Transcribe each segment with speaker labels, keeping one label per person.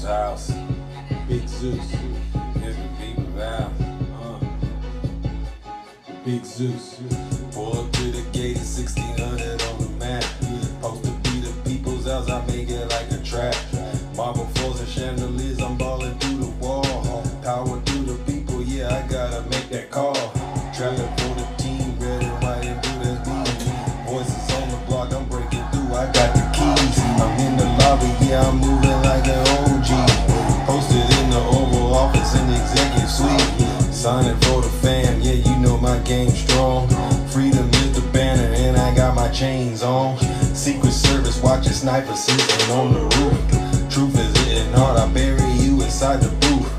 Speaker 1: house. Big Zeus. It's the people's house. Big Zeus. Pull up to the gate, 1600 on the map. Supposed to be the people's house, I make it like a trap. Marble floors and chandeliers, I'm balling through the wall. Power to the people, yeah, I gotta make that call. Trapping for the team, red and white and blue, that's me. Voices on the block, I'm breaking through, I got the keys. I'm in the lobby, yeah, I'm moving like an OG. Posted in the Oval Office in the executive suite. Signing for the fam, yeah, you know my game strong. Freedom is the banner, and I got my chains on. Secret Service watching snipers sitting on the roof. Truth is hitting hard, I bury you inside the booth.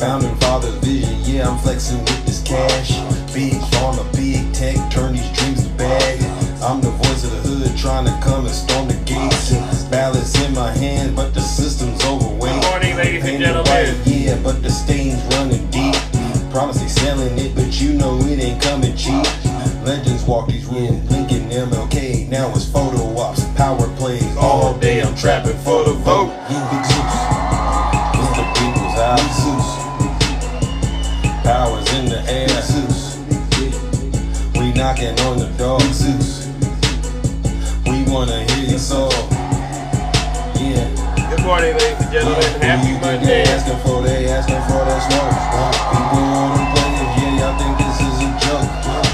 Speaker 1: Founding father's vision, yeah, I'm flexing with this cash. Big pharma, big tech, turn these dreams to bag. I'm the voice of the hood, trying to come and storm the gates. Balance in my hand, but the system's overweight.
Speaker 2: Good morning, ladies and gentlemen.
Speaker 1: Yeah, but the stain's running deep. Promise they selling it, but you know it ain't coming cheap. Legends walk these rooms, Lincoln, MLK. Now it's photo ops, power plays. All day I'm trapping for the vote. Big Zeus, it's the people's house. Zeus, powers in the air. Zeus, we knocking on the door. Zeus, we wanna hear your soul. Yeah.
Speaker 2: Good morning, ladies and gentlemen. Happy Monday.
Speaker 1: They asking for that smoke. People wanna play it, yeah, y'all think this is a joke.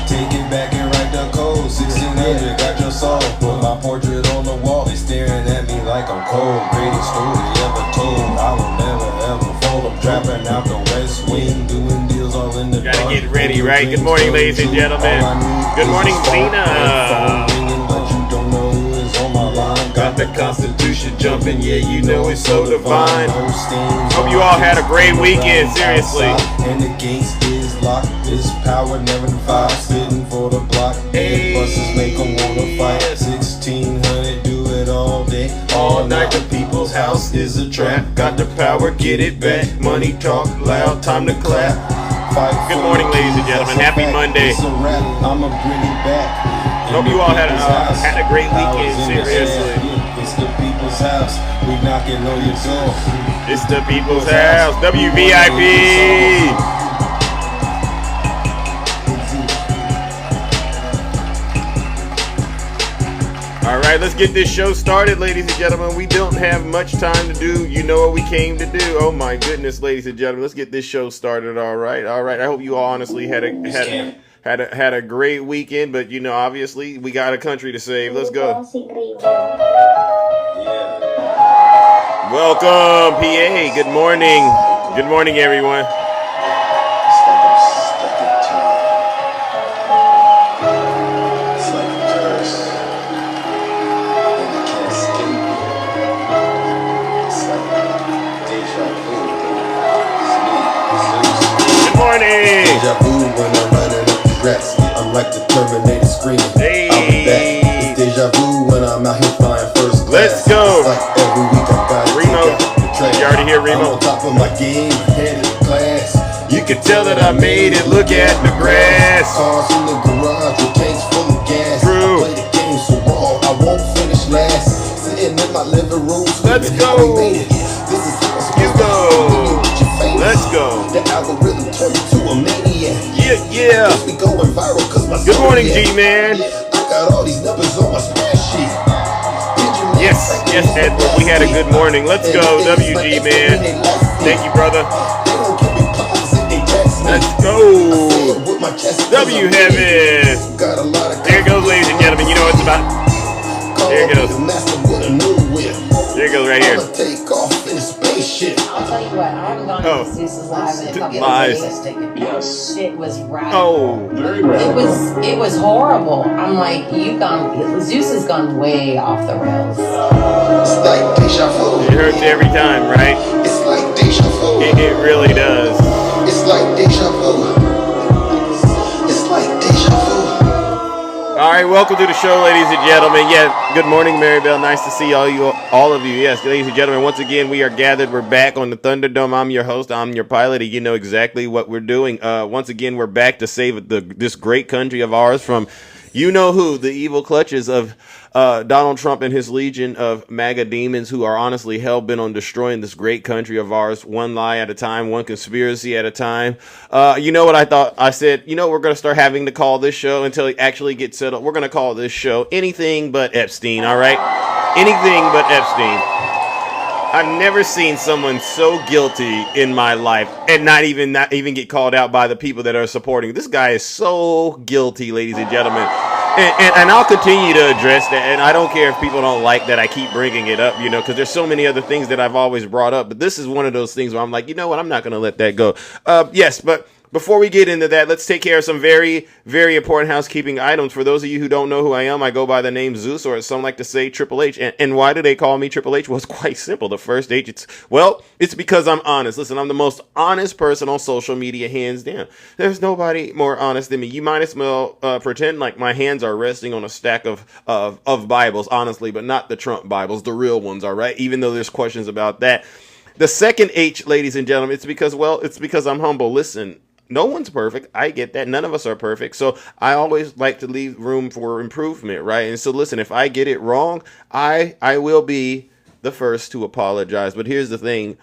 Speaker 1: Take it back and write the code. 1600, got your soul. Put my portrait on the wall, they staring at me like I'm cold. Greatest story ever told. I will never ever fold. I'm trapping out the West Wing, doing deals all in the dark.
Speaker 2: Gotta get ready, right? Good morning, ladies and gentlemen. Good morning, Zena. Got the Constitution jumping, yeah, you know it's so divine. Hope you all had a great weekend, seriously.
Speaker 1: And the gates is locked, this power never divides. Spitting for the block, hey, buses make them wanna fight. 1600, do it all day, all night. The people's house is a trap. Got the power, get it back. Money talk loud, time to clap.
Speaker 2: Good morning, ladies and gentlemen. Happy Monday.
Speaker 1: I'ma bring it back.
Speaker 2: Hope you all had a great weekend, seriously.
Speaker 1: It's the people's house, we knocking on your door.
Speaker 2: It's the people's house, WVIP. All right, let's get this show started, ladies and gentlemen. We don't have much time to do. You know what we came to do. Oh my goodness, ladies and gentlemen, let's get this show started. All right. I hope you all honestly had a great weekend, but you know, obviously, we got a country to save. Let's go. Welcome, PA. Good morning. Good morning, everyone. Good morning.
Speaker 1: Deja vu when I'm running up the grass. I'm like the Terminator screaming.
Speaker 2: Hey.
Speaker 1: I'll be back. It's deja vu when I'm out here flying first class.
Speaker 2: Let's go.
Speaker 1: It's like every week I got
Speaker 2: Remo. You already hear Remo?
Speaker 1: I'm on top of my game, head of the class.
Speaker 2: You can tell that I made it. Look at the grass.
Speaker 1: Cars in the garage with tanks full of gas.
Speaker 2: True.
Speaker 1: I play the game so raw, I won't finish last. Sitting in my living room.
Speaker 2: Let's go.
Speaker 1: This is
Speaker 2: You go. Let's go.
Speaker 1: The algorithm turned you to a maniac.
Speaker 2: Yeah.
Speaker 1: We going viral cause my
Speaker 2: Good morning,
Speaker 1: Zodiac.
Speaker 2: G-Man.
Speaker 1: I got all these numbers on my spreadsheet.
Speaker 2: Yes, Edward. We had a good morning. Let's go, WG, man. Thank you, brother. Let's go. W Heaven. There it goes, ladies and gentlemen. You know what it's about. There it goes. There it goes right here.
Speaker 1: Take off in a spaceship.
Speaker 3: I'll tell you what, I haven't gone to Zeus's live in a couple
Speaker 2: Live.
Speaker 3: of days.
Speaker 2: Yes.
Speaker 3: Shit was radical.
Speaker 2: Oh.
Speaker 4: Very radical.
Speaker 3: It was horrible. I'm like, Zeus has gone way off the rails.
Speaker 1: It's like deja vu.
Speaker 2: It hurts every time, right?
Speaker 1: It's like deja vu.
Speaker 2: It really does.
Speaker 1: It's like deja vu. It's like deja vu.
Speaker 2: All right, welcome to the show, ladies and gentlemen. Yeah, good morning, Maribel. Nice to see all of you. Yes, ladies and gentlemen, once again, we are gathered. We're back on the Thunderdome. I'm your host. I'm your pilot. And you know exactly what we're doing. Once again, we're back to save this great country of ours from, you know who, the evil clutches of Donald Trump and his legion of MAGA demons who are honestly hell-bent on destroying this great country of ours, one lie at a time, one conspiracy at a time. You know what I thought? I said, we're going to start having to call this show until it actually gets settled. We're going to call this show Anything But Epstein, all right? Anything But Epstein. I've never seen someone so guilty in my life and not even get called out by the people that are supporting. This guy is so guilty, ladies and gentlemen. And I'll continue to address that. And I don't care if people don't like that I keep bringing it up, because there's so many other things that I've always brought up. But this is one of those things where I'm like, you know what? I'm not going to let that go. Yes, but before we get into that, let's take care of some very, very important housekeeping items. For those of you who don't know who I am, I go by the name Zeus, or as some like to say, Triple H. And why do they call me Triple H? Well, it's quite simple. The first H, it's because I'm honest. Listen, I'm the most honest person on social media, hands down. There's nobody more honest than me. You might as well pretend like my hands are resting on a stack of Bibles, honestly, but not the Trump Bibles, the real ones, all right? Even though there's questions about that. The second H, ladies and gentlemen, it's because I'm humble. Listen, no one's perfect. I get that. None of us are perfect. So I always like to leave room for improvement, right? And so listen, if I get it wrong, I will be the first to apologize. But here's the thing.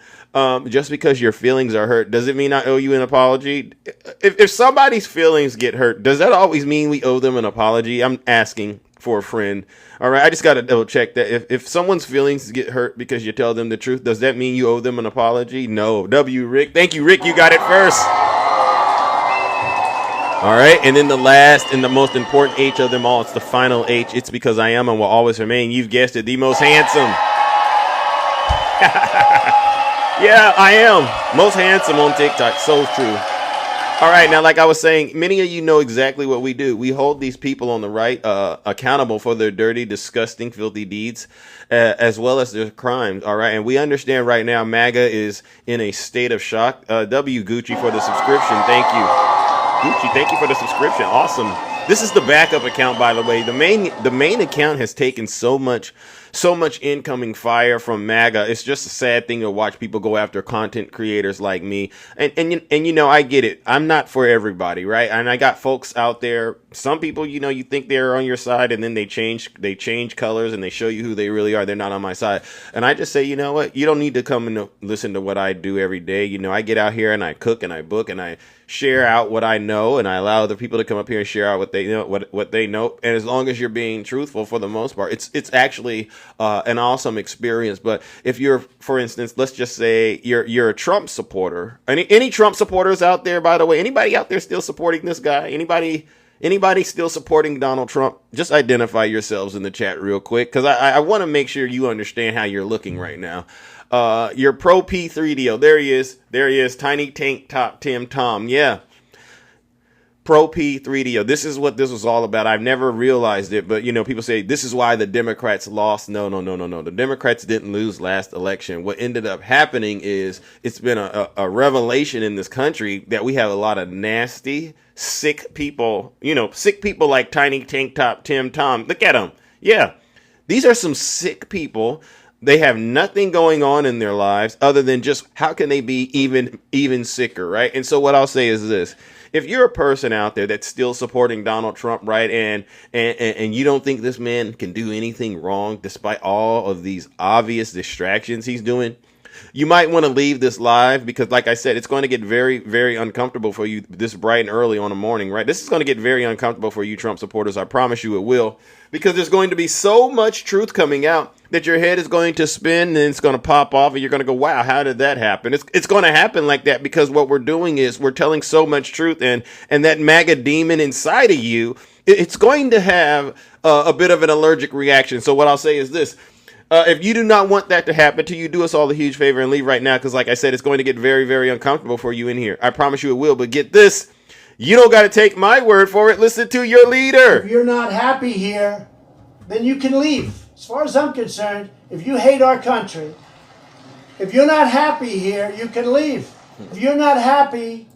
Speaker 2: Just because your feelings are hurt doesn't mean I owe you an apology. If somebody's feelings get hurt, does that always mean we owe them an apology? I'm asking for a friend. All right. I just got to double check that. If someone's feelings get hurt because you tell them the truth, does that mean you owe them an apology? No. Rick. Thank you, Rick. You got it first. All right, and then the last and the most important H of them all, it's the final H. It's because I am and will always remain, you've guessed it, the most handsome. Yeah, I am. Most handsome on TikTok. So true. All right, now, like I was saying, many of you know exactly what we do. We hold these people on the right accountable for their dirty, disgusting, filthy deeds, as well as their crimes. All right, and we understand right now MAGA is in a state of shock. W. Gucci for the subscription. Thank you. Gucci, thank you for the subscription. Awesome. This is the backup account, by the way. The main account has taken so much incoming fire from MAGA. It's just a sad thing to watch people go after content creators like me. And I get it. I'm not for everybody, right? And I got folks out there. Some people, you think they're on your side, and then they change colors and they show you who they really are. They're not on my side. And I just say, you know what? You don't need to come and listen to what I do every day. I get out here and I cook and I book and I share out what I know, and I allow other people to come up here and share out what they know, what they know. And as long as you're being truthful, for the most part, it's actually an awesome experience. But if you're, for instance, let's just say you're a Trump supporter. Any Trump supporters out there, by the way? Anybody out there still supporting this guy? Anybody still supporting Donald Trump? Just identify yourselves in the chat real quick, because I want to make sure you understand how you're looking right now. Your Pro P3DO. There he is. Tiny Tank Top Tim Tom. Yeah. Pro P3DO. This is what this was all about. I've never realized it, but people say this is why the Democrats lost. No. The Democrats didn't lose last election. What ended up happening is it's been a revelation in this country that we have a lot of nasty, sick people, sick people like Tiny Tank Top Tim Tom. Look at them. Yeah. These are some sick people. They have nothing going on in their lives other than just how can they be even sicker, right? And so what I'll say is this. If you're a person out there that's still supporting Donald Trump, right, and you don't think this man can do anything wrong despite all of these obvious distractions he's doing, you might want to leave this live, because like I said, it's going to get very, very uncomfortable for you this bright and early on the morning, right? This is going to get very uncomfortable for you Trump supporters. I promise you it will, because there's going to be so much truth coming out that your head is going to spin and it's going to pop off and you're going to go, wow, how did that happen? It's going to happen like that because what we're doing is we're telling so much truth, and that MAGA demon inside of you, it's going to have a bit of an allergic reaction. So what I'll say is this. If you do not want that to happen to you, do us all a huge favor and leave right now, because like I said, it's going to get very, very uncomfortable for you in here. I promise you it will. But get this. You don't got to take my word for it. Listen to your leader.
Speaker 4: If you're not happy here, then you can leave. As far as I'm concerned, if you hate our country, if you're not happy here, you can leave. If you're not happy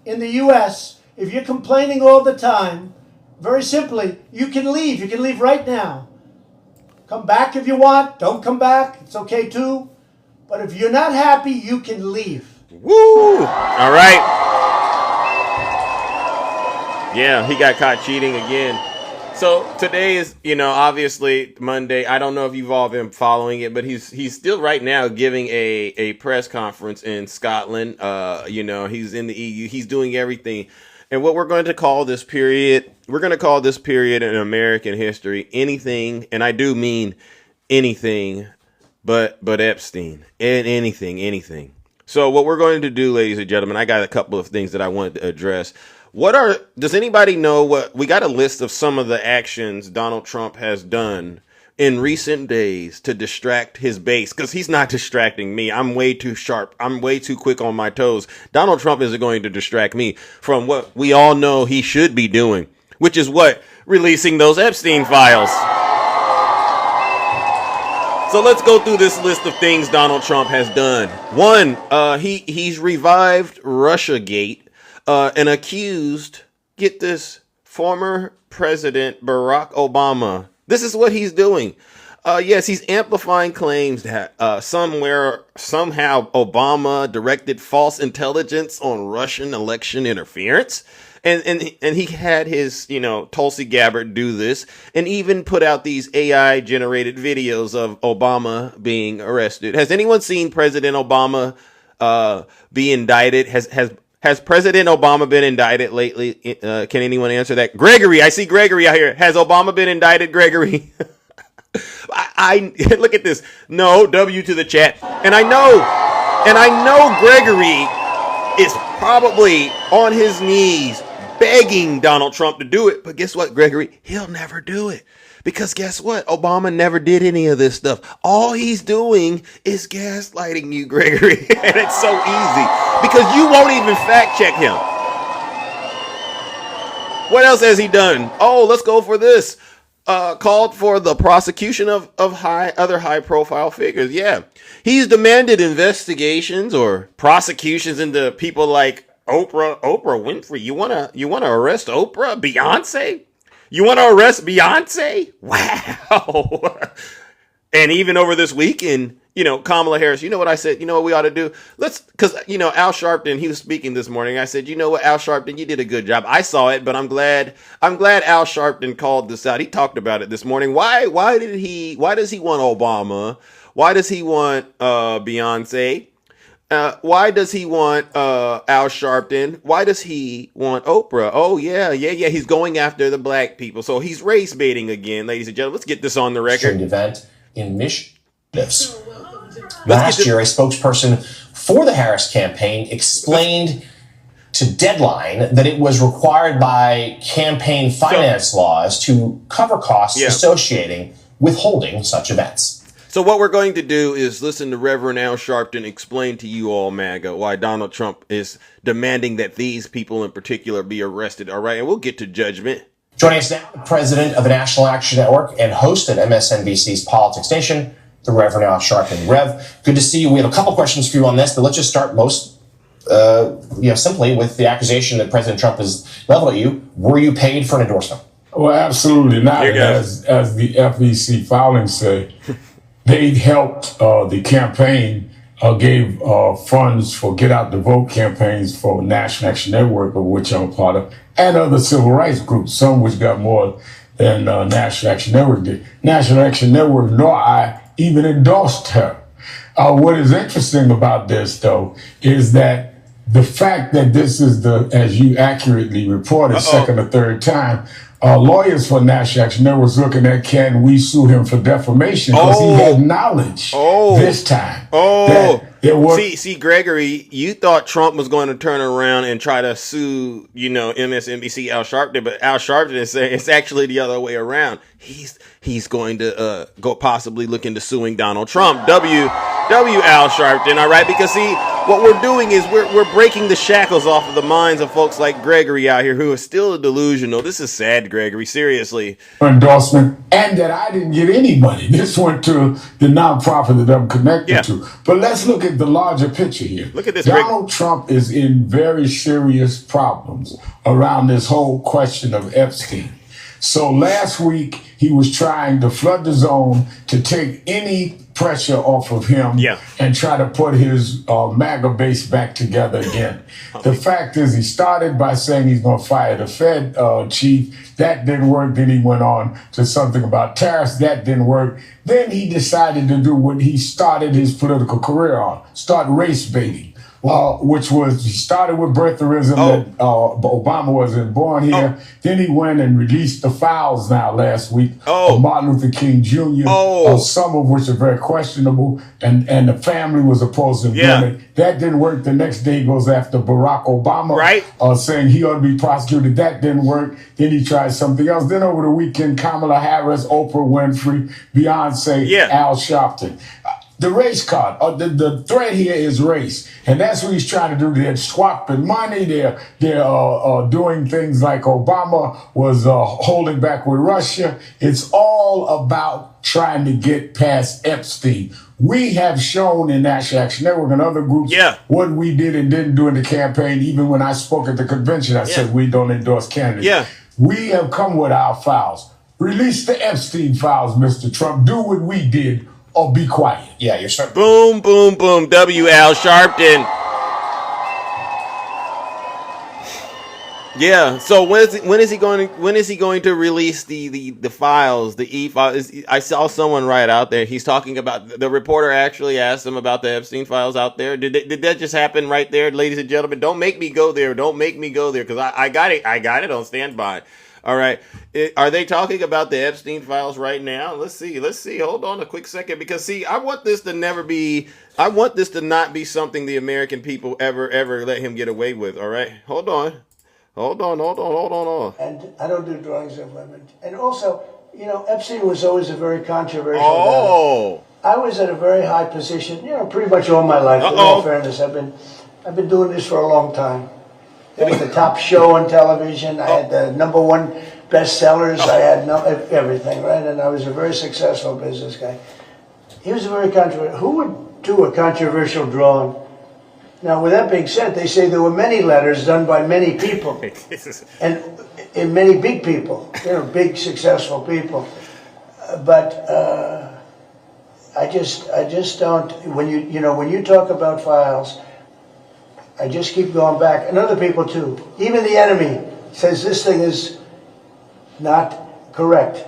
Speaker 4: in the U.S., if you're complaining all the time, very simply, you can leave. You can leave right now. Come back if you want. Don't come back. It's okay too. But if you're not happy, you can leave.
Speaker 2: Woo! All right. Yeah, he got caught cheating again. So today is, obviously Monday. I don't know if you've all been following it, but he's still right now giving a press conference in Scotland. He's in the EU. He's doing everything. And what we're going to call this period in American history, anything, and I do mean anything but Epstein, and anything. So what we're going to do, ladies and gentlemen, I got a couple of things that I wanted to address. Does anybody know we got a list of some of the actions Donald Trump has done in recent days to distract his base? Because he's not distracting me. I'm way too sharp. I'm way too quick on my toes. Donald Trump isn't going to distract me from what we all know he should be doing, which is what? Releasing those Epstein files. So let's go through this list of things Donald Trump has done. One, he's revived Russiagate and accused, get this, former President Barack Obama. This is what he's doing. Yes, he's amplifying claims that somehow Obama directed false intelligence on Russian election interference. And he had his, Tulsi Gabbard do this and even put out these AI generated videos of Obama being arrested. Has anyone seen President Obama be indicted? Has President Obama been indicted lately? Can anyone answer that? Gregory, I see Gregory out here. Has Obama been indicted, Gregory? I look at this. No, W to the chat. And I know Gregory is probably on his knees begging Donald Trump to do it. But guess what, Gregory? He'll never do it. Because guess what? Obama never did any of this stuff. All he's doing is gaslighting you, Gregory. And it's so easy because you won't even fact check him. What else has he done? Oh, let's go for this. Called for the prosecution of other high profile figures. Yeah. He's demanded investigations or prosecutions into people like Oprah Winfrey. You wanna arrest Oprah? Beyonce? You want to arrest Beyonce? Wow. And even over this weekend, Kamala Harris, you know what I said? You know what we ought to do? Because Al Sharpton, he was speaking this morning. I said, you know what, Al Sharpton, you did a good job. I saw it, but I'm glad Al Sharpton called this out. He talked about it this morning. Why does he want Obama? Why does he want Beyonce? Why does he want Al Sharpton? Why does he want Oprah? Oh, yeah. He's going after the black people. So he's race baiting again, ladies and gentlemen. Let's get this on the record.
Speaker 5: Event in Michigan. Last year, a spokesperson for the Harris campaign explained to Deadline that it was required by campaign finance laws to cover costs associating with holding such events.
Speaker 2: So what we're going to do is listen to Reverend Al Sharpton explain to you all, MAGA, why Donald Trump is demanding that these people in particular be arrested. All right, and we'll get to judgment.
Speaker 5: Joining us now, the president of the National Action Network and host of MSNBC's Politics Station, the Reverend Al Sharpton. Rev, good to see you. We have a couple questions for you on this, but let's just start simply with the accusation that President Trump has leveled at you. Were you paid for an endorsement?
Speaker 6: Well, absolutely not. As the FEC filings say. They helped the campaign, gave funds for Get Out the Vote campaigns for National Action Network, of which I'm a part of, and other civil rights groups, some which got more than National Action Network did. National Action Network, nor I even endorsed her. What is interesting about this, though, is that the fact that this is as you accurately reported, second or third time, lawyers for National Action Network was looking at, can we sue him for defamation? Because he had knowledge this time.
Speaker 2: See, Gregory, you thought Trump was going to turn around and try to sue, MSNBC Al Sharpton, but Al Sharpton is saying it's actually the other way around. He's going to go possibly look into suing Donald Trump. W Al Sharpton, all right? Because see, what we're doing is we're breaking the shackles off of the minds of folks like Gregory out here who are still delusional. This is sad, Gregory. Seriously.
Speaker 6: Endorsement, and that I didn't get any money. This went to the nonprofit that I'm connected to. But let's look at the larger picture here.
Speaker 2: Look at this.
Speaker 6: Donald Trump is in very serious problems around this whole question of Epstein. So last week, he was trying to flood the zone to take any pressure off of him and try to put his MAGA base back together again. The fact is, he started by saying he's going to fire the Fed chief. That didn't work. Then he went on to something about tariffs. That didn't work. Then he decided to do what he started his political career on, start race baiting. Which was, he started with birtherism that Obama wasn't born here. Then he went and released the files now last week of Martin Luther King Jr., some of which are very questionable, and the family was opposed to doing it. That didn't work. The next day he goes after Barack Obama, saying he ought to be prosecuted. That didn't work. Then he tried something else. Then over the weekend, Kamala Harris, Oprah Winfrey, Beyonce, Al Sharpton. The race card, the threat here is race, and that's what he's trying to do. They're swapping money. They're doing things like Obama was holding back with Russia. It's all about trying to get past Epstein. We have shown in National Action Network and other groups what we did and didn't do in the campaign. Even when I spoke at the convention, I said we don't endorse candidates. We have come with our files. Release the Epstein files, Mr. Trump. Do what we did. Or be quiet.
Speaker 5: Yeah, you're starting.
Speaker 2: Boom, boom, boom. W. Al Sharpton. Yeah. So when is he going to release the files, the e-files? I saw someone write out there. He's talking about, the reporter actually asked him about the Epstein files out there. Did that just happen right there, ladies and gentlemen? Don't make me go there. Don't make me go there, because I got it. I got it on standby. All right. Are they talking about the Epstein files right now? Let's see. Hold on a quick second, because I want this to not be something the American people ever let him get away with. All right. Hold on.
Speaker 4: And I don't do drawings of women. And also, Epstein was always a very controversial guy. I was at a very high position, pretty much all my life. In all fairness, I've been doing this for a long time. It was the top show on television. I had the #1 bestsellers. I had everything, right? And I was a very successful business guy. He was a very controversial. Who would do a controversial drawing? Now, with that being said, they say there were many letters done by many people, and many big people, big successful people. But I just don't. When you talk about files, I just keep going back, and other people too. Even the enemy says this thing is not correct,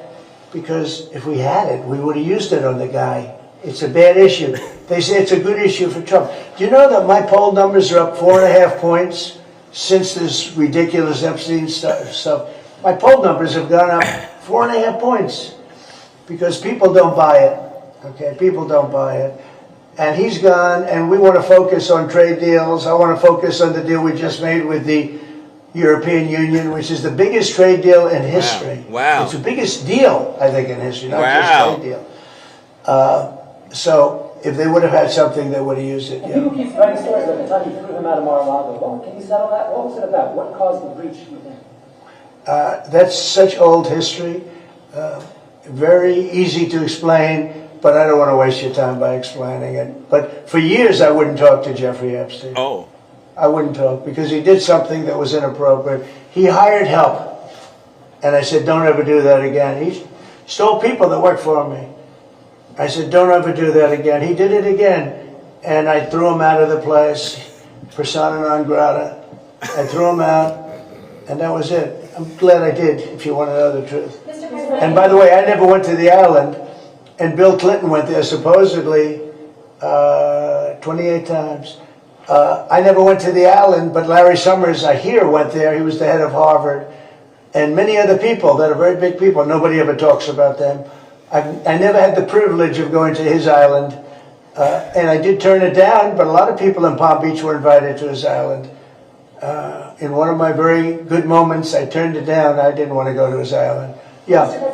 Speaker 4: because if we had it, we would have used it on the guy. It's a bad issue. They say it's a good issue for Trump. Do you know that my poll numbers are up 4.5 points since this ridiculous Epstein stuff? My poll numbers have gone up 4.5 points because people don't buy it. Okay, people don't buy it. And he's gone, and we want to focus on trade deals. I want to focus on the deal we just made with the European Union, which is the biggest trade deal in history.
Speaker 2: Wow.
Speaker 4: It's the biggest deal, I think, in history, not just trade deal. So if they would have had something, they would have used it.
Speaker 7: People keep writing stories that Kentucky threw him out of Mar-a-Lago. Can you settle that? What was it about? What caused the breach with him?
Speaker 4: That's such old history. Very easy to explain. But I don't want to waste your time by explaining it. But for years, I wouldn't talk to Jeffrey Epstein. I wouldn't talk, because he did something that was inappropriate. He hired help. And I said, don't ever do that again. He stole people that worked for me. I said, don't ever do that again. He did it again. And I threw him out of the place, persona non grata. I threw him out, and that was it. I'm glad I did, if you want to know the truth. And by the way, I never went to the island. And Bill Clinton went there supposedly 28 times. I never went to the island, but Larry Summers, I hear, went there. He was the head of Harvard. And many other people that are very big people. Nobody ever talks about them. I never had the privilege of going to his island. And I did turn it down, but a lot of people in Palm Beach were invited to his island. In one of my very good moments, I turned it down. I didn't want to go to his island. Yeah.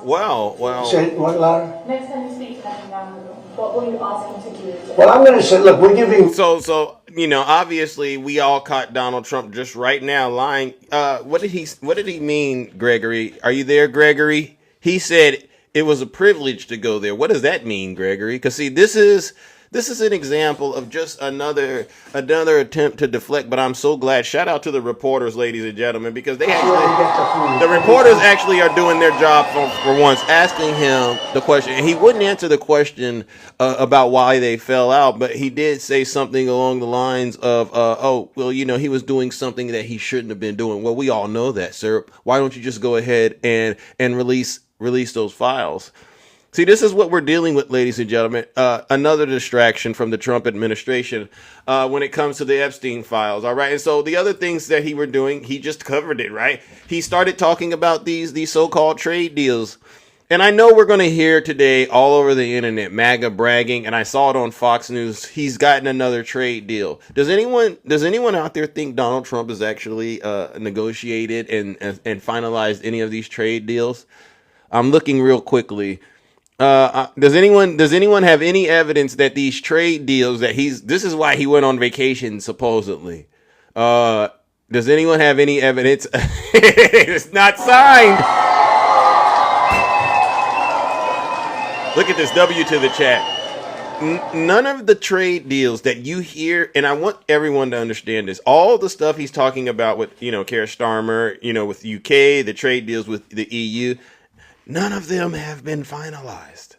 Speaker 2: Well.
Speaker 4: Say what, Laura?
Speaker 8: Next time you speak to Netanyahu, what will you ask him to do?
Speaker 4: Well, I'm going to say, look, we're giving.
Speaker 2: So obviously we all caught Donald Trump just right now lying. What did he mean, Gregory? Are you there, Gregory? He said it was a privilege to go there. What does that mean, Gregory? Because see, this is This is an example of just another attempt to deflect. But I'm so glad. Shout out to the reporters, ladies and gentlemen, because the reporters actually are doing their job for once, asking him the question. And he wouldn't answer the question about why they fell out, but he did say something along the lines of, "Oh, well, he was doing something that he shouldn't have been doing." Well, we all know that, sir. Why don't you just go ahead and release those files? See, this is what we're dealing with, ladies and gentlemen. Another distraction from the Trump administration when it comes to the Epstein files. All right. And so the other things that he were doing, he just covered it. Right. He started talking about these so-called trade deals. And I know we're going to hear today all over the internet, MAGA bragging. And I saw it on Fox News. He's gotten another trade deal. Does anyone out there think Donald Trump has actually negotiated and finalized any of these trade deals? I'm looking real quickly. Does anyone have any evidence that these trade deals that this is why he went on vacation supposedly? Does anyone have any evidence? It's not signed. Look at this W to the chat. None of the trade deals that you hear, and I want everyone to understand this, all the stuff he's talking about with, Keir Starmer, with UK, the trade deals with the EU, none of them have been finalized.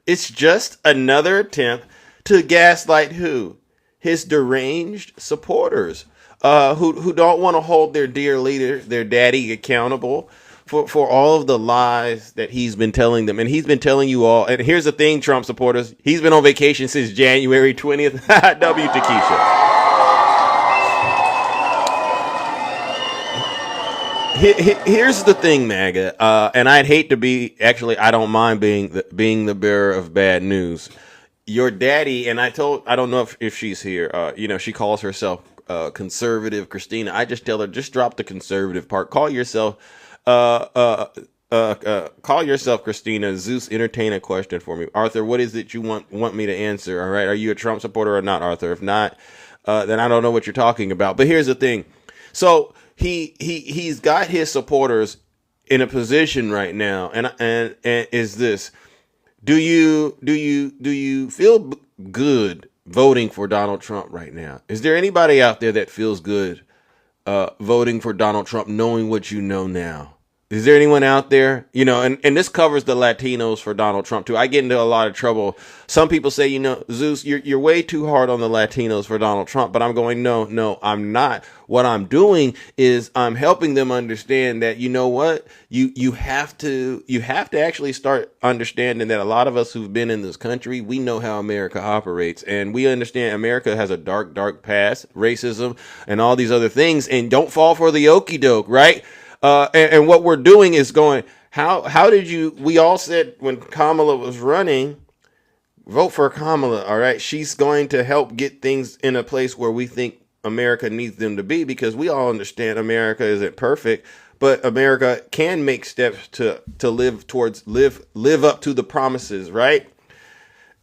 Speaker 2: It's just another attempt to gaslight who? His deranged supporters, who don't want to hold their dear leader, their daddy, accountable for all of the lies that he's been telling them. And he's been telling you all. And here's the thing, Trump supporters. He's been on vacation since January 20th. W to Keisha. Here's the thing, MAGA, and I'd hate to be, actually, I don't mind being the bearer of bad news. Your daddy, and I don't know if she's here, she calls herself conservative Christina. I just tell her, just drop the conservative part. Call yourself Christina. Zeus, entertain a question for me. Arthur, what is it you want me to answer? All right. Are you a Trump supporter or not, Arthur? If not, then I don't know what you're talking about. But here's the thing. So he's got his supporters in a position right now, and is this: do you feel good voting for Donald Trump right now? Is there anybody out there that feels good voting for Donald Trump, knowing what you know now? Is there anyone out there, and this covers the Latinos for Donald Trump too. I get into a lot of trouble. Some people say, Zeus, you're way too hard on the Latinos for Donald Trump, but I'm going, no, I'm not. What I'm doing is I'm helping them understand that, what, you have to actually start understanding that a lot of us who've been in this country, we know how America operates, and we understand America has a dark, dark past, racism and all these other things, and don't fall for the okie doke, right? And what we're doing is going, how did we all said when Kamala was running, vote for Kamala. All right. She's going to help get things in a place where we think America needs them to be, because we all understand America isn't perfect, but America can make steps to live up to the promises. Right.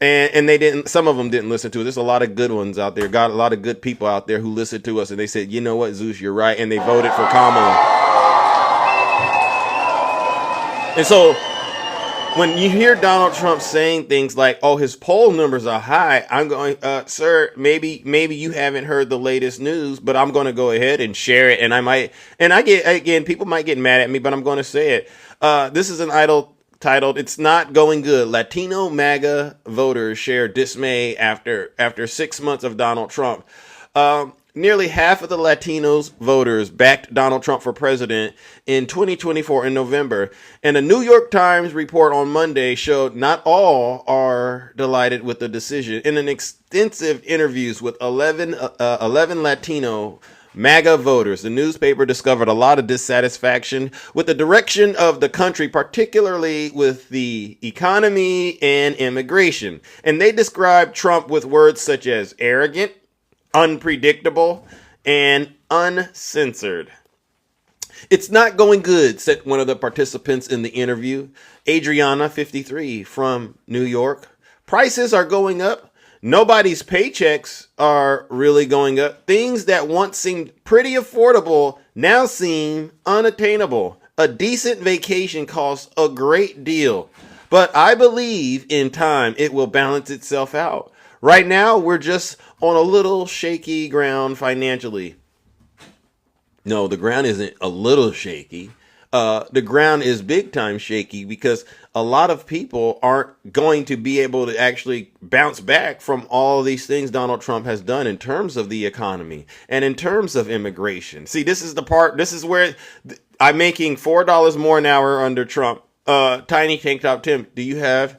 Speaker 2: And some of them didn't listen to it. There's a lot of good ones out there. Got a lot of good people out there who listened to us and they said, you know what, Zeus, you're right. And they voted for Kamala. And so when you hear Donald Trump saying things like, oh, his poll numbers are high, I'm going, sir, maybe you haven't heard the latest news, but I'm going to go ahead and share it. And people might get mad at me, but I'm going to say it. This is an idol titled, "It's Not Going Good. Latino MAGA Voters Share Dismay After 6 months of Donald Trump." Nearly half of the Latinos voters backed Donald Trump for president in 2024 in November. And a New York Times report on Monday showed not all are delighted with the decision. In an extensive interviews with 11 Latino MAGA voters, the newspaper discovered a lot of dissatisfaction with the direction of the country, particularly with the economy and immigration. And they described Trump with words such as arrogant, unpredictable, and uncensored. "It's not going good," said one of the participants in the interview, Adriana, 53, from New York. "Prices are going up. Nobody's paychecks are really going up. Things that once seemed pretty affordable now seem unattainable. A decent vacation costs a great deal, but I believe in time it will balance itself out. Right now, we're just on a little shaky ground financially. No, the ground isn't a little shaky. The ground is big time shaky because a lot of people aren't going to be able to actually bounce back from all these things Donald Trump has done in terms of the economy and in terms of immigration. See, this is the part. This is where I'm making $4 more an hour under Trump. Tiny Tank Top Tim, do you have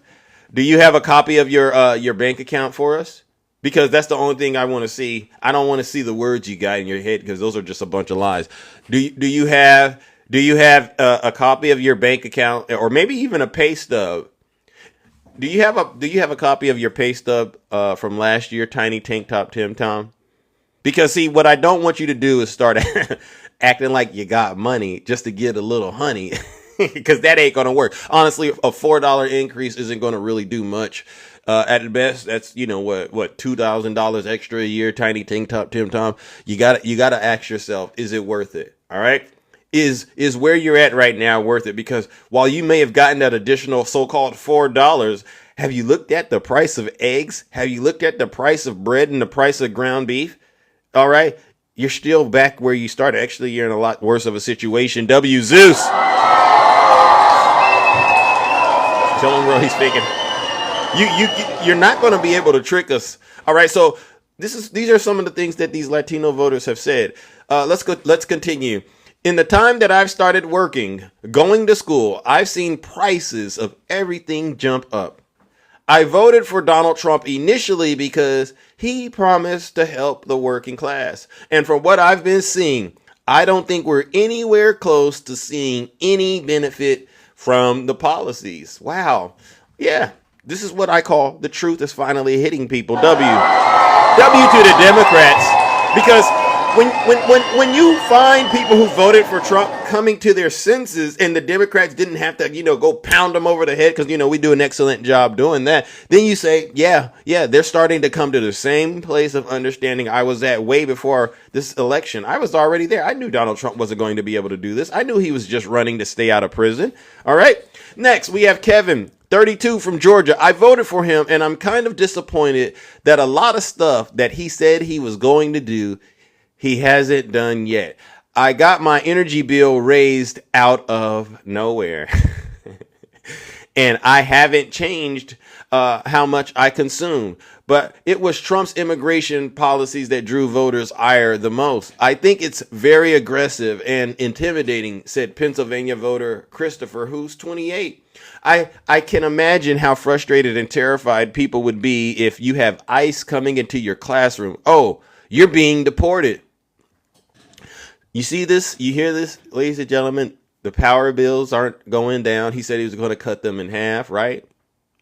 Speaker 2: a copy of your bank account for us? Because that's the only thing I want to see. I don't want to see the words you got in your head because those are just a bunch of lies. Do you have a copy of your bank account or maybe even a pay stub? Do you have a copy of your pay stub from last year, Tiny Tank Top Tim Tom? Because see, what I don't want you to do is start acting like you got money just to get a little honey. Because that ain't gonna work. Honestly, a $4 increase isn't gonna really do much. At the best, that's what $2,000 extra a year. Tiny Tank Top Tim Tom. You gotta ask yourself, is it worth it? All right. Is where you're at right now worth it? Because while you may have gotten that additional so-called $4, have you looked at the price of eggs? Have you looked at the price of bread and the price of ground beef? All right. You're still back where you started. Actually, you're in a lot worse of a situation. W. Zeus. Tell him, bro, he's faking. You're not going to be able to trick us. All right, so these are some of the things that these Latino voters have said. Let's continue. In the time that I've started working, going to school, I've seen prices of everything jump up. I voted for Donald Trump initially because he promised to help the working class. And from what I've been seeing, I don't think we're anywhere close to seeing any benefit from the policies. Wow. Yeah, this is what I call the truth is finally hitting people. W to the Democrats. Because when you find people who voted for Trump coming to their senses and the Democrats didn't have to, go pound them over the head because, we do an excellent job doing that. Then you say, yeah, they're starting to come to the same place of understanding I was at way before this election. I was already there. I knew Donald Trump wasn't going to be able to do this. I knew he was just running to stay out of prison. All right. Next, we have Kevin, 32 from Georgia. I voted for him and I'm kind of disappointed that a lot of stuff that he said he was going to do, he hasn't done yet. I got my energy bill raised out of nowhere. And I haven't changed how much I consume. But it was Trump's immigration policies that drew voters' ire the most. I think it's very aggressive and intimidating, said Pennsylvania voter Christopher, who's 28. I can imagine how frustrated and terrified people would be if you have ICE coming into your classroom. Oh, you're being deported. You see this? You hear this, ladies and gentlemen? The power bills aren't going down. He said he was going to cut them in half, right?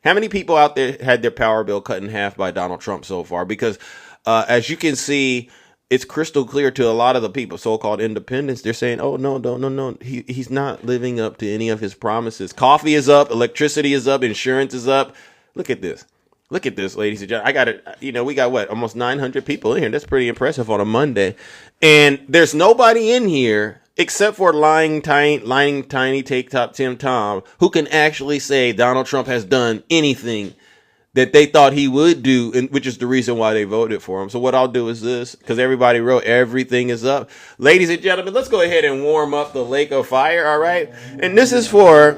Speaker 2: How many people out there had their power bill cut in half by Donald Trump so far? Because as you can see, it's crystal clear to a lot of the people, so-called independents. They're saying, oh, no. He's not living up to any of his promises. Coffee is up. Electricity is up. Insurance is up. Look at this. Look at this, ladies and gentlemen. I got it. We got what? Almost 900 people in here. That's pretty impressive on a Monday. And there's nobody in here except for lying tiny take top Tim Tom who can actually say Donald Trump has done anything that they thought he would do, and which is the reason why they voted for him. So what I'll do is this, because everybody wrote everything is up. Ladies and gentlemen, let's go ahead and warm up the lake of fire, all right? And this is for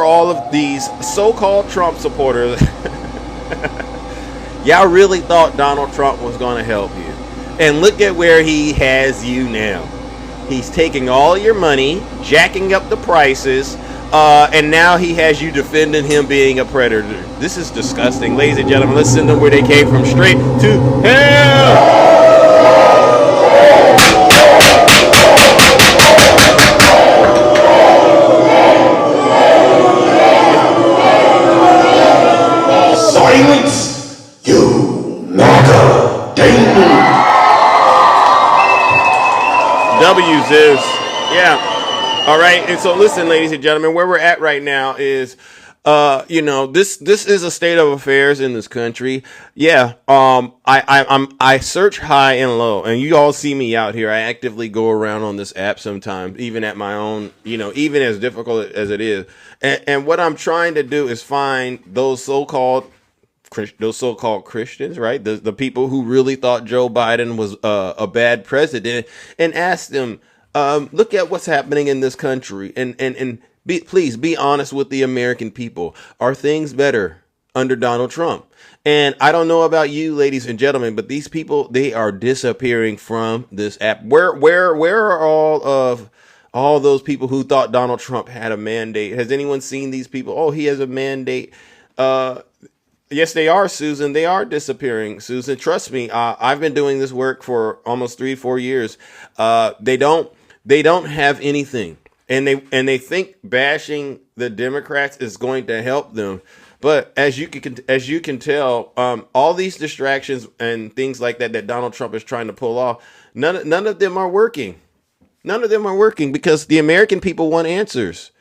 Speaker 2: all of these so-called Trump supporters. Y'all really thought Donald Trump was going to help you. And look at where he has you now. He's taking all your money, jacking up the prices, and now he has you defending him being a predator. This is disgusting. Ladies and gentlemen, let's send them where they came from, straight to hell.
Speaker 9: Silence, you MAGA demon.
Speaker 2: W Zeus. Yeah. All right. And so listen, ladies and gentlemen, where we're at right now is this is a state of affairs in this country. Yeah. I search high and low, and you all see me out here. I actively go around on this app sometimes, even at my own, even as difficult as it is. And what I'm trying to do is find those so-called those so-called Christians, right? The people who really thought Joe Biden was a bad president, and ask them, look at what's happening in this country, and please be honest with the American people. Are things better under Donald Trump? And I don't know about you, ladies and gentlemen, but these people, they are disappearing from this app. Where are all those people who thought Donald Trump had a mandate? Has anyone seen these people? Oh, he has a mandate. Yes, they are, Susan. They are disappearing, Susan. Trust me. I've been doing this work for almost 3-4 years. They don't have anything, and they think bashing the Democrats is going to help them. But as you can tell, all these distractions and things like that Donald Trump is trying to pull off, none of them are working. None of them are working because the American people want answers.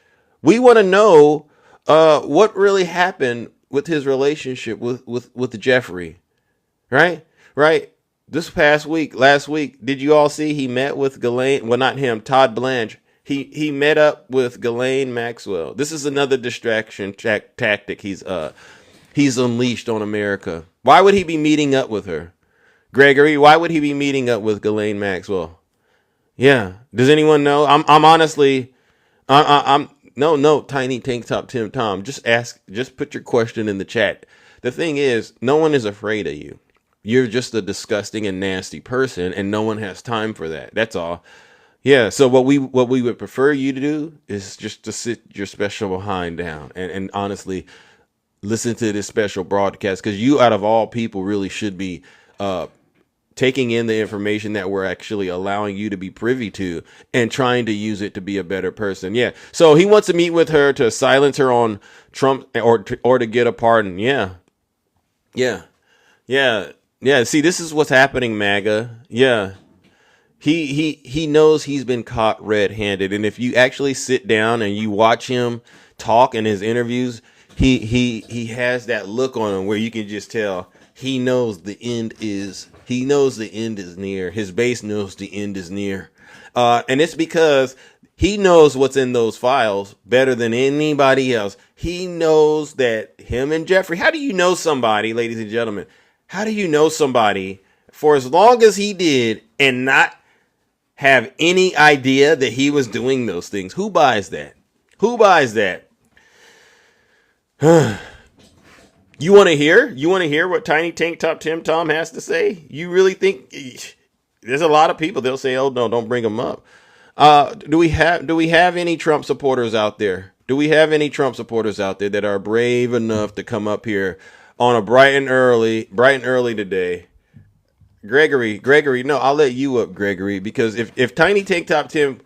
Speaker 2: We want to know what really happened with his relationship with Jeffrey, right? This last week, did you all see he met with Ghislaine? Well, not him, Todd Blanche. He met up with Ghislaine Maxwell. This is another distraction tactic he's unleashed on America. Why would he be meeting up with her? Gregory, why would he be meeting up with Ghislaine Maxwell? Yeah. Does anyone know? I'm honestly, no, Tiny Tank Top Tom. Just put your question in the chat. The thing is, no one is afraid of you. You're just a disgusting and nasty person, and no one has time for that. That's all. Yeah, so what we would prefer you to do is just to sit your special behind down and honestly listen to this special broadcast, because you, out of all people, really should be taking in the information that we're actually allowing you to be privy to and trying to use it to be a better person. Yeah, so he wants to meet with her to silence her on Trump or to get a pardon. Yeah. See, this is what's happening, MAGA. Yeah. He knows he's been caught red-handed, and if you actually sit down and you watch him talk in his interviews, he has that look on him where you can just tell he knows the end is near. His base knows the end is near, and it's because he knows what's in those files better than anybody else. He knows that him and Jeffrey. How do you know somebody, ladies and gentlemen? How do you know somebody for as long as he did and not have any idea that he was doing those things? Who buys that? You want to hear what Tiny Tank Top Tim Tom has to say? You really think there's a lot of people, they'll say, oh no, don't bring them up. Do we have any Trump supporters out there? Do we have any Trump supporters out there that are brave enough to come up here on a bright and early today? Gregory, no, I'll let you up, Gregory, because if Tiny Tank Top Tim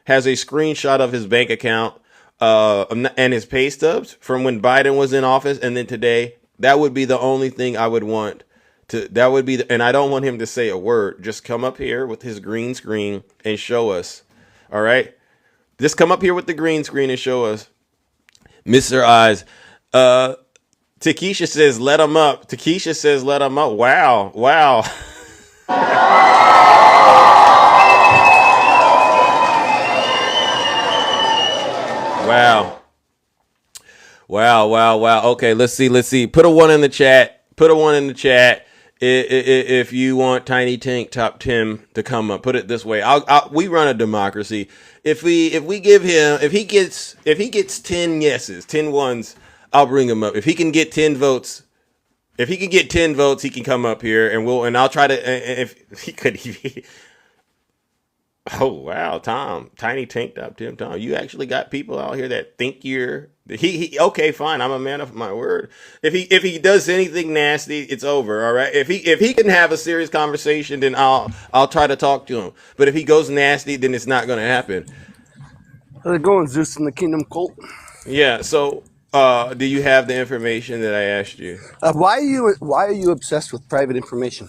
Speaker 2: has a screenshot of his bank account and his pay stubs from when Biden was in office and then today, that would be the only thing I would want to. That would be, and I don't want him to say a word. Just come up here with his green screen and show us. All right, just come up here with the green screen and show us, Mr. Eyes. Takesha says, let him up. Wow. Wow. Okay, let's see. Put a 1 in the chat. If you want Tiny Tank Top Tim to come up. Put it this way. We run a democracy. If he gets 10 yeses, 10 ones, I'll bring him up. If he can get 10 votes, he can come up here and I'll try to, if he could. Oh, wow, Tom, Tiny Tank Top Tim Tom. You actually got people out here that think you're, okay, fine. I'm a man of my word. If he does anything nasty, it's over. All right. If he can have a serious conversation, then I'll try to talk to him. But if he goes nasty, then it's not going to happen.
Speaker 10: How's it going, Zeus and the Kingdom Cult?
Speaker 2: Yeah. So, do you have the information that I asked you?
Speaker 10: Why are you obsessed with private information?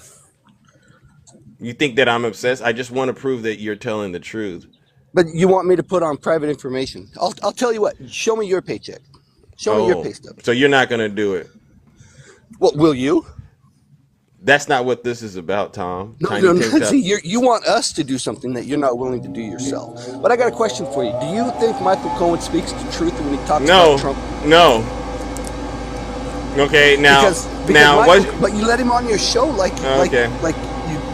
Speaker 2: You think that I'm obsessed? I just want to prove that you're telling the truth.
Speaker 10: But you want me to put on private information? I'll tell you what. Show me your paycheck. Show me your pay stub.
Speaker 2: So you're not going to do it?
Speaker 10: Well, will you?
Speaker 2: That's not what this is about, Tom.
Speaker 10: No. See, you want us to do something that you're not willing to do yourself. But I got a question for you. Do you think Michael Cohen speaks the truth when he talks about Trump?
Speaker 2: No. Okay, now,
Speaker 10: but you let him on your show like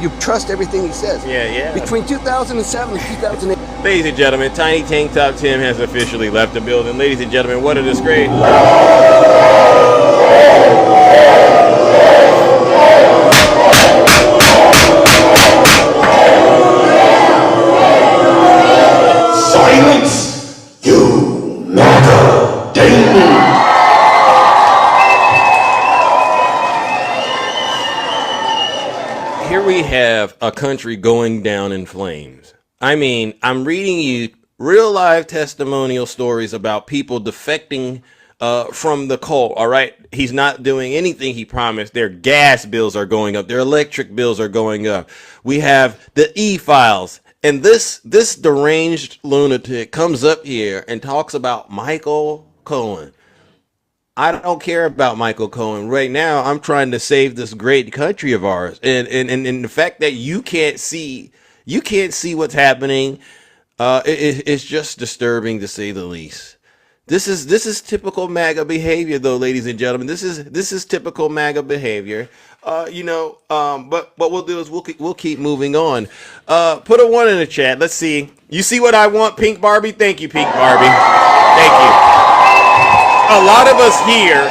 Speaker 10: you trust everything he says.
Speaker 2: Yeah.
Speaker 10: Between 2007 and 2008.
Speaker 2: Ladies and gentlemen, Tiny Tank Top Tim has officially left the building. Ladies and gentlemen, what a disgrace.
Speaker 9: Silence, you MAGA Damon.
Speaker 2: Here we have a country going down in flames. I mean, I'm reading you real live testimonial stories about people defecting from the coal. All right. He's not doing anything he promised. Their gas bills are going up. Their electric bills are going up. We have the e-files. And this deranged lunatic comes up here and talks about Michael Cohen. I don't care about Michael Cohen. Right now, I'm trying to save this great country of ours. And the fact that you can't see what's happening, it's just disturbing to say the least. This is typical MAGA behavior, though, ladies and gentlemen. This is typical MAGA behavior. But what we'll do is we'll keep moving on. Put a 1 in the chat. Let's see. You see what I want, Pink Barbie? Thank you, Pink Barbie. Thank you. A lot of us here,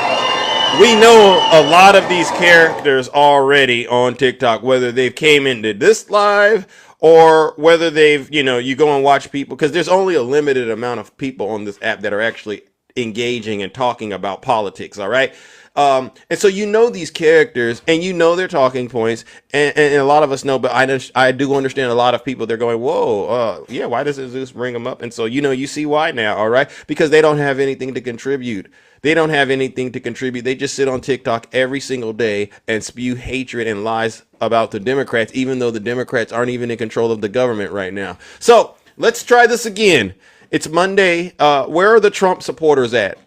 Speaker 2: we know a lot of these characters already on TikTok, whether they've came into this live or whether they've, you go and watch people, because there's only a limited amount of people on this app that are actually engaging and talking about politics. All right. And so these characters and their talking points, and a lot of us know, but I do understand a lot of people, they're going, whoa, why does Zeus bring them up? And so, you see why now, all right? Because they don't have anything to contribute. They don't have anything to contribute. They just sit on TikTok every single day and spew hatred and lies about the Democrats, even though the Democrats aren't even in control of the government right now. So let's try this again. It's Monday. Where are the Trump supporters at?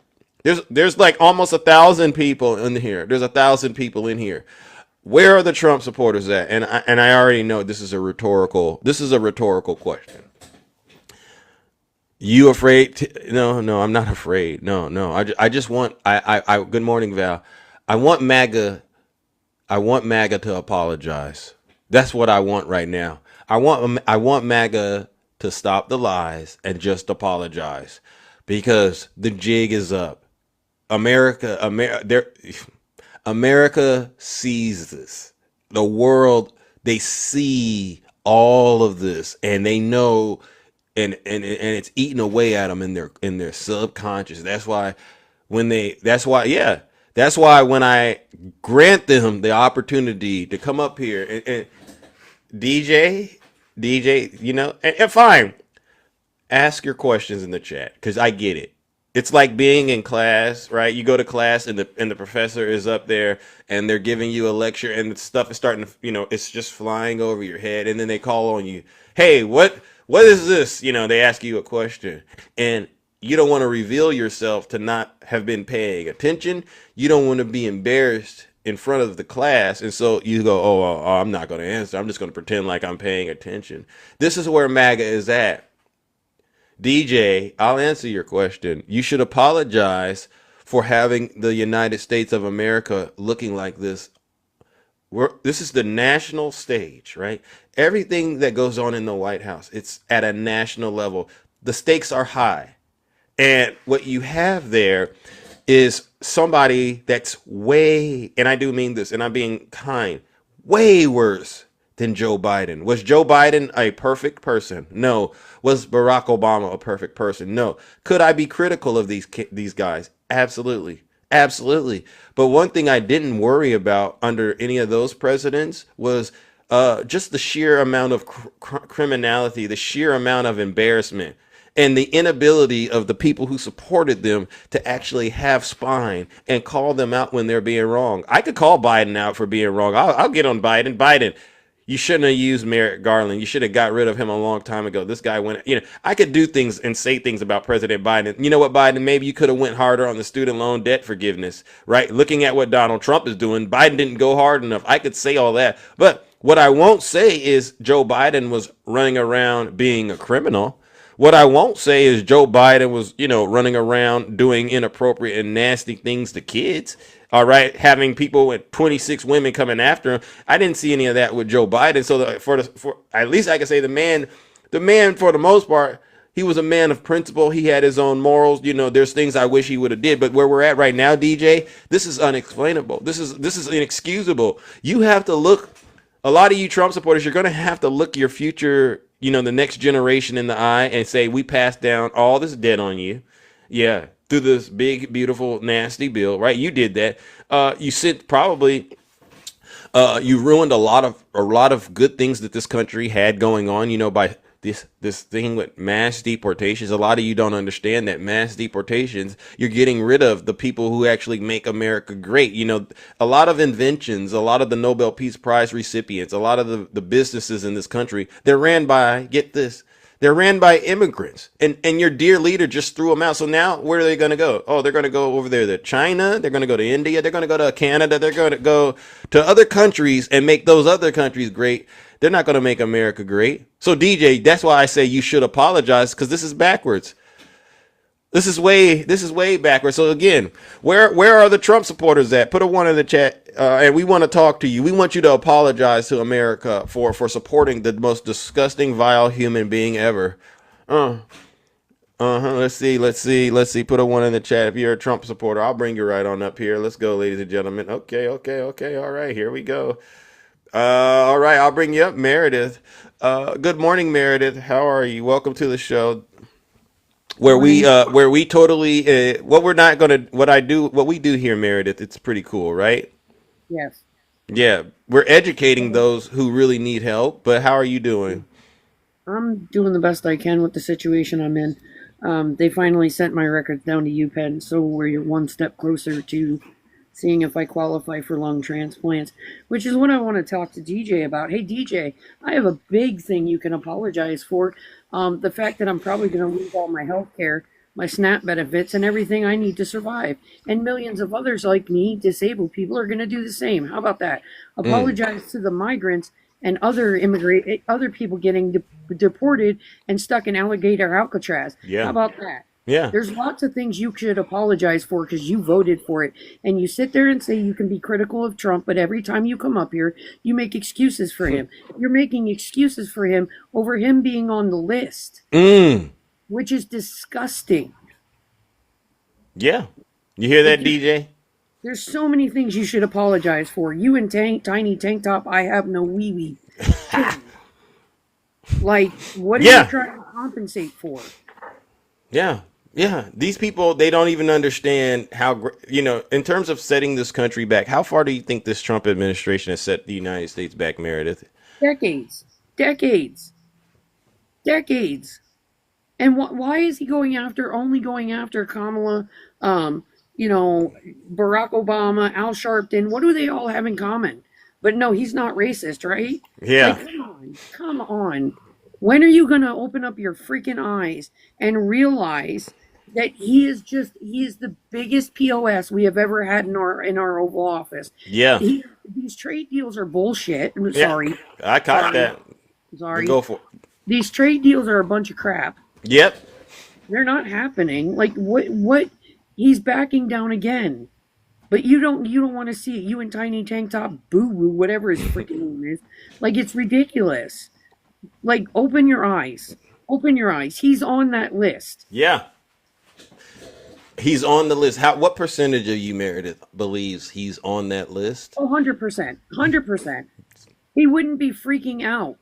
Speaker 2: There's like almost 1,000 people in here. There's 1,000 people in here. Where are the Trump supporters at? And I already know this is a rhetorical question. You afraid? No, I'm not afraid. No. I just want. Good morning, Val. I want MAGA to apologize. That's what I want right now. I want MAGA to stop the lies and just apologize, because the jig is up. America sees this. The world, they see all of this, and they know, and it's eating away at them in their subconscious. That's why when I grant them the opportunity to come up here and DJ, and fine, ask your questions in the chat, because I get it. It's like being in class, right? You go to class and the professor is up there and they're giving you a lecture and the stuff is starting to, it's just flying over your head. And then they call on you. Hey, what is this? They ask you a question and you don't want to reveal yourself to not have been paying attention. You don't want to be embarrassed in front of the class. And so you go, oh, I'm not going to answer. I'm just going to pretend like I'm paying attention. This is where MAGA is at. DJ, I'll answer your question. You should apologize for having the United States of America looking like this. This is the national stage, right? Everything that goes on in the White House, it's at a national level. The stakes are high. And what you have there is somebody that's way, and I do mean this, and I'm being kind, way worse than Joe Biden. Was Joe Biden a perfect person? No. Was Barack Obama a perfect person? No. Could I be critical of these guys? Absolutely. Absolutely. But one thing I didn't worry about under any of those presidents was just the sheer amount of criminality, the sheer amount of embarrassment, and the inability of the people who supported them to actually have spine and call them out when they're being wrong. I could call Biden out for being wrong. I'll get on Biden. Biden, you shouldn't have used Merrick Garland. You should have got rid of him a long time ago. This guy went, I could do things and say things about President Biden. You know what, Biden? Maybe you could have went harder on the student loan debt forgiveness, right? Looking at what Donald Trump is doing, Biden didn't go hard enough. I could say all that. But what I won't say is Joe Biden was running around being a criminal. What I won't say is Joe Biden was, running around doing inappropriate and nasty things to kids. All right, having people with 26 women coming after him. I didn't see any of that with Joe Biden. So for at least I can say the man for the most part, he was a man of principle. He had his own morals. There's things I wish he would have did, but where we're at right now, DJ, this is unexplainable. This is inexcusable. You have to look. A lot of you Trump supporters, you're going to have to look your future, the next generation in the eye and say, we passed down all this debt on you. Yeah, through this big, beautiful, nasty bill, right? You did that. You sent probably you ruined a lot of good things that this country had going on, by this thing with mass deportations. A lot of you don't understand that mass deportations, you're getting rid of the people who actually make America great. A lot of inventions, a lot of the Nobel Peace Prize recipients, a lot of the businesses in this country, they're ran by, get this, they're ran by immigrants, and your dear leader just threw them out. So now where are they going to go? Oh, they're going to go over there to China. They're going to go to India. They're going to go to Canada. They're going to go to other countries and make those other countries great. They're not going to make America great. So DJ, that's why I say you should apologize, because this is backwards. This is way backwards. So again, where are the Trump supporters at? Put a 1 in the chat, and we want to talk to you. We want you to apologize to America for supporting the most disgusting, vile human being ever. Let's see. Put a 1 in the chat if you're a Trump supporter. I'll bring you right on up here. Let's go, ladies and gentlemen. Okay. All right, here we go. All right, I'll bring you up, Meredith. Good morning, Meredith. How are you? Welcome to the show. Where we totally what we do here, Meredith, it's pretty cool, right?
Speaker 11: Yes.
Speaker 2: Yeah, we're educating those who really need help. But how are you doing?
Speaker 11: I'm doing the best I can with the situation I'm in. They finally sent my records down to UPenn, so we're one step closer to seeing if I qualify for lung transplants, which is what I want to talk to DJ about. Hey, DJ, I have a big thing you can apologize for. The fact that I'm probably going to lose all my health care, my SNAP benefits, and everything I need to survive. And millions of others like me, disabled people, are going to do the same. How about that? Apologize to the migrants and other people getting deported and stuck in alligator Alcatraz.
Speaker 2: Yeah.
Speaker 11: How about that?
Speaker 2: Yeah.
Speaker 11: There's lots of things you should apologize for because you voted for it. And you sit there and say you can be critical of Trump, but every time you come up here, you make excuses for him. You're making excuses for him over him being on the list, which is disgusting.
Speaker 2: Yeah. You hear that, DJ?
Speaker 11: There's so many things you should apologize for. You and Tiny Tank Top, I have no wee-wee. Like, what are you trying to compensate for?
Speaker 2: Yeah. Yeah, these people, they don't even understand how, in terms of setting this country back, how far do you think this Trump administration has set the United States back, Meredith?
Speaker 11: Decades. And why is he only going after Kamala, Barack Obama, Al Sharpton? What do they all have in common? But no, he's not racist, right?
Speaker 2: Yeah.
Speaker 11: Like, come on. When are you going to open up your freaking eyes and realize that he is the biggest POS we have ever had in our Oval Office?
Speaker 2: Yeah.
Speaker 11: These trade deals are bullshit. I'm
Speaker 2: Yeah.
Speaker 11: sorry.
Speaker 2: I caught that.
Speaker 11: Sorry.
Speaker 2: Go for it.
Speaker 11: These trade deals are a bunch of crap.
Speaker 2: Yep.
Speaker 11: They're not happening. Like what he's backing down again. But you don't want to see it. You and Tiny Tank Top Boo Woo, whatever his freaking name is. Like, it's ridiculous. Like, open your eyes. Open your eyes. He's on that list.
Speaker 2: Yeah. He's on the list. What percentage of you, Meredith, believes he's on that list?
Speaker 11: Oh, 100%. 100%. He wouldn't be freaking out.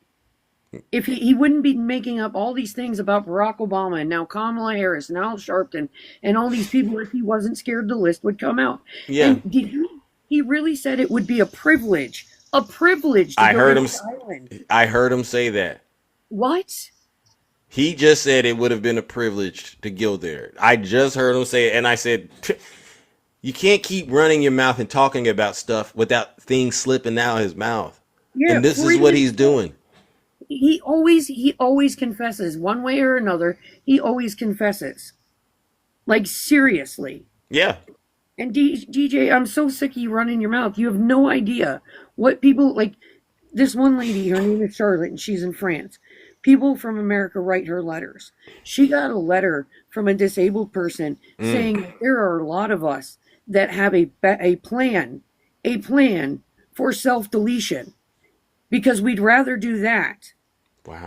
Speaker 11: If he wouldn't be making up all these things about Barack Obama and now Kamala Harris and Al Sharpton and all these people, if he wasn't scared the list would come out.
Speaker 2: Yeah.
Speaker 11: And he really said it would be a privilege. A privilege to
Speaker 2: I
Speaker 11: go
Speaker 2: heard
Speaker 11: to
Speaker 2: him.
Speaker 11: the island.
Speaker 2: I heard him say that.
Speaker 11: What?
Speaker 2: He just said it would have been a privilege to go there. I just heard him say it, and I said, you can't keep running your mouth and talking about stuff without things slipping out of his mouth.
Speaker 11: Yeah,
Speaker 2: and this is what he's doing.
Speaker 11: He always confesses one way or another. He always confesses. Like, seriously.
Speaker 2: Yeah.
Speaker 11: And DJ, I'm so sick of you running your mouth. You have no idea what people, like, this one lady, her name is Charlotte, and she's in France. People from America write her letters. She got a letter from a disabled person saying there are a lot of us that have a plan for self-deletion, because we'd rather do that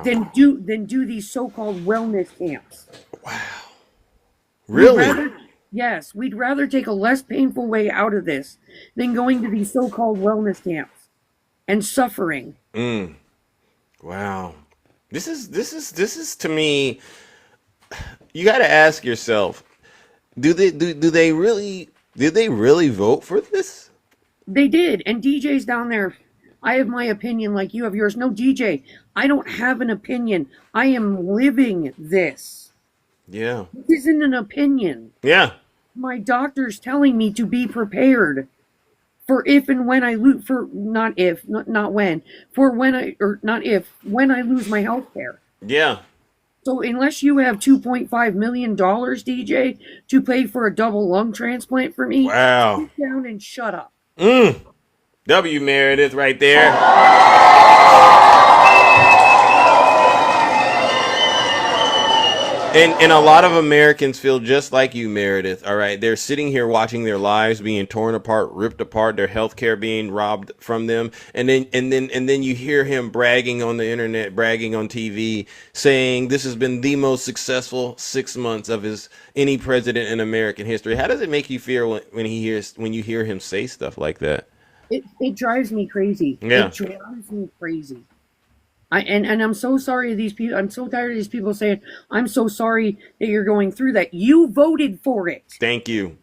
Speaker 11: than do these so-called wellness camps.
Speaker 2: Wow. Really?
Speaker 11: We'd rather take a less painful way out of this than going to these so-called wellness camps and suffering.
Speaker 2: Wow. This is to me, you got to ask yourself, did they really vote for this?
Speaker 11: They did. And DJ's down there. I have my opinion like you have yours. No, DJ, I don't have an opinion. I am living this.
Speaker 2: Yeah.
Speaker 11: This isn't an opinion.
Speaker 2: Yeah.
Speaker 11: My doctor's telling me to be prepared for if and when I lose, when I lose my health care.
Speaker 2: Yeah.
Speaker 11: So unless you have $2.5 million, DJ, to pay for a double lung transplant for me,
Speaker 2: wow,
Speaker 11: sit down and shut up.
Speaker 2: W. Meredith right there. And a lot of Americans feel just like you, Meredith. All right, they're sitting here watching their lives being torn apart, ripped apart, their health care being robbed from them, and then you hear him bragging on the internet, bragging on TV, saying this has been the most successful 6 months of any president in American history. How does it make you feel when you hear him say stuff like that?
Speaker 11: It drives me crazy.
Speaker 2: Yeah.
Speaker 11: It drives me crazy. And I'm so sorry these people. I'm so tired of these people saying, "I'm so sorry that you're going through that." You voted for it.
Speaker 2: Thank you.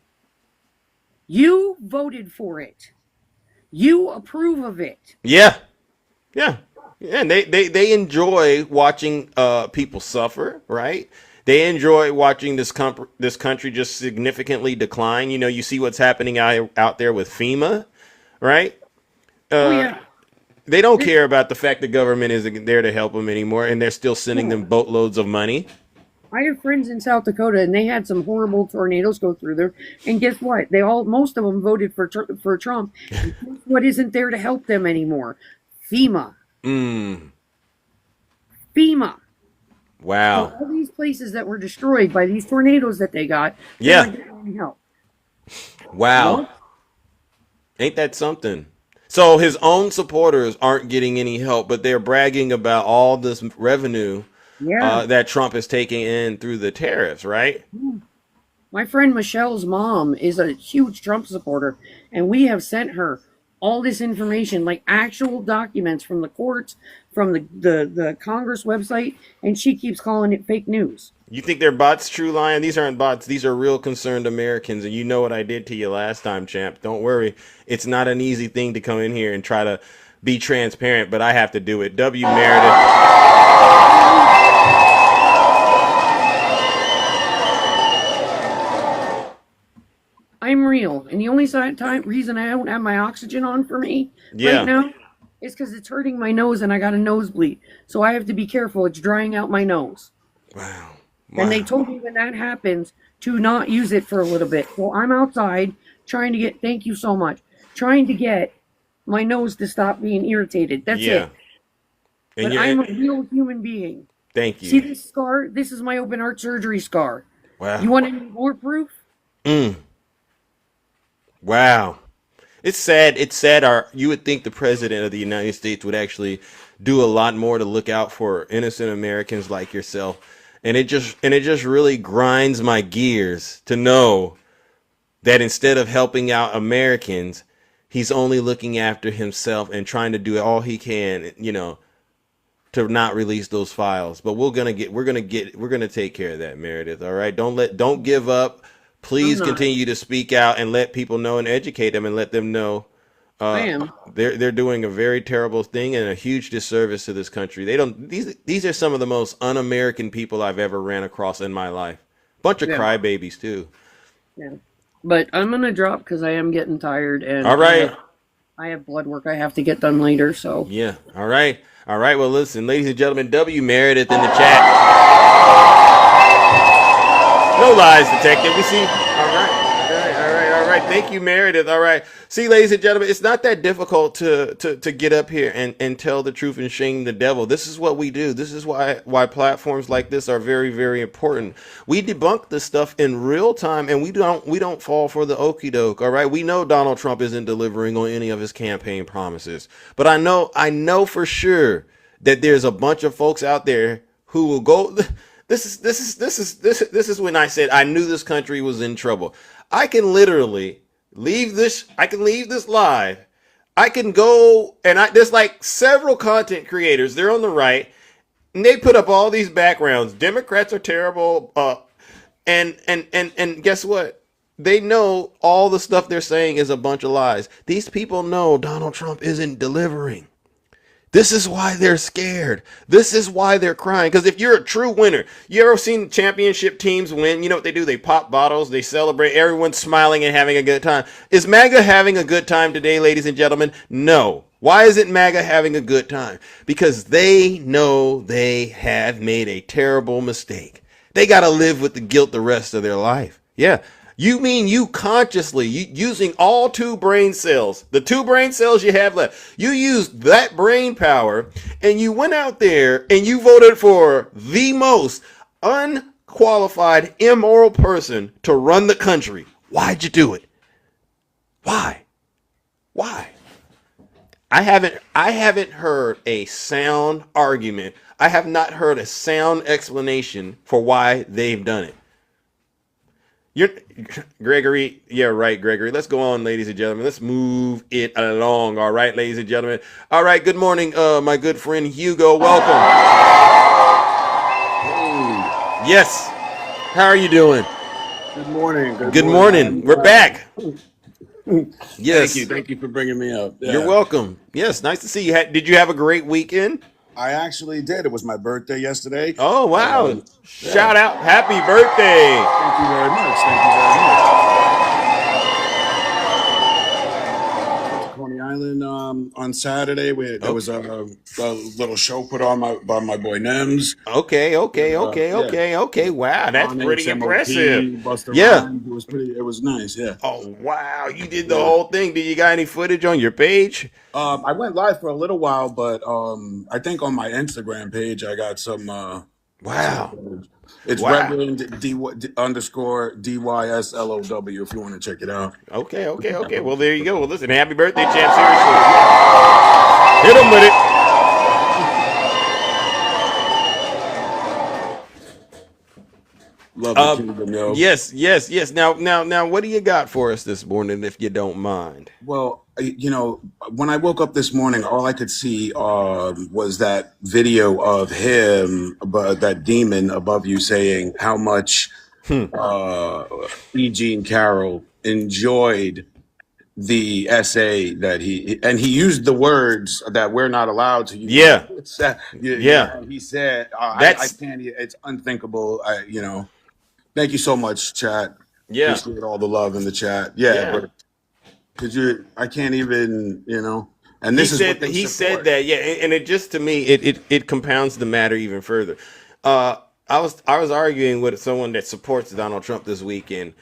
Speaker 11: You voted for it. You approve of it.
Speaker 2: Yeah. And they enjoy watching people suffer, right? They enjoy watching this country just significantly decline. You know, you see what's happening out there with FEMA, right?
Speaker 11: Yeah.
Speaker 2: They don't care about the fact the government isn't there to help them anymore, and they're still sending them boatloads of money.
Speaker 11: I have friends in South Dakota, and they had some horrible tornadoes go through there. And guess what? Most of them voted for Trump. And guess what isn't there to help them anymore? FEMA. FEMA.
Speaker 2: Wow.
Speaker 11: So all these places that were destroyed by these tornadoes that they got.
Speaker 2: Yeah.
Speaker 11: They weren't getting help.
Speaker 2: Wow.
Speaker 11: Nope.
Speaker 2: Ain't that something? So his own supporters aren't getting any help, but they're bragging about all this revenue that Trump is taking in through the tariffs, right?
Speaker 11: My friend Michelle's mom is a huge Trump supporter, and we have sent her all this information, like actual documents from the courts, from the Congress website, and she keeps calling it fake news.
Speaker 2: You think they're bots, True Lion? These aren't bots. These are real concerned Americans. And you know what I did to you last time, champ. Don't worry. It's not an easy thing to come in here and try to be transparent, but I have to do it. W. Meredith.
Speaker 11: I'm real. And the only reason I don't have my oxygen on for me right now is because it's hurting my nose and I got a nosebleed. So I have to be careful. It's drying out my nose.
Speaker 2: Wow.
Speaker 11: And they told me when that happens to not use it for a little bit. So I'm outside trying to get, thank you so much, trying to get my nose to stop being irritated. That's it.
Speaker 2: And
Speaker 11: but I'm a real human being.
Speaker 2: Thank you.
Speaker 11: See this scar? This is my open heart surgery scar.
Speaker 2: Wow.
Speaker 11: You want any more proof?
Speaker 2: Wow. It's sad. You would think the president of the United States would actually do a lot more to look out for innocent Americans like yourself. And it just really grinds my gears to know that instead of helping out Americans, he's only looking after himself and trying to do all he can, to not release those files. But we're gonna take care of that, Meredith. All right. Don't give up. Please continue to speak out and let people know and educate them and let them know.
Speaker 11: I am.
Speaker 2: They're doing a very terrible thing and a huge disservice to this country. These are some of the most un-American people I've ever ran across in my life. Bunch of crybabies too.
Speaker 11: Yeah. But I'm gonna drop because I am getting tired and
Speaker 2: all right.
Speaker 11: I have blood work I have to get done later. So
Speaker 2: yeah. All right. Well, listen, ladies and gentlemen, W. Meredith in the chat. No lies detected. We see. All right. Thank you, Meredith. All right. See, ladies and gentlemen, it's not that difficult to get up here and tell the truth and shame the devil. This is what we do. This is why platforms like this are very, very important. We debunk this stuff in real time, and we don't fall for the okie doke. All right. We know Donald Trump isn't delivering on any of his campaign promises, but I know for sure that there's a bunch of folks out there who will go. This is when I said I knew this country was in trouble. I can literally leave this. I can leave this live. I can go and there's like several content creators. They're on the right, and they put up all these backgrounds. Democrats are terrible. And guess what? They know all the stuff they're saying is a bunch of lies. These people know Donald Trump isn't delivering. This is why they're scared. This is why they're crying. Because if you're a true winner, you ever seen championship teams win? You know what they do? They pop bottles, they celebrate, everyone's smiling and having a good time. Is MAGA having a good time today, ladies and gentlemen? No. Why isn't MAGA having a good time? Because they know they have made a terrible mistake. They got to live with the guilt the rest of their life. Yeah. You mean you consciously, using all two brain cells, the two brain cells you have left, you used that brain power and you went out there and you voted for the most unqualified, immoral person to run the country. Why'd you do it? Why? I haven't heard a sound argument. I have not heard a sound explanation for why they've done it. Gregory, yeah, right, Gregory. Let's go on, ladies and gentlemen. Let's move it along. All right, ladies and gentlemen. All right, good morning, my good friend Hugo. Welcome.
Speaker 12: Hey.
Speaker 2: Yes. How are you doing?
Speaker 12: Good morning.
Speaker 2: Good morning. We're back. Yes.
Speaker 12: Thank you for bringing me up. Yeah.
Speaker 2: You're welcome. Yes, nice to see you. Did you have a great weekend?
Speaker 12: I actually did. It was my birthday yesterday.
Speaker 2: Oh, wow. Shout out. Happy birthday.
Speaker 12: Thank you very much. Coney Island on Saturday. There was a little show put on by my boy Nems.
Speaker 2: Okay. Wow, that's pretty impressive.
Speaker 12: Yeah. It was nice, yeah.
Speaker 2: Oh, wow. You did the whole thing. Did you got any footage on your page?
Speaker 12: I went live for a little while, but I think on my Instagram page I got some
Speaker 2: wow.
Speaker 12: It's Reverend _DYSLOW if you want to check it out.
Speaker 2: Okay. Well, there you go. Well, listen, happy birthday, champ. Seriously. Hit him with it.
Speaker 12: Love the kingdom, yo.
Speaker 2: Yes. Now, what do you got for us this morning, if you don't mind?
Speaker 12: Well, when I woke up this morning, all I could see was that video of him, that demon above you, saying how much E. Jean Carroll enjoyed the essay that he used the words that we're not allowed to use.
Speaker 2: Yeah.
Speaker 12: He said, I can't. It's unthinkable. Thank you so much, chat.
Speaker 2: Yeah.
Speaker 12: Appreciate all the love in the chat. Yeah. But I can't even, and this
Speaker 2: he said that, yeah, and it just, to me, it compounds the matter even further. I was arguing with someone that supports Donald Trump this weekend,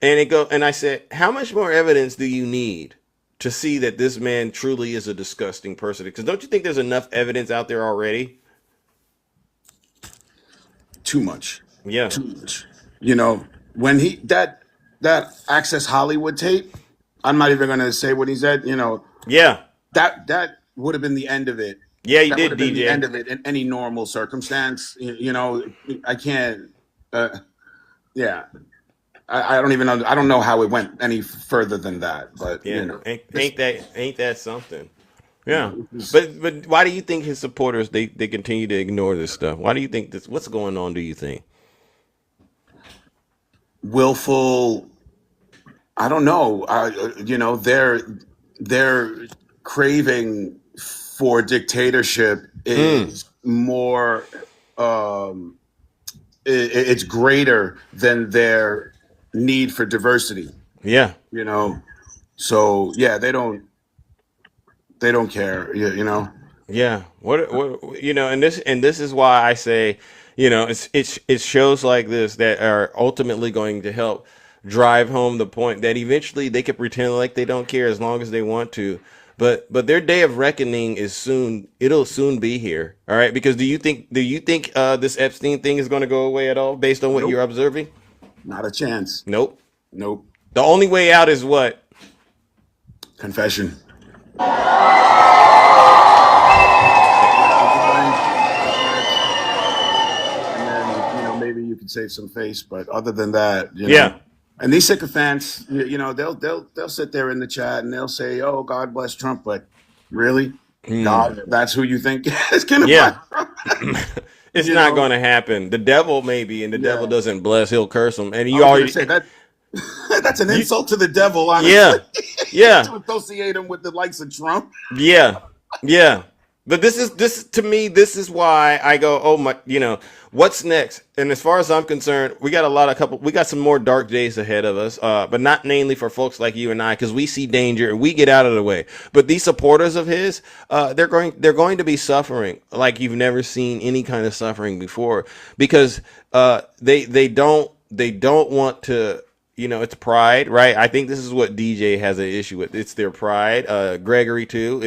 Speaker 2: and I said, how much more evidence do you need to see that this man truly is a disgusting person? Because don't you think there's enough evidence out there already?
Speaker 12: Too much.
Speaker 2: Yeah.
Speaker 12: Too much. When that Access Hollywood tape, I'm not even gonna say what he said.
Speaker 2: Yeah.
Speaker 12: That would have been the end of it.
Speaker 2: Yeah, you
Speaker 12: that
Speaker 2: did,
Speaker 12: would have been
Speaker 2: DJ.
Speaker 12: the end of it in any normal circumstance. I can't. Yeah. I don't even know. I don't know how it went any further than that. But
Speaker 2: yeah, ain't that something? Yeah. But why do you think his supporters they continue to ignore this stuff? Why do you think this? What's going on? Do you think?
Speaker 12: Willful. I don't know. Their craving for dictatorship is more. It's greater than their need for diversity.
Speaker 2: Yeah.
Speaker 12: So yeah, they don't care.
Speaker 2: Yeah. What and this is why I say, it's shows like this that are ultimately going to help drive home the point that eventually they could pretend like they don't care as long as they want to. But their day of reckoning is soon. It'll soon be here. All right. Because do you think this Epstein thing is going to go away at all based on what
Speaker 12: Nope.
Speaker 2: you're observing?
Speaker 12: Not a chance.
Speaker 2: Nope.
Speaker 12: Nope.
Speaker 2: The only way out is what?
Speaker 12: Confession. And then, maybe you can save some face, but other than that,
Speaker 2: Yeah.
Speaker 12: And these sycophants, they'll sit there in the chat and they'll say, "Oh, God bless Trump," but really, God, that's who you think is gonna bless Trump?
Speaker 2: It's not going to happen. The devil maybe, and the devil doesn't bless; he'll curse him. And you
Speaker 12: I was
Speaker 2: already
Speaker 12: gonna say that. That's an insult to the devil, honestly.
Speaker 2: Yeah.
Speaker 12: To associate him with the likes of Trump.
Speaker 2: Yeah. But this is why I go, oh my, what's next? And as far as I'm concerned, we got some more dark days ahead of us, but not mainly for folks like you and I, because we see danger and we get out of the way. But these supporters of his, they're going to be suffering like you've never seen any kind of suffering before, because they don't want to. It's pride, right? I think this is what DJ has an issue with. It's their pride. Gregory too.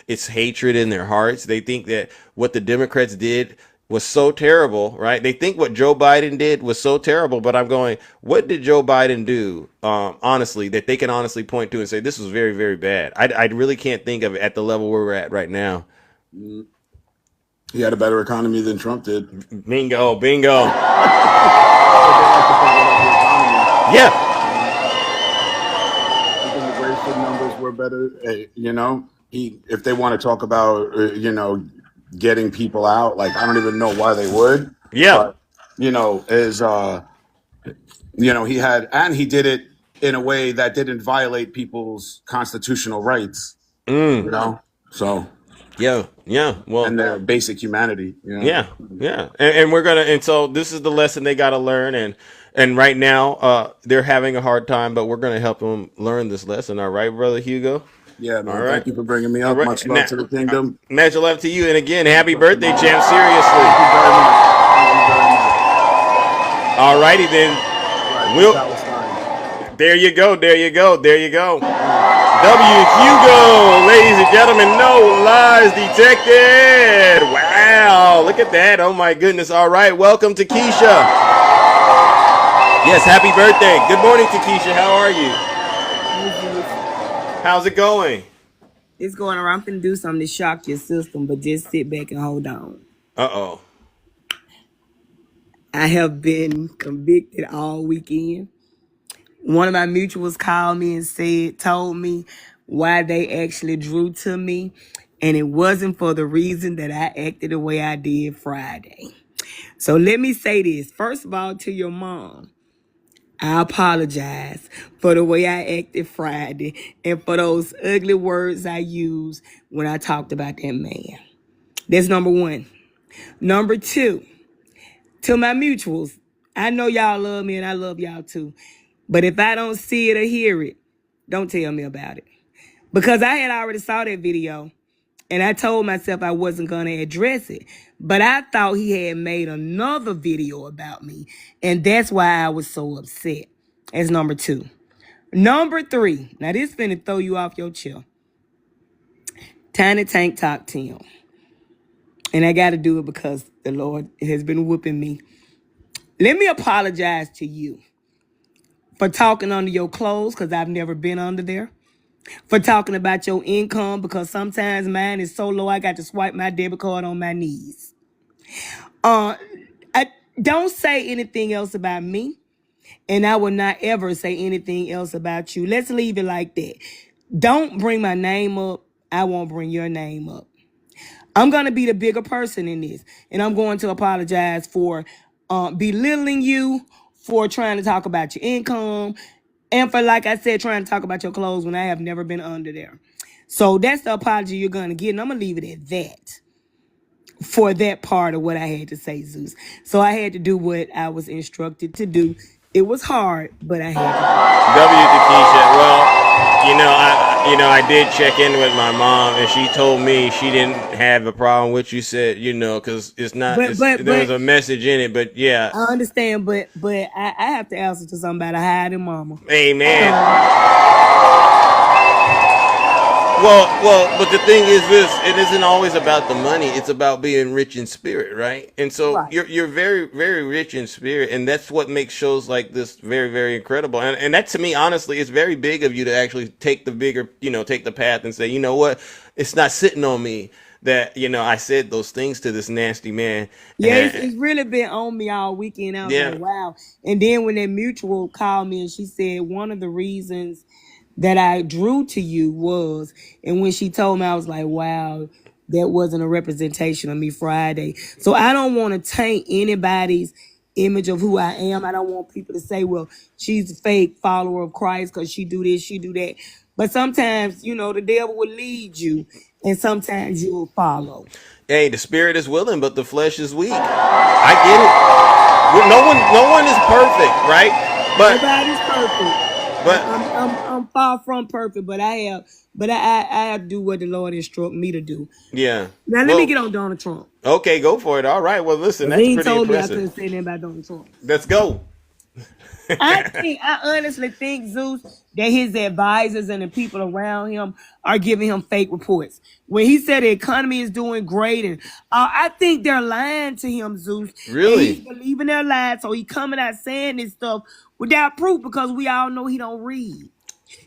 Speaker 2: It's hatred in their hearts. They think that what the Democrats did was so terrible, right? They think what Joe Biden did was so terrible, but I'm going, what did Joe Biden do, honestly, that they can honestly point to and say, this was very, very bad? I really can't think of it at the level where we're at right now.
Speaker 12: He had a better economy than Trump did.
Speaker 2: Bingo. Yeah.
Speaker 12: The Grayson numbers were better. If they want to talk about, getting people out, like, I don't even know why they would.
Speaker 2: Yeah.
Speaker 12: But, he had, and he did it in a way that didn't violate people's constitutional rights. So.
Speaker 2: Yeah. Well,
Speaker 12: and their basic humanity.
Speaker 2: Yeah. And so this is the lesson they got to learn. And right now, they're having a hard time, but we're going to help them learn this lesson. All right, Brother Hugo?
Speaker 12: Yeah, man.
Speaker 2: All right.
Speaker 12: Thank you for bringing me up. Right. Much love to the kingdom.
Speaker 2: Much love to you. And again, happy birthday, champ. Seriously.
Speaker 12: Thank you very much.
Speaker 2: All righty, then. There you go. W. Hugo, ladies and gentlemen, no lies detected. Wow, look at that. Oh, my goodness. All right, welcome to Keisha. Yes, happy birthday. Good morning, Takesha. How are you? How's it going?
Speaker 13: It's going around. I'm finna do something to shock your system, but just sit back and hold on.
Speaker 2: Uh-oh.
Speaker 13: I have been convicted all weekend. One of my mutuals called me and told me why they actually drew to me, and it wasn't for the reason that I acted the way I did Friday. So let me say this. First of all, to your mom, I apologize for the way I acted Friday and for those ugly words I used when I talked about that man. That's number one. Number two, to my mutuals, I know y'all love me and I love y'all too. But if I don't see it or hear it, don't tell me about it. Because I had already saw that video and I told myself I wasn't going to address it. But I thought he had made another video about me. And that's why I was so upset. That's number two. Number three. Now this finna throw you off your chair. Tiny Tank Top 10. And I got to do it because the Lord has been whooping me. Let me apologize to you for talking under your clothes because I've never been under there. For talking about your income because sometimes mine is so low I got to swipe my debit card on my knees. I don't say anything else about me, and I will not ever say anything else about you. Let's leave it like that. Don't bring my name up. I won't bring your name up. I'm going to be the bigger person in this, and I'm going to apologize for belittling you, for trying to talk about your income, and for, like I said, trying to talk about your clothes when I have never been under there. So that's the apology you're going to get, and I'm going to leave it at that for that part of what I had to say, Zeus. So I had to do what I was instructed to do. It was hard, but I had to do it.
Speaker 2: W. Takesha. Well, you know, I did check in with my mom, and she told me she didn't have a problem with you said, you know, because it's not. There was a message in it, but yeah.
Speaker 13: I understand, but I have to answer to somebody higher than mama.
Speaker 2: Amen. Well, but the thing is this: it isn't always about the money; it's about being rich in spirit, right? And so you're very, very rich in spirit, and that's what makes shows like this very, very incredible. And that, to me, honestly, it's very big of you to actually take the bigger, you know, take the path and say, you know what, it's not sitting on me that, you know, I said those things to this nasty man.
Speaker 13: Yeah, it's really been on me all weekend. I was like, wow. And then when that mutual called me and she said one of the reasons that I drew to you was, and when she told me, I was like, wow, that wasn't a representation of me Friday. So I don't want to taint anybody's image of who I am. I don't want people to say, well, she's a fake follower of Christ because she do this, she do that. But sometimes, you know, the devil will lead you, and sometimes you will follow.
Speaker 2: Hey, the spirit is willing, but the flesh is weak. I get it. No one is perfect, right? But
Speaker 13: nobody's perfect. But I'm far from perfect, but I have to do what the Lord instructed me to do.
Speaker 2: Yeah.
Speaker 13: Now let me get on Donald Trump.
Speaker 2: Okay, go for it. All right. Well, listen, that's
Speaker 13: he
Speaker 2: pretty
Speaker 13: told
Speaker 2: impressive.
Speaker 13: Me I couldn't say anything about Donald Trump.
Speaker 2: Let's go.
Speaker 13: I honestly think, Zeus, that his advisors and the people around him are giving him fake reports. When he said the economy is doing great, and I think they're lying to him, Zeus.
Speaker 2: Really?
Speaker 13: And he's believing their lies, so he coming out saying this stuff without proof because we all know he don't read.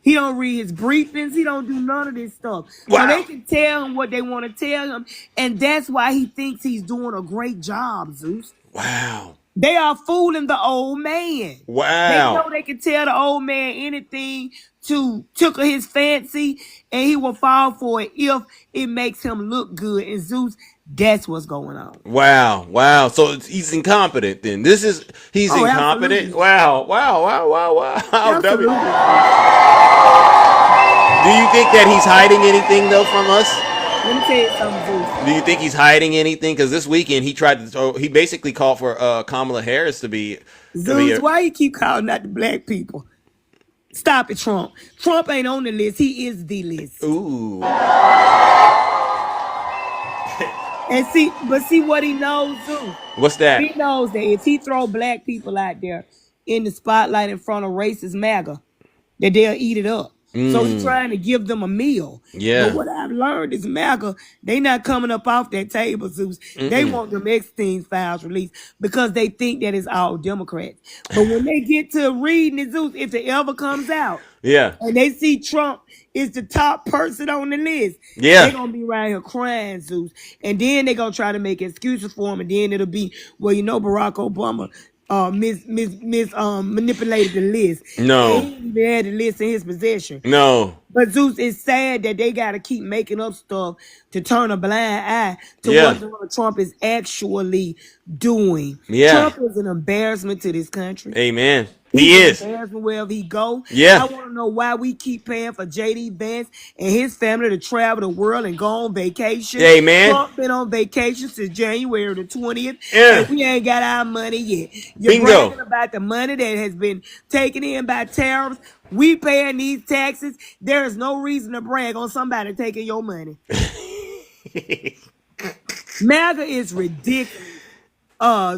Speaker 13: He don't read his briefings. He don't do none of this stuff. Wow. So they can tell him what they want to tell him, and that's why he thinks he's doing a great job, Zeus.
Speaker 2: Wow.
Speaker 13: They are fooling the old man.
Speaker 2: Wow.
Speaker 13: They know they can tell the old man anything to tickle his fancy, and he will fall for it if it makes him look good. And Zeus, that's what's going on.
Speaker 2: Wow. So he's incompetent then. He's incompetent.
Speaker 13: Absolutely.
Speaker 2: Wow.
Speaker 13: Absolutely.
Speaker 2: Do you think that he's hiding anything though from us?
Speaker 13: Let me tell you something, Zeus.
Speaker 2: Do you think he's hiding anything? Because this weekend he basically called for Kamala Harris to be.
Speaker 13: Zeus, why you keep calling out the black people? Stop it, Trump. Trump ain't on the list. He is the list.
Speaker 2: Ooh.
Speaker 13: And see what he knows, Zeus.
Speaker 2: What's that?
Speaker 13: He knows that if he throw black people out there in the spotlight in front of racist MAGA, that they'll eat it up. So he's trying to give them a meal.
Speaker 2: Yeah.
Speaker 13: But what I've learned is MAGA, they not coming up off that table, Zeus. They want them Epstein files released because they think that it's all Democrats. But when they get to reading it, Zeus, if it ever comes out, and they see Trump is the top person on the list, they're gonna be right here crying, Zeus. And then they're gonna try to make excuses for him, and then it'll be, well, you know, Barack Obama manipulated the list.
Speaker 2: No.
Speaker 13: And he had the list in his possession.
Speaker 2: No.
Speaker 13: But Zeus, it's sad that they got to keep making up stuff to turn a blind eye to what Donald Trump is actually doing.
Speaker 2: Yeah.
Speaker 13: Trump is an embarrassment to this country.
Speaker 2: Amen.
Speaker 13: He
Speaker 2: is.
Speaker 13: Embarrassment wherever he go.
Speaker 2: Yeah.
Speaker 13: I want to know why we keep paying for J.D. Vance and his family to travel the world and go on vacation.
Speaker 2: Amen.
Speaker 13: Trump been on vacation since January the 20th.
Speaker 2: Yeah.
Speaker 13: And we ain't got our money yet. You're
Speaker 2: Bingo.
Speaker 13: bragging about the money that has been taken in by tariffs. We paying these taxes. There is no reason to brag on somebody taking your money. MAGA is ridiculous.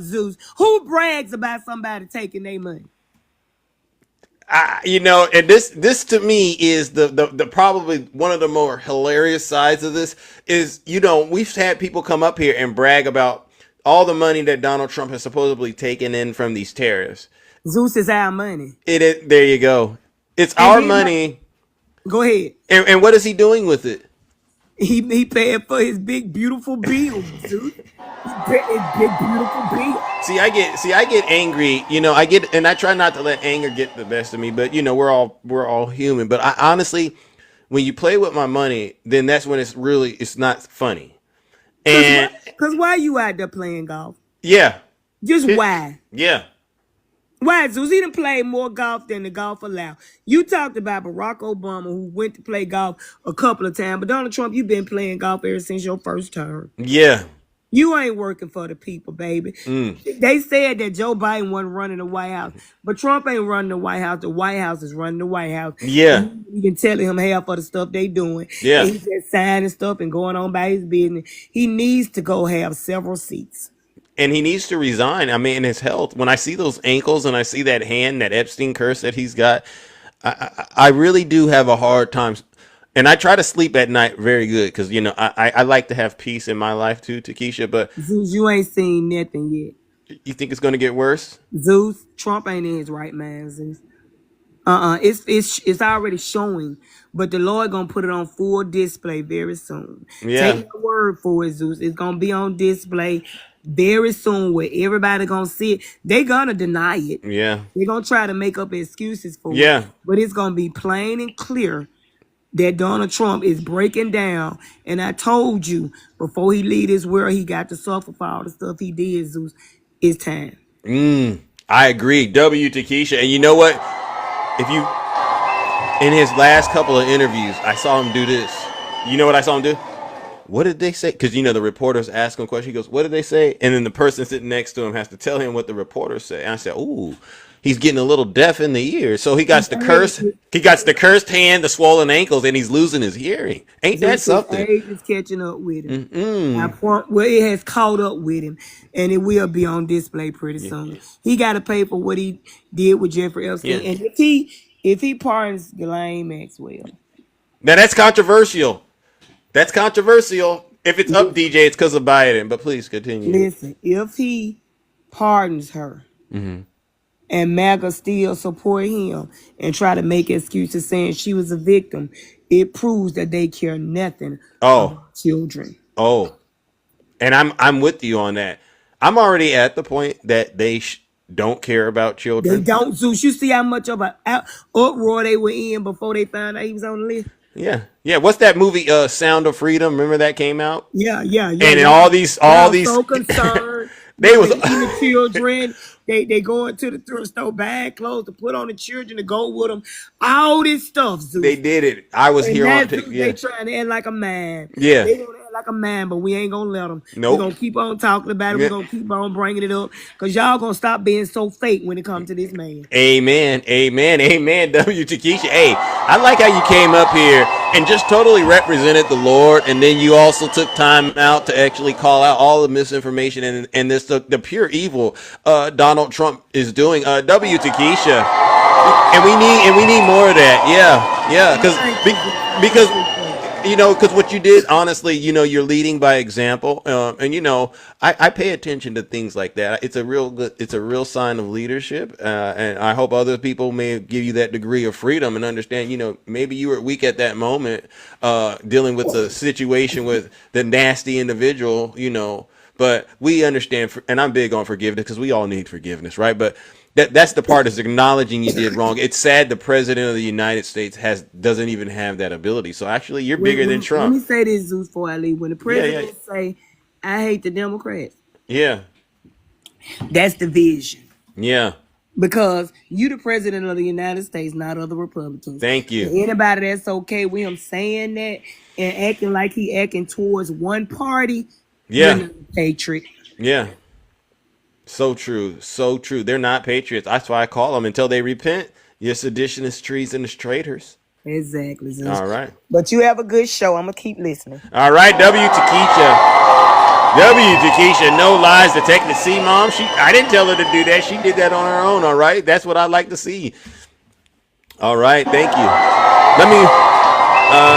Speaker 13: Zeus. Who brags about somebody taking their money?
Speaker 2: You know, and this to me is the probably one of the more hilarious sides of this is, you know, we've had people come up here and brag about all the money that Donald Trump has supposedly taken in from these tariffs.
Speaker 13: Zeus is our money.
Speaker 2: It is. There you go. It's our money.
Speaker 13: Go ahead.
Speaker 2: And what is he doing with it?
Speaker 13: He paying for his big beautiful bill, Zeus. His big beautiful bill.
Speaker 2: See, I get angry. You know, and I try not to let anger get the best of me. But you know, we're all human. But I honestly, when you play with my money, then that's when it's not funny. And
Speaker 13: because why you out there playing golf?
Speaker 2: Yeah.
Speaker 13: Just why?
Speaker 2: Yeah.
Speaker 13: Why, Zeus? He done played more golf than the golf allowed. You talked about Barack Obama, who went to play golf a couple of times, but Donald Trump, you've been playing golf ever since your first term.
Speaker 2: Yeah.
Speaker 13: You ain't working for the people, baby. They said that Joe Biden wasn't running the White House, but Trump ain't running the White House. The White House is running the White House.
Speaker 2: Yeah.
Speaker 13: And you can tell him half of the stuff they doing.
Speaker 2: Yeah.
Speaker 13: And he's just signing stuff and going on by his business. He needs to go have several seats.
Speaker 2: And he needs to resign. I mean, his health. When I see those ankles and I see that hand, that Epstein curse that he's got, I really do have a hard time. And I try to sleep at night very good because, you know, I like to have peace in my life too, Takesha. But
Speaker 13: Zeus, you ain't seen nothing yet.
Speaker 2: You think it's going to get worse?
Speaker 13: Zeus, Trump ain't in his right mind, Zeus. It's already showing, but the Lord gonna put it on full display very soon.
Speaker 2: Yeah.
Speaker 13: Take my word for it, Zeus. It's gonna be on display very soon where everybody gonna see it. They gonna deny it.
Speaker 2: Yeah.
Speaker 13: They're gonna try to make up excuses for
Speaker 2: Yeah.
Speaker 13: it. But it's gonna be plain and clear that Donald Trump is breaking down. And I told you before he leave this world, he got to suffer for all the stuff he did, Zeus. It's time.
Speaker 2: I agree. W Takesha. And you know what? If you, in his last couple of interviews, I saw him do this. You know what I saw him do? What did they say? Because, you know, the reporters ask him a question. He goes, what did they say? And then the person sitting next to him has to tell him what the reporters say. And I said, ooh, he's getting a little deaf in the ear. So he got the curse. He got the cursed hand, the swollen ankles, and he's losing his hearing. Ain't that something?
Speaker 13: Age is catching up with him. Well, it has caught up with him, and it will be on display pretty soon. He got to pay for what he did with Jeffrey Epstein, and if he pardons Ghislaine Maxwell,
Speaker 2: now that's controversial. That's controversial. If it's up, DJ, it's because of Biden. But please continue.
Speaker 13: Listen, if he pardons her, and MAGA still support him and try to make excuses saying she was a victim, it proves that they care nothing about children.
Speaker 2: And I'm with you on that. I'm already at the point that they don't care about children.
Speaker 13: They don't, Zeus. You see how much of an uproar they were in before they found out he was on the list?
Speaker 2: Yeah. What's that movie? Sound of Freedom. Remember that came out?
Speaker 13: Yeah.
Speaker 2: And all these,
Speaker 13: so concerned.
Speaker 2: they was
Speaker 13: eating the children. They go into the thrift store, buying clothes to put on the children to go with them. All this stuff, Zeus.
Speaker 2: They did it. I was here on
Speaker 13: TikTok. They trying to act like a man.
Speaker 2: Yeah.
Speaker 13: They gonna act like a man, but we ain't gonna let them.
Speaker 2: Nope.
Speaker 13: We're gonna keep on talking about it. We're gonna keep on bringing it up because y'all gonna stop being so fake when it comes to this man.
Speaker 2: Amen. W Takesha. Hey, I like how you came up here and just totally represented the Lord, and then you also took time out to actually call out all the misinformation and this the pure evil Donald Trump is doing. W Takesha, and we need more of that. Yeah, because you know, because what you did, honestly, you know, you're leading by example, and you know, I pay attention to things like that. It's a real sign of leadership, and I hope other people may give you that degree of freedom and understand. You know, maybe you were weak at that moment, dealing with the situation with the nasty individual. You know, but we understand, and I'm big on forgiveness because we all need forgiveness, right? But that's the part is acknowledging you did wrong. It's sad the president of the United States doesn't even have that ability. So actually, you're bigger than Trump.
Speaker 13: Let me say this, Zeus, before I leave. When the president say, "I hate the Democrats," that's division.
Speaker 2: Yeah.
Speaker 13: Because you the president of the United States, not other Republicans.
Speaker 2: Thank you.
Speaker 13: And anybody that's okay with him saying that and acting like he acting towards one party, you're not a patriot.
Speaker 2: Yeah. So true. They're not patriots. That's why I call them until they repent. You're seditionists, treasonous traitors.
Speaker 13: Exactly. Zeus.
Speaker 2: All right.
Speaker 13: But you have a good show. I'm going to keep listening.
Speaker 2: All right. W Takesha, no lies detected. See, Mom, I didn't tell her to do that. She did that on her own. All right. That's what I'd like to see. All right. Thank you.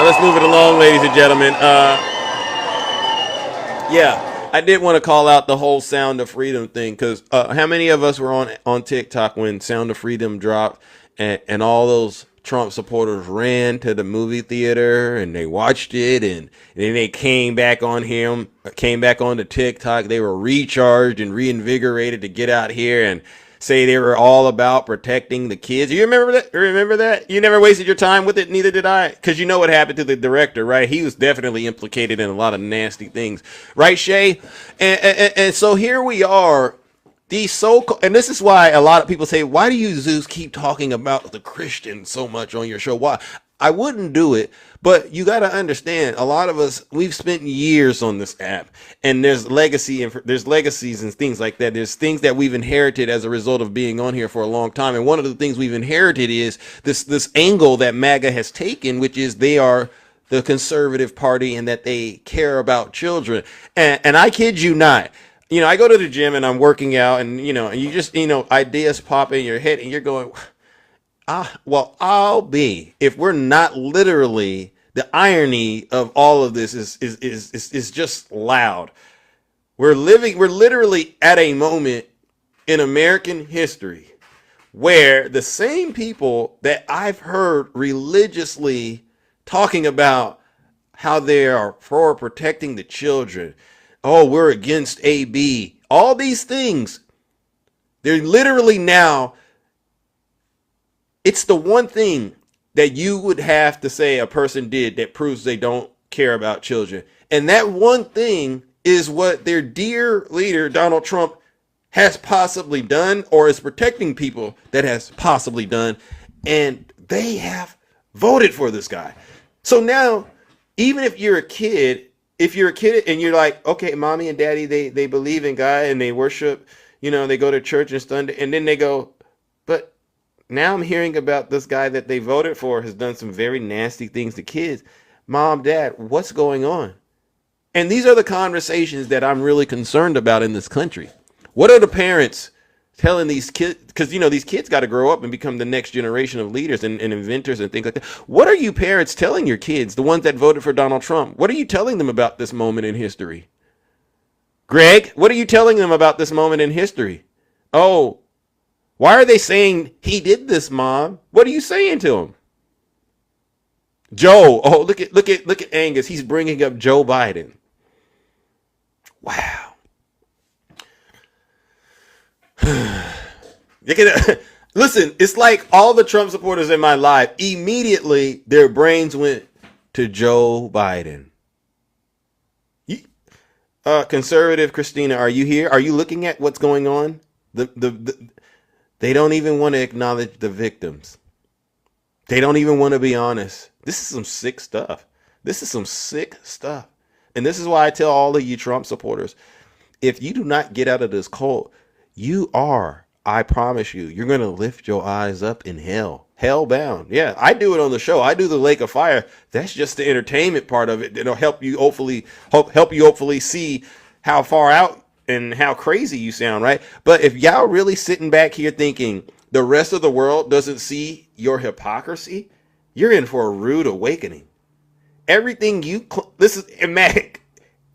Speaker 2: Let's move it along, ladies and gentlemen. I did want to call out the whole Sound of Freedom thing because how many of us were on TikTok when Sound of Freedom dropped and all those Trump supporters ran to the movie theater and they watched it and then they came back onto TikTok. They were recharged and reinvigorated to get out here and say they were all about protecting the kids. You remember that? You never wasted your time with it, neither did I. Because you know what happened to the director, right? He was definitely implicated in a lot of nasty things. Right, Shay? And so here we are. And this is why a lot of people say, why do you, Zeus, keep talking about the Christians so much on your show? Why? I wouldn't do it. But you got to understand, a lot of us, we've spent years on this app, and there's there's legacies and things like that. There's things that we've inherited as a result of being on here for a long time. And one of the things we've inherited is this angle that MAGA has taken, which is they are the conservative party and that they care about children. And I kid you not, I go to the gym and I'm working out, and and you just, ideas pop in your head and you're going, well, I'll be, if we're not literally, the irony of all of this is just loud. We're literally at a moment in American history where the same people that I've heard religiously talking about how they are for protecting the children, oh, we're against AB, all these things, they're literally now, it's the one thing that you would have to say a person did that proves they don't care about children. And that one thing is what their dear leader, Donald Trump, has possibly done, or is protecting people that has possibly done. And they have voted for this guy. So now, even if you're a kid and you're like, okay, mommy and daddy, they believe in God and they worship, they go to church and Sunday, and then they go, but now I'm hearing about this guy that they voted for has done some very nasty things to kids. Mom, dad, what's going on? And these are the conversations that I'm really concerned about in this country. What are the parents telling these kids? Because, these kids got to grow up and become the next generation of leaders and inventors and things like that. What are you parents telling your kids, the ones that voted for Donald Trump? What are you telling them about this moment in history? Greg, what are you telling them about this moment in history? Oh, why are they saying he did this, Mom? What are you saying to him? Joe, oh, look at Angus. He's bringing up Joe Biden. Wow. Listen, it's like all the Trump supporters in my life, immediately their brains went to Joe Biden. Conservative Christina, are you here? Are you looking at what's going on? They don't even want to acknowledge the victims. They don't even want to be honest. This is some sick stuff. And this is why I tell all of you Trump supporters, if you do not get out of this cult, I promise you're going to lift your eyes up in hell. Hellbound. Yeah, I do it on the show. I do the Lake of Fire. That's just the entertainment part of it. It'll help you hopefully see how far out and how crazy you sound, right? But if y'all really sitting back here thinking the rest of the world doesn't see your hypocrisy, you're in for a rude awakening. Everything this is Mac,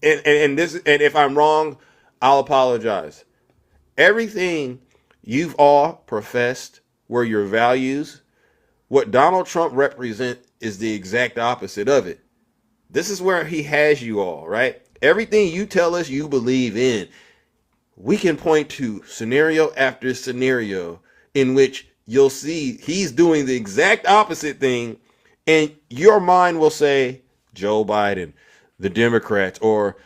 Speaker 2: and if I'm wrong, I'll apologize. Everything you've all professed were your values. What Donald Trump represents is the exact opposite of it. This is where he has you all, right? Everything you tell us you believe in, we can point to scenario after scenario in which you'll see he's doing the exact opposite thing, and your mind will say, Joe Biden, the Democrats, or,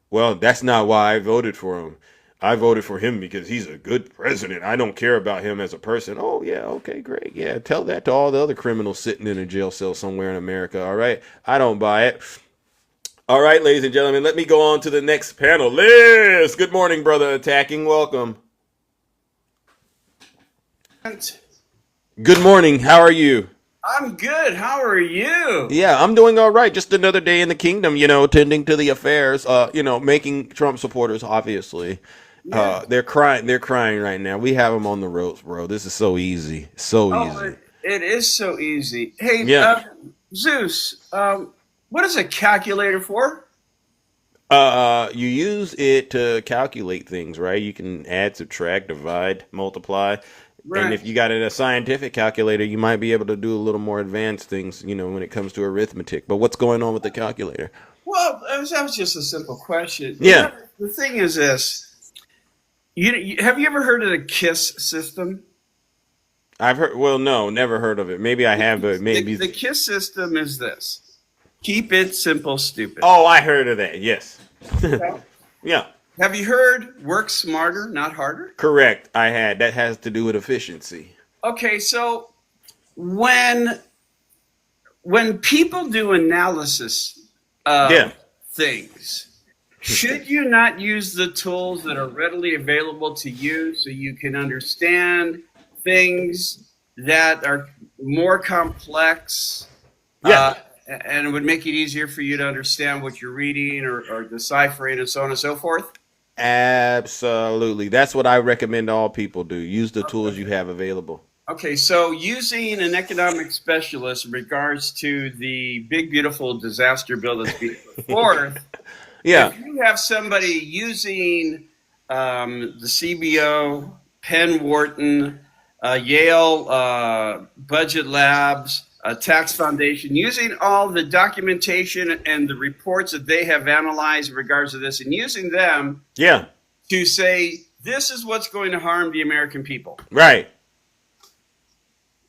Speaker 2: well, that's not why I voted for him. I voted for him because he's a good president. I don't care about him as a person. Oh, yeah, okay, great. Yeah, tell that to all the other criminals sitting in a jail cell somewhere in America, all right? I don't buy it. All right, ladies and gentlemen, let me go on to the next panel. Liz, good morning, brother attacking. Welcome. Good morning. How are you?
Speaker 14: I'm good. How are you?
Speaker 2: Yeah, I'm doing all right. Just another day in the kingdom, tending to the affairs, making Trump supporters, obviously. Yeah. They're crying right now. We have them on the ropes, bro. This is so easy. Easy.
Speaker 14: It is so easy. Hey, yeah. Zeus, what is a calculator for?
Speaker 2: You use it to calculate things, right? You can add, subtract, divide, multiply. Right. And if you got a scientific calculator, you might be able to do a little more advanced things, when it comes to arithmetic. But what's going on with the calculator?
Speaker 14: Well, that was just a simple question.
Speaker 2: Yeah.
Speaker 14: The thing is this. Have you ever heard of the KISS system?
Speaker 2: I've heard. Well, no, never heard of it. Maybe I have, but maybe.
Speaker 14: The KISS system is this. Keep it simple, stupid.
Speaker 2: Oh, I heard of that. Yes. Yeah.
Speaker 14: Have you heard work smarter, not harder?
Speaker 2: Correct. I had. That has to do with efficiency.
Speaker 14: Okay, so when when people do analysis of things, should you not use the tools that are readily available to you so you can understand things that are more complex? And it would make it easier for you to understand what you're reading or deciphering and so on and so forth?
Speaker 2: Absolutely. That's what I recommend all people do. Use the tools you have available.
Speaker 14: Okay, so using an economic specialist in regards to the big, beautiful disaster bill that's being put forth, if you have somebody using the CBO, Penn Wharton, Yale Budget Labs, Tax Foundation, using all the documentation and the reports that they have analyzed in regards to this and using them to say, this is what's going to harm the American people.
Speaker 2: Right.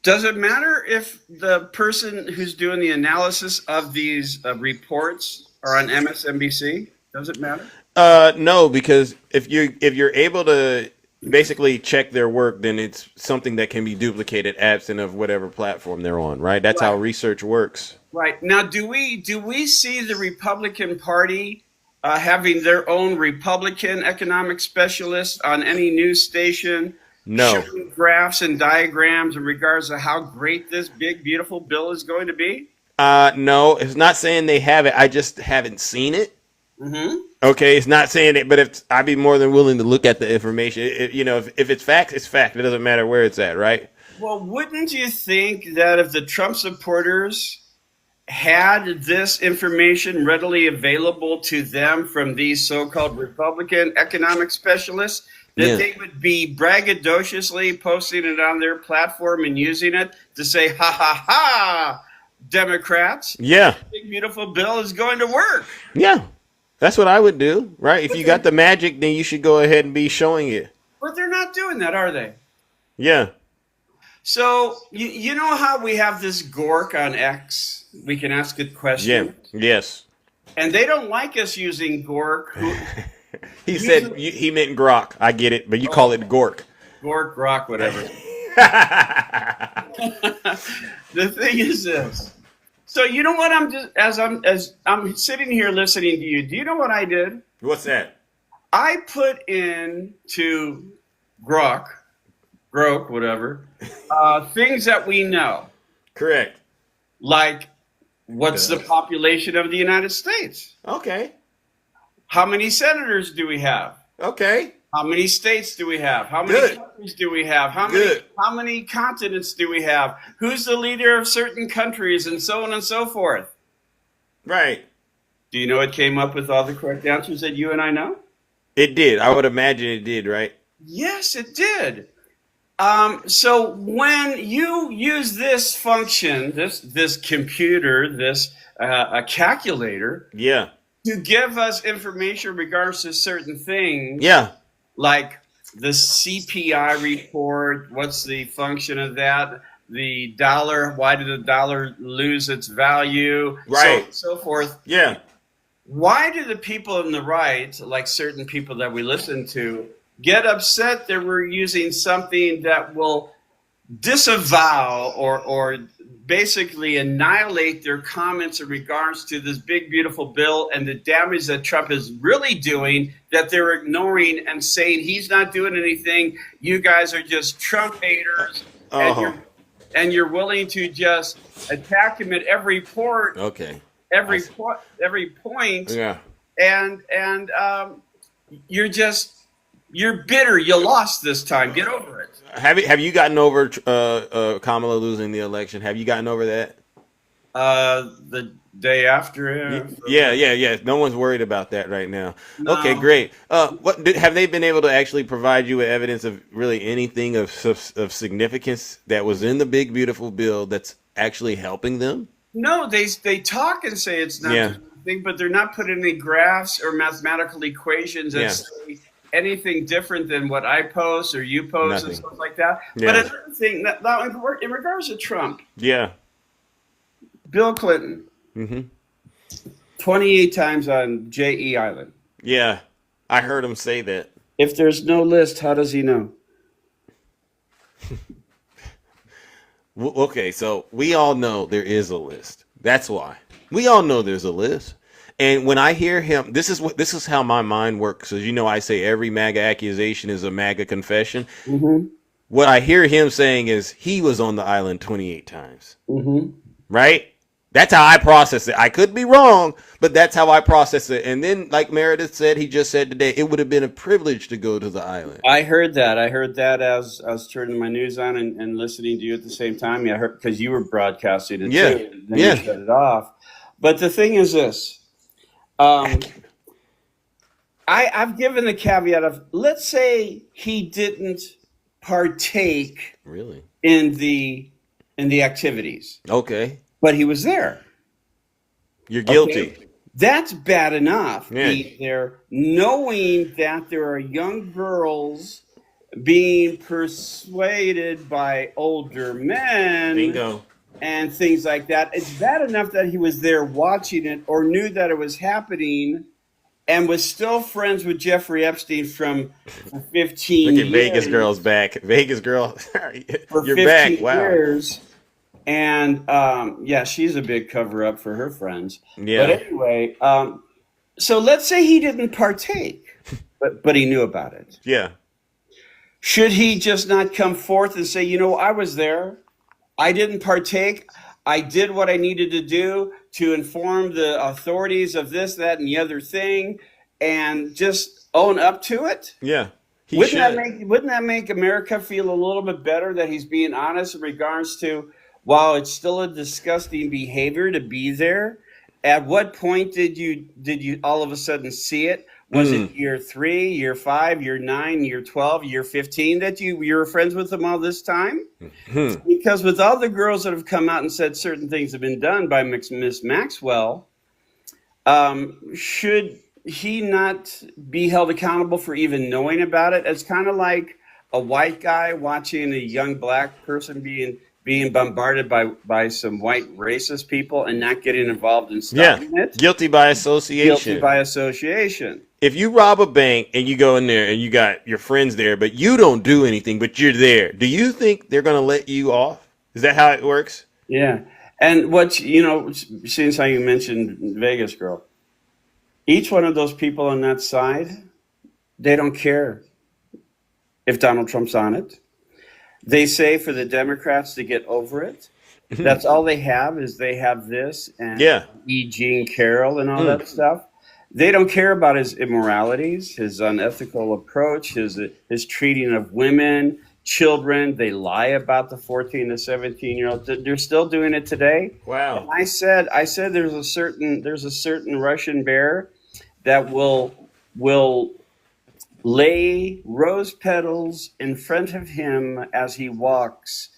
Speaker 14: Does it matter if the person who's doing the analysis of these reports are on MSNBC? Does it matter?
Speaker 2: No, because if you're able to basically check their work, then it's something that can be duplicated absent of whatever platform they're on, right? That's how research works.
Speaker 14: Right. Now, do we see the Republican Party having their own Republican economic specialist on any news station?
Speaker 2: No.
Speaker 14: Showing graphs and diagrams in regards to how great this big, beautiful bill is going to be?
Speaker 2: No, it's not saying they have it. I just haven't seen it.
Speaker 14: Mm-hmm.
Speaker 2: Okay, it's not saying it, but I'd be more than willing to look at the information. If it's fact, it's fact. It doesn't matter where it's at, right?
Speaker 14: Well, wouldn't you think that if the Trump supporters had this information readily available to them from these so-called Republican economic specialists, that they would be braggadociously posting it on their platform and using it to say, ha, ha, ha, Democrats.
Speaker 2: Yeah.
Speaker 14: Big, beautiful bill is going to work.
Speaker 2: Yeah. That's what I would do, right? If you got the magic, then you should go ahead and be showing it.
Speaker 14: But they're not doing that, are they?
Speaker 2: Yeah.
Speaker 14: So, you know how we have this Gork on X? We can ask it questions.
Speaker 2: Yeah. Yes.
Speaker 14: And they don't like us using Gork.
Speaker 2: He said he meant grok. I get it, but you call it gork.
Speaker 14: Gork, grok, whatever. The thing is this. So you know what? As I'm sitting here listening to you. Do you know what I did?
Speaker 2: What's that?
Speaker 14: I put into grok, whatever, things that we know.
Speaker 2: Correct.
Speaker 14: Like, what's the population of the United States?
Speaker 2: Okay.
Speaker 14: How many senators do we have?
Speaker 2: Okay.
Speaker 14: How many states do we have? How many countries do we have? How many continents do we have? Who's the leader of certain countries and so on and so forth?
Speaker 2: Right.
Speaker 14: Do you know it came up with all the correct answers that you and I know?
Speaker 2: It did. I would imagine it did, right?
Speaker 14: Yes, it did. So when you use this function, this computer, this a calculator, to give us information in regards to certain things, like the CPI report, what's the function of that? The dollar, why did the dollar lose its value?
Speaker 2: Right.
Speaker 14: So forth.
Speaker 2: Yeah.
Speaker 14: Why do the people on the right, like certain people that we listen to, get upset that we're using something that will disavow or basically annihilate their comments in regards to this big, beautiful bill and the damage that Trump is really doing, that they're ignoring and saying he's not doing anything. You guys are just Trump haters, and you're willing to just attack him at every port.
Speaker 2: Okay.
Speaker 14: Every point.
Speaker 2: Yeah.
Speaker 14: And you're bitter. You lost this time. Get over it.
Speaker 2: Have you gotten over Kamala losing the election? Have you gotten over that?
Speaker 14: The day after.
Speaker 2: Yeah. No one's worried about that right now.
Speaker 14: No.
Speaker 2: Okay, great. Have they been able to actually provide you with evidence of really anything of significance that was in the big beautiful bill that's actually helping them?
Speaker 14: No, they talk and say it's not anything, but they're not putting any graphs or mathematical equations that say anything different than what I post or you post and stuff like that.
Speaker 2: Yeah.
Speaker 14: But another thing, now in regards to Trump, Bill Clinton, 28 times on J.E. Island.
Speaker 2: Yeah, I heard him say that.
Speaker 14: If there's no list, how does he know?
Speaker 2: Okay, so we all know there is a list. That's why. We all know there's a list. And when I hear him, this is how my mind works. As you know, I say every MAGA accusation is a MAGA confession.
Speaker 14: Mm-hmm.
Speaker 2: What I hear him saying is he was on the island 28 times.
Speaker 14: Mm-hmm.
Speaker 2: Right? That's how I process it. I could be wrong, but that's how I process it. And then, like Meredith said, he just said today, it would have been a privilege to go to the island.
Speaker 14: I heard that. I heard that as I was turning my news on and listening to you at the same time. Yeah, I heard because you were broadcasting it too. Then you shut it off. But the thing is this. I've given the caveat of, let's say he didn't partake
Speaker 2: really
Speaker 14: in the activities.
Speaker 2: Okay.
Speaker 14: But he was there.
Speaker 2: You're guilty.
Speaker 14: Okay? That's bad enough.
Speaker 2: Yeah.
Speaker 14: Being there, knowing that there are young girls being persuaded by older men.
Speaker 2: Bingo.
Speaker 14: And things like that. It's bad enough that he was there watching it or knew that it was happening and was still friends with Jeffrey Epstein for 15 years.
Speaker 2: Look at Vegas girl's back. Vegas girl,
Speaker 14: for
Speaker 2: you're
Speaker 14: 15
Speaker 2: back. Wow.
Speaker 14: years. And yeah, she's a big cover up for her friends.
Speaker 2: Yeah.
Speaker 14: But anyway, so let's say he didn't partake, but he knew about it.
Speaker 2: Yeah.
Speaker 14: Should he just not come forth and say, you know, I was there. I didn't partake. I did what I needed to do to inform the authorities of this, that, and the other thing, and just own up to it?
Speaker 2: Yeah.
Speaker 14: Wouldn't that make America feel a little bit better that he's being honest in regards to, while it's still a disgusting behavior to be there, at what point did you all of a sudden see it? Was it year 3, year 5, year 9, year 12, year 15 that you were friends with them all this time? Because with all the girls that have come out and said certain things have been done by Miss Maxwell, should he not be held accountable for even knowing about it? It's kind of like a white guy watching a young black person being bombarded by some white racist people and not getting involved in stopping it.
Speaker 2: Guilty by association.
Speaker 14: Guilty by association.
Speaker 2: If you rob a bank and you go in there and you got your friends there, but you don't do anything, but you're there, do you think they're going to let you off? Is that how it works?
Speaker 14: Yeah. And what, you know, since how you mentioned Vegas girl, each one of those people on that side, they don't care if Donald Trump's on it. They say for the Democrats to get over it, that's all they have is they have this and E. Jean Carroll and all that stuff. They don't care about his immoralities, his unethical approach, his treating of women, children. They lie about the 14 to 17-year-olds. They're still doing it today.
Speaker 2: Wow.
Speaker 14: And I said there's a certain Russian bear that will lay rose petals in front of him as he walks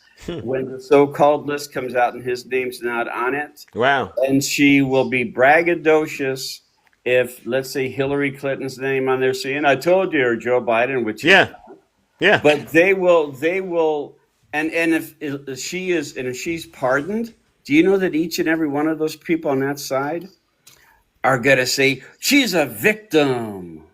Speaker 14: when the so-called list comes out and his name's not on it.
Speaker 2: Wow.
Speaker 14: And she will be braggadocious if, let's say, Hillary Clinton's name on there saying, I told you, or Joe Biden, which is
Speaker 2: yeah.
Speaker 14: But they will, and if she's pardoned, do you know that each and every one of those people on that side are going to say, she's a victim?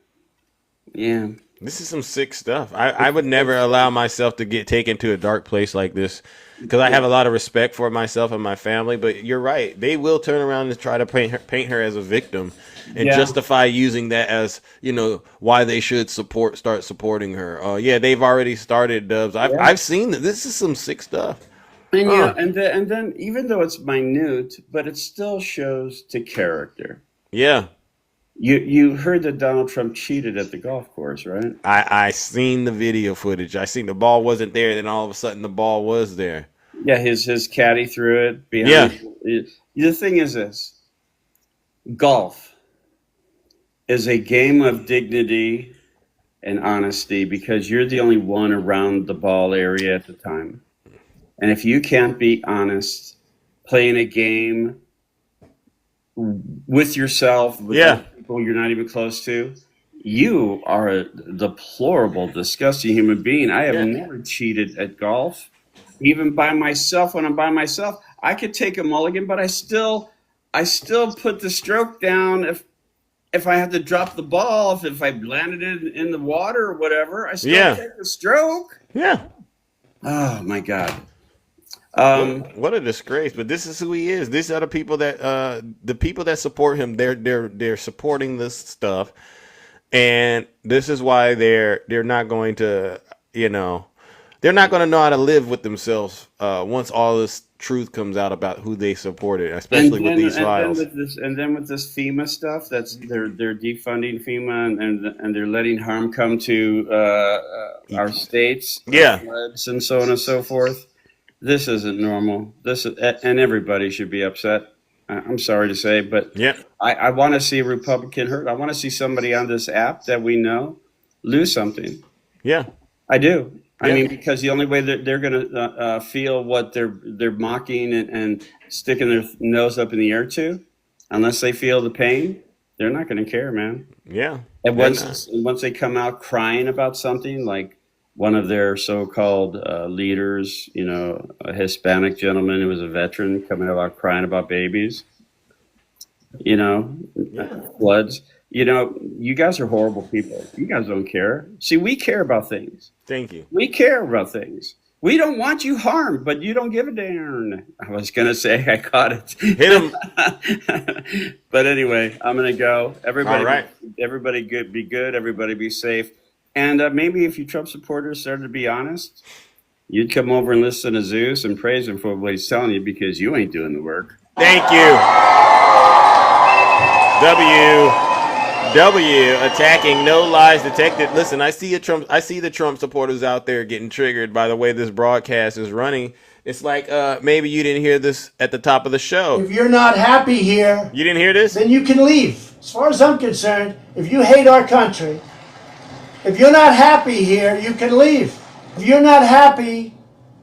Speaker 14: Yeah.
Speaker 2: This is some sick stuff. I would never allow myself to get taken to a dark place like this because I have a lot of respect for myself and my family. But you're right. They will turn around and try to paint her as a victim and justify using that as, you know, why they should start supporting her. They've already started, Dubs. I've seen that. This is some sick stuff.
Speaker 14: And and then even though it's minute, but it still shows to character.
Speaker 2: Yeah.
Speaker 14: You heard that Donald Trump cheated at the golf course, right?
Speaker 2: I seen the video footage. I seen the ball wasn't there, then all of a sudden the ball was there.
Speaker 14: Yeah, his caddy threw it behind. Yeah. The thing is this. Golf is a game of dignity and honesty because you're the only one around the ball area at the time. And if you can't be honest, playing a game with yourself, with people you're not even close to, you are a deplorable, disgusting human being. I have never cheated at golf, even by myself. When I'm by myself, I could take a mulligan, but I still put the stroke down if I had to drop the ball, if I landed it in the water or whatever. I still take the stroke.
Speaker 2: Yeah.
Speaker 14: Oh my God.
Speaker 2: What a disgrace! But this is who he is. These are the people that support him. They're supporting this stuff, and this is why they're not going to, they're not going to know how to live with themselves once all this truth comes out about who they supported, especially with these files.
Speaker 14: And then with this FEMA stuff, they're defunding FEMA and they're letting harm come to our states, floods and so on and so forth. This isn't normal. And everybody should be upset. I'm sorry to say, but I want to see a Republican hurt. I want to see somebody on this app that we know lose something.
Speaker 2: Yeah,
Speaker 14: I do. I mean, because the only way that they're going to feel what they're mocking and sticking their nose up in the air to, unless they feel the pain, they're not going to care, man.
Speaker 2: Yeah.
Speaker 14: And once they come out crying about something, like one of their so-called leaders, a Hispanic gentleman who was a veteran coming out crying about babies, floods. You guys are horrible people. You guys don't care. See, we care about things.
Speaker 2: Thank you.
Speaker 14: We care about things. We don't want you harmed, but you don't give a darn. I was going to say I caught it.
Speaker 2: Hit him.
Speaker 14: But anyway, I'm going to go. Everybody,
Speaker 2: all right.
Speaker 14: Everybody be good. Everybody be safe. And maybe if you Trump supporters started to be honest, you'd come over and listen to Zeus and praise him for what he's telling you because you ain't doing the work.
Speaker 2: Thank you. W attacking, no lies detected. Listen, I see the Trump supporters out there getting triggered by the way this broadcast is running. It's like maybe you didn't hear this at the top of the show.
Speaker 4: If you're not happy here,
Speaker 2: you didn't hear this?
Speaker 4: Then you can leave. As far as I'm concerned, if you hate our country, if you're not happy here, you can leave. If you're not happy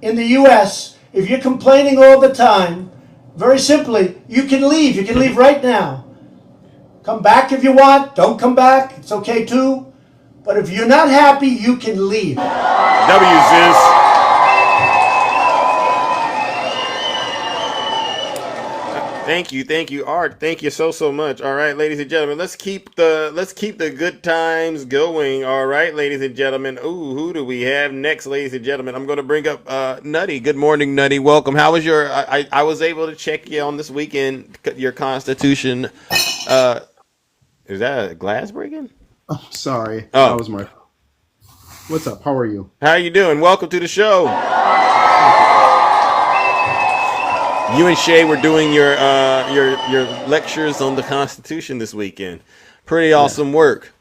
Speaker 4: in the U.S., if you're complaining all the time, very simply, you can leave. You can leave right now. Come back if you want. Don't come back. It's okay too. But if you're not happy, you can leave.
Speaker 2: Zeus. Thank you, Art. Thank you so much. All right, ladies and gentlemen, let's keep the good times going. All right, ladies and gentlemen. Ooh, who do we have next, ladies and gentlemen? I'm going to bring up Nutty. Good morning, Nutty. Welcome. How was your? I was able to check you on this weekend. Your Constitution. Is that a glass breaking?
Speaker 15: Oh, sorry.
Speaker 2: Oh.
Speaker 15: That was my. What's up? How are you?
Speaker 2: How you doing? Welcome to the show. You and Shay were doing your lectures on the Constitution this weekend. Pretty awesome work.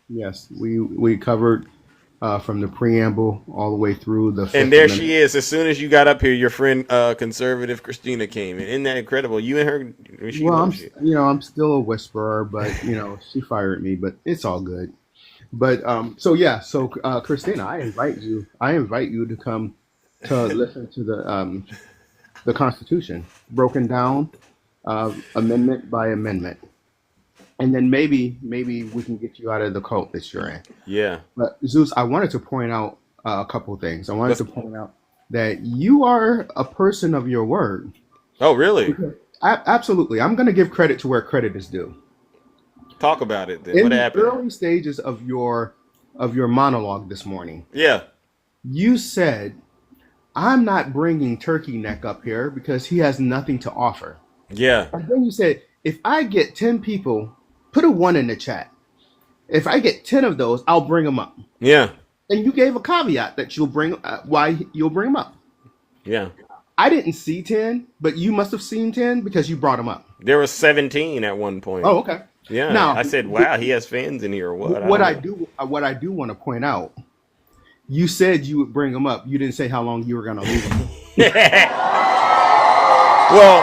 Speaker 15: Yes, we covered from the preamble all the way through the.
Speaker 2: And there she is. As soon as you got up here, your friend conservative Christina came in. Isn't that incredible? You and her.
Speaker 15: I'm still a whisperer, but she fired me, but it's all good. But so Christina, I invite you to come to listen to the Constitution broken down, amendment by amendment. And then maybe we can get you out of the cult that you're in.
Speaker 2: Yeah.
Speaker 15: But Zeus, I wanted to point out a couple of things. I wanted to point out that you are a person of your word.
Speaker 2: Oh, really?
Speaker 15: Absolutely. I'm going to give credit to where credit is due.
Speaker 2: Talk about it then.
Speaker 15: In
Speaker 2: what
Speaker 15: the
Speaker 2: happened?
Speaker 15: early stages of your monologue this morning.
Speaker 2: Yeah.
Speaker 15: You said, I'm not bringing Turkey Neck up here because he has nothing to offer.
Speaker 2: Yeah.
Speaker 15: And then you said, if I get 10 people, put a 1 in the chat. If I get 10 of those, I'll bring them up.
Speaker 2: Yeah.
Speaker 15: And you gave a caveat that you'll bring why you'll bring them up.
Speaker 2: Yeah.
Speaker 15: I didn't see 10, but you must have seen 10 because you brought them up.
Speaker 2: There was 17 at one point.
Speaker 15: Oh, okay.
Speaker 2: Yeah.
Speaker 15: Now,
Speaker 2: I said, wow, he has fans in here or what?
Speaker 15: What I do want to point out, you said you would bring them up. You didn't say how long you were going to leave them.
Speaker 2: Well,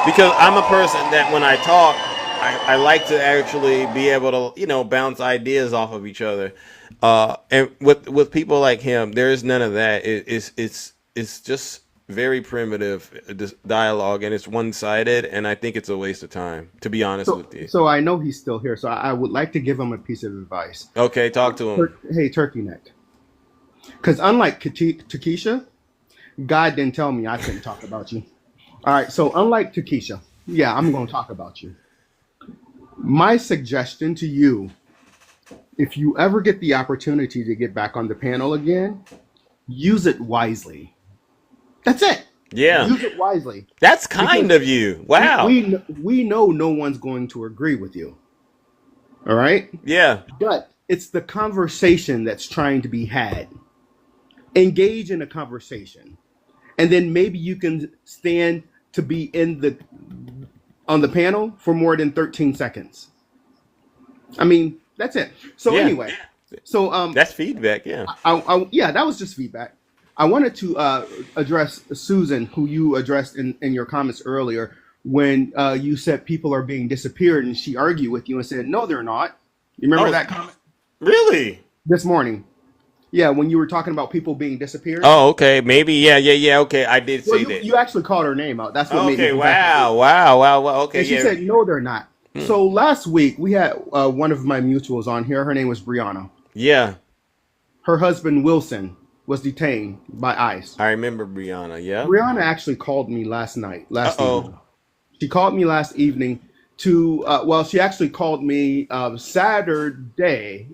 Speaker 2: because I'm a person that when I talk, I like to actually be able to, bounce ideas off of each other. And with people like him, there is none of that. It's just very primitive dialogue, and it's one-sided, and I think it's a waste of time, to be honest with you.
Speaker 15: So I know he's still here, so I would like to give him a piece of advice.
Speaker 2: Okay, talk to him.
Speaker 15: Hey, Turkey Neck. Because unlike Takesha, God didn't tell me I couldn't talk about you. All right, so unlike Takesha, yeah, I'm going to talk about you. My suggestion to you, if you ever get the opportunity to get back on the panel again, use it wisely. That's it.
Speaker 2: Yeah.
Speaker 15: Use it wisely.
Speaker 2: That's kind of you. Wow.
Speaker 15: We know no one's going to agree with you. All right?
Speaker 2: Yeah.
Speaker 15: But it's the conversation that's trying to be had. Engage in a conversation. And then maybe you can stand to be on the panel for more than 13 seconds. I mean, that's it. So anyway, so
Speaker 2: that's feedback. Yeah.
Speaker 15: Yeah, that was just feedback. I wanted to address Susan, who you addressed in your comments earlier when you said people are being disappeared, and she argued with you and said, no, they're not. You remember that comment?
Speaker 2: Really?
Speaker 15: This morning. Yeah, when you were talking about people being disappeared.
Speaker 2: Oh, okay. Maybe. Yeah. Okay. I did say that.
Speaker 15: You actually called her name out. That's what made me.
Speaker 2: Wow. Okay.
Speaker 15: And she said, no, they're not. So last week we had one of my mutuals on here. Her name was Brianna.
Speaker 2: Yeah.
Speaker 15: Her husband, Wilson, was detained by ICE.
Speaker 2: I remember Brianna, yeah.
Speaker 15: Brianna actually called me last evening. She called me last evening she actually called me Saturday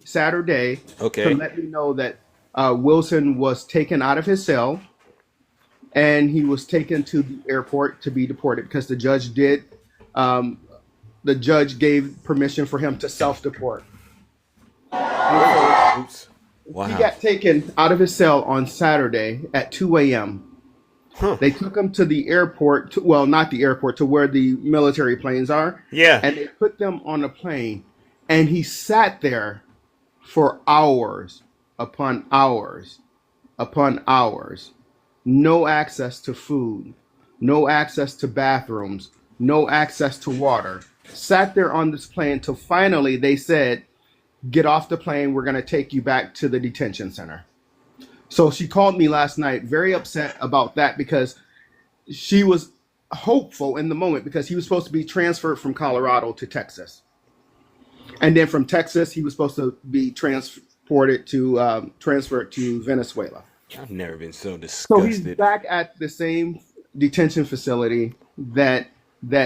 Speaker 15: to let me know that Wilson was taken out of his cell and he was taken to the airport to be deported because the judge gave permission for him to self-deport.
Speaker 2: Oops. Wow.
Speaker 15: He got taken out of his cell on Saturday at 2 a.m. They took him to the airport, not the airport, to where the military planes are.
Speaker 2: Yeah.
Speaker 15: And they put them on a plane. And he sat there for hours upon hours upon hours. No access to food, no access to bathrooms, no access to water. Sat there on this plane till finally they said, get off the plane. We're going to take you back to the detention center. So she called me last night, very upset about that because she was hopeful in the moment because he was supposed to be transferred from Colorado to Texas. And then from Texas, he was supposed to be transferred to Venezuela.
Speaker 2: I've never been so disgusted.
Speaker 15: So he's back at the same detention facility that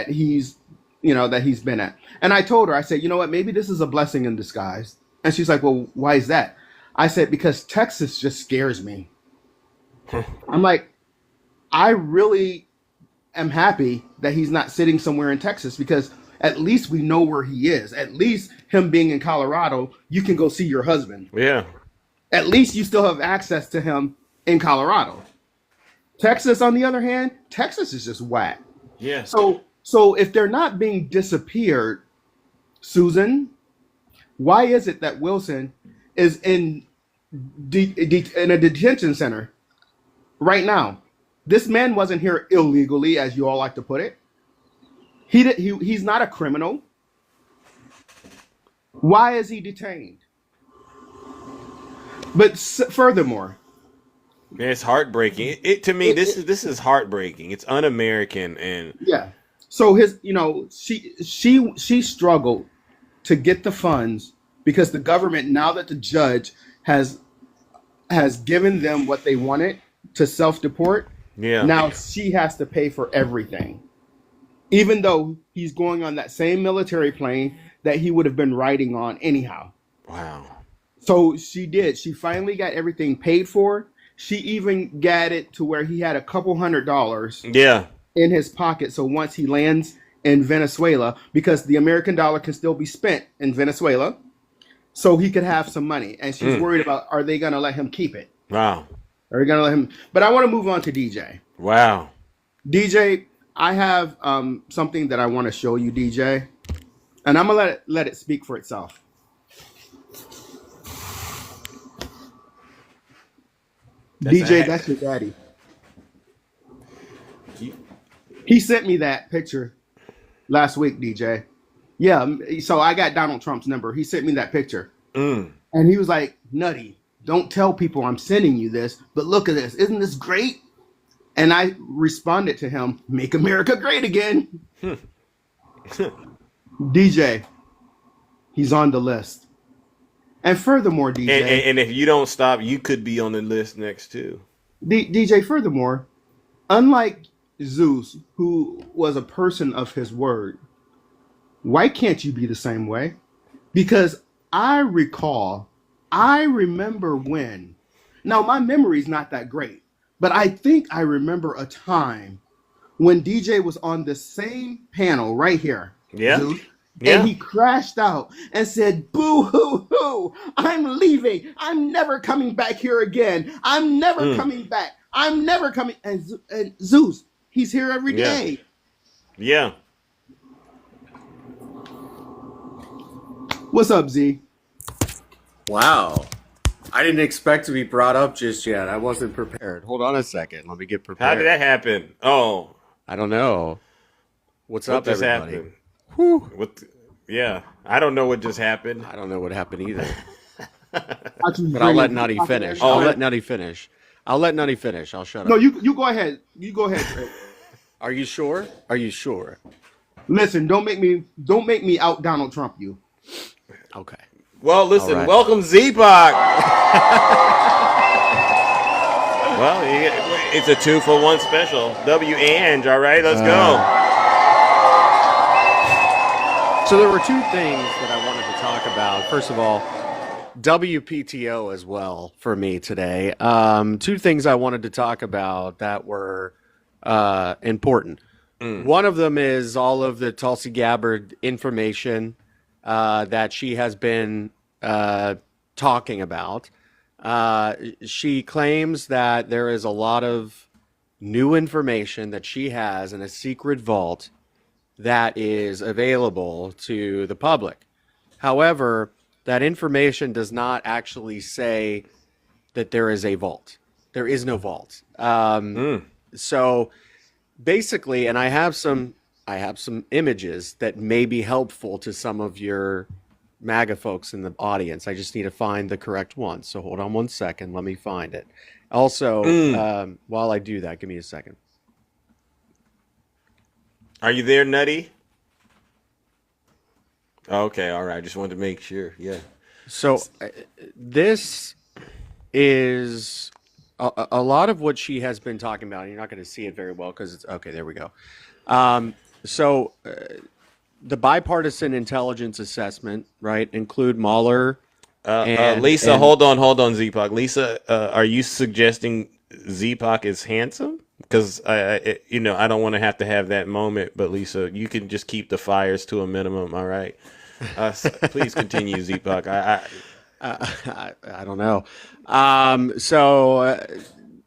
Speaker 15: he's been at. And I told her, I said, you know what, maybe this is a blessing in disguise. And she's like, well, why is that? I said, because Texas just scares me. I'm like, I really am happy that he's not sitting somewhere in Texas because at least we know where he is. At least him being in Colorado, you can go see your husband.
Speaker 2: Yeah.
Speaker 15: At least you still have access to him in Colorado. Texas, on the other hand, Texas is just whack.
Speaker 2: Yeah.
Speaker 15: So if they're not being disappeared, Susan, why is it that Wilson is in a detention center right now? This man wasn't here illegally, as you all like to put it. He's not a criminal. Why is he detained? But furthermore,
Speaker 2: it's heartbreaking. To me, this is heartbreaking. It's un-American, and
Speaker 15: yeah. So she struggled to get the funds because the government, now that the judge has given them what they wanted to self-deport, now she has to pay for everything. Even though he's going on that same military plane that he would have been riding on anyhow.
Speaker 2: Wow.
Speaker 15: So she did. She finally got everything paid for. She even got it to where he had a couple $100 in his pocket. So once he lands in Venezuela, because the American dollar can still be spent in Venezuela, so he could have some money. And she's worried about, are they going to let him keep it?
Speaker 2: Wow.
Speaker 15: Are they going to let him? But I want to move on to DJ.
Speaker 2: Wow.
Speaker 15: DJ, I have something that I want to show you, DJ. And I'm going to let it speak for itself. DJ, that's your daddy. He sent me that picture last week, DJ. Yeah, so I got Donald Trump's number. He sent me that picture. And he was like, Nutty, don't tell people I'm sending you this, but look at this. Isn't this great? And I responded to him, make America great again. DJ, he's on the list. And furthermore, DJ.
Speaker 2: And if you don't stop, you could be on the list next too.
Speaker 15: DJ, furthermore, unlike Zeus, who was a person of his word, why can't you be the same way? Because I remember when. Now, my memory's not that great, But I think I remember a time when DJ was on the same panel right here.
Speaker 2: Yeah.
Speaker 15: Zeus,
Speaker 2: yeah.
Speaker 15: And he crashed out and said, boo hoo hoo, I'm leaving. I'm never coming back here again. I'm never coming back. I'm never coming. And Zeus, he's here every day.
Speaker 2: Yeah.
Speaker 15: What's up, Z?
Speaker 16: Wow. I didn't expect to be brought up just yet. I wasn't prepared. Hold on a second. Let me get prepared.
Speaker 2: How did that happen? Oh.
Speaker 16: I don't know. What's up,
Speaker 2: just
Speaker 16: everybody?
Speaker 2: Happened? Whew. Yeah. I don't know what just happened.
Speaker 16: I don't know what happened either.
Speaker 15: But
Speaker 16: I'll let Nutty finish. I'll let Nutty finish. I'll shut up.
Speaker 15: No, you go ahead. You go ahead, Trey.
Speaker 16: Are you sure? Are you sure?
Speaker 15: Listen, don't make me out Donald Trump you.
Speaker 16: Okay.
Speaker 2: Well, listen, welcome Z-Pac. Well, it's a 2-for-1 special. W-Ange, all right, let's go.
Speaker 16: So there were two things that I wanted to talk about. First of all, WPTO as well for me today. Two things I wanted to talk about that were important. One of them is all of the Tulsi Gabbard information that she has been talking about. She claims that there is a lot of new information that she has in a secret vault that is available to the public. However, that information does not actually say that there is a vault. There is no vault. So basically, and I have some images that may be helpful to some of your MAGA folks in the audience. I just need to find the correct one. So hold on one second. Let me find it. Also, while I do that, give me a second.
Speaker 2: Are you there, Nutty? Okay, all right. Just wanted to make sure. Yeah.
Speaker 16: So this is a lot of what she has been talking about. You're not going to see it very well because it's okay. There we go. So the bipartisan intelligence assessment, right, include Mueller.
Speaker 2: Lisa, hold on, Z-Pac. Lisa, are you suggesting Z-Pac is handsome? Because I don't want to have that moment. But Lisa, you can just keep the fires to a minimum. All right. Please continue, Z-Pac.
Speaker 16: I don't know. So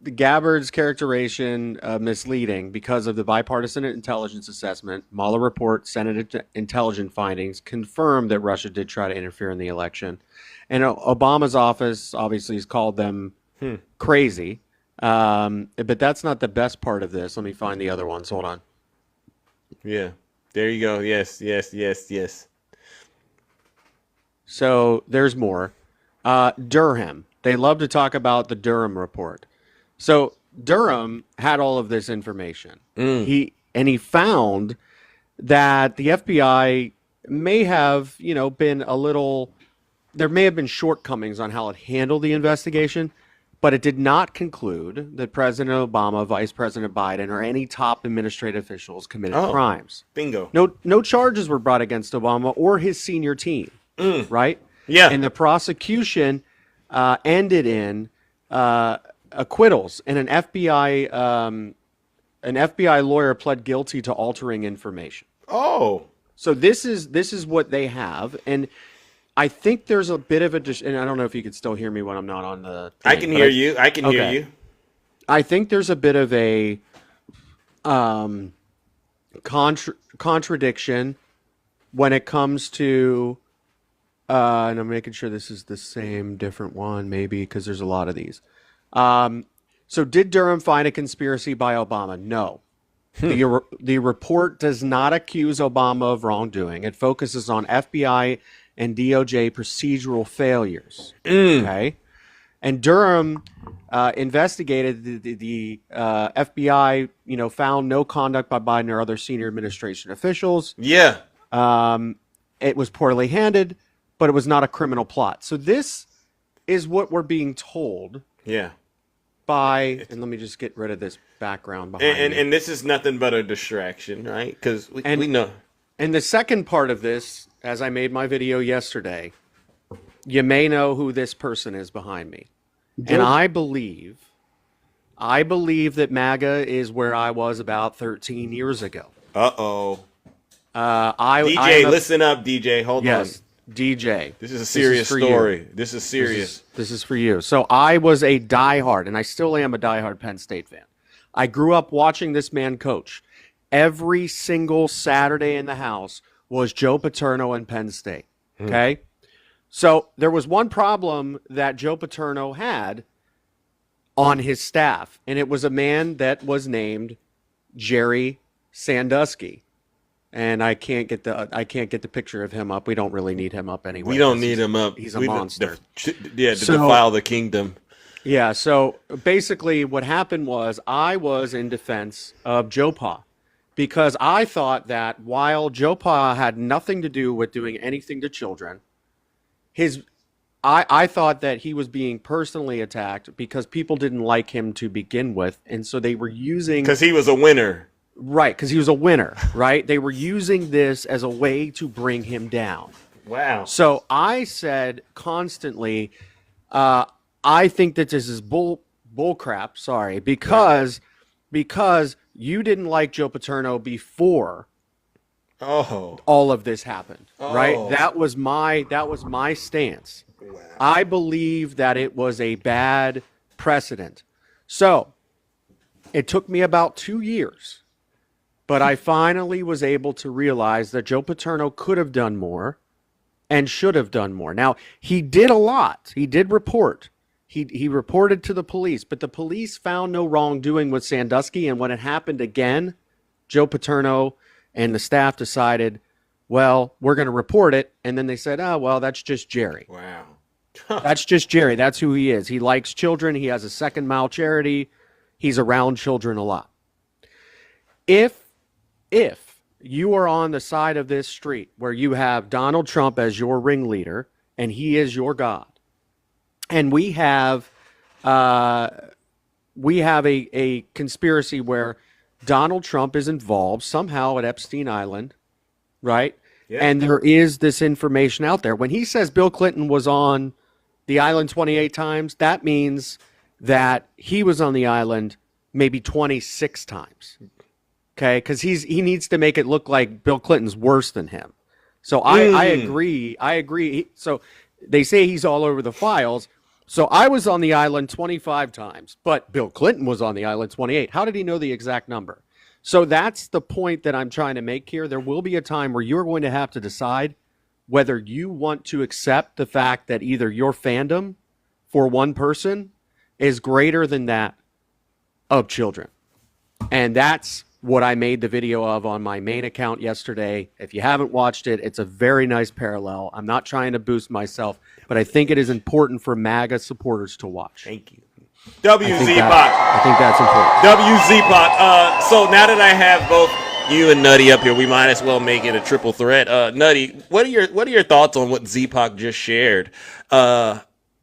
Speaker 16: the Gabbard's characterization misleading because of the bipartisan intelligence assessment. Mueller report, Senate intelligence findings confirmed that Russia did try to interfere in the election, and Obama's office obviously has called them crazy. But that's not the best part of this. Let me find the other ones. Hold on.
Speaker 2: Yeah, there you go. Yes.
Speaker 16: So there's more. Durham. They love to talk about the Durham report. So Durham had all of this information. He found that the FBI may have, been a little. There may have been shortcomings on how it handled the investigation, but it did not conclude that President Obama, Vice President Biden, or any top administrative officials committed crimes.
Speaker 2: Bingo.
Speaker 16: No charges were brought against Obama or his senior team. Right?
Speaker 2: Yeah.
Speaker 16: And the prosecution ended in acquittals, and an FBI lawyer pled guilty to altering information.
Speaker 2: Oh.
Speaker 16: So this is what they have, and I think there's a bit of and I don't know if you can still hear me when I'm not on the thing,
Speaker 2: I can hear you. I can hear you.
Speaker 16: I think there's a bit of a contradiction when it comes to and I'm making sure this is the same different one maybe because there's a lot of these. So did Durham find a conspiracy by Obama? No. The report does not accuse Obama of wrongdoing. It focuses on FBI and DOJ procedural failures. Okay. And Durham investigated the FBI, found no conduct by Biden or other senior administration officials.
Speaker 2: Yeah.
Speaker 16: It was poorly handled, but it was not a criminal plot. So this is what we're being told.
Speaker 2: Yeah.
Speaker 16: And let me just get rid of this background behind me.
Speaker 2: And this is nothing but a distraction, right? Because we know.
Speaker 16: And the second part of this, as I made my video yesterday, you may know who this person is behind me. And I believe I believe that MAGA is where I was about 13 years ago.
Speaker 2: Uh-oh.
Speaker 16: DJ,
Speaker 2: listen up, DJ. Hold on.
Speaker 16: DJ.
Speaker 2: This is a serious story. This is serious.
Speaker 16: This is for you. So I was a diehard, and I still am a diehard Penn State fan. I grew up watching this man coach. Every single Saturday in the house was Joe Paterno and Penn State. Okay? So there was one problem that Joe Paterno had on his staff, and it was a man that was named Jerry Sandusky. And I can't get the picture of him up. We don't really need him up anyway.
Speaker 2: We don't need him up.
Speaker 16: He's a monster.
Speaker 2: To defile the kingdom.
Speaker 16: Yeah, so basically what happened was I was in defense of Joe Pa because I thought that while Joe Pa had nothing to do with doing anything to children, I thought that he was being personally attacked because people didn't like him to begin with, and so they were using...
Speaker 2: Because he was a winner.
Speaker 16: Right, because he was a winner, right? They were using this as a way to bring him down.
Speaker 2: Wow.
Speaker 16: So I said constantly, I think that this is bull crap, sorry, because you didn't like Joe Paterno before all of this happened, right? That was my stance. Wow. I believe that it was a bad precedent. So it took me about 2 years. But I finally was able to realize that Joe Paterno could have done more and should have done more. Now, he did a lot. He did report. He reported to the police, but the police found no wrongdoing with Sandusky. And when it happened again, Joe Paterno and the staff decided, well, we're going to report it. And then they said, oh, well, that's just Jerry.
Speaker 2: Wow.
Speaker 16: That's just Jerry. That's who he is. He likes children. He has a second mile charity. He's around children a lot. If you are on the side of this street where you have Donald Trump as your ringleader and he is your God, and we have a conspiracy where Donald Trump is involved somehow at Epstein Island, right? Yeah. And there is this information out there. When he says Bill Clinton was on the island 28 times, that means that he was on the island maybe 26 times. Okay, because he needs to make it look like Bill Clinton's worse than him. So I agree. So they say he's all over the files. So I was on the island 25 times, but Bill Clinton was on the island 28. How did he know the exact number? So that's the point that I'm trying to make here. There will be a time where you're going to have to decide whether you want to accept the fact that either your fandom for one person is greater than that of children. And that's what I made the video of on my main account yesterday. If you haven't watched it, it's a very nice parallel. I'm not trying to boost myself, but I think it is important for MAGA supporters to watch.
Speaker 2: Thank you. WZPOC.
Speaker 16: I think that's important.
Speaker 2: WZPOC. So now that I have both you and Nutty up here, we might as well make it a triple threat. Nutty, what are your thoughts on what ZPOC just shared?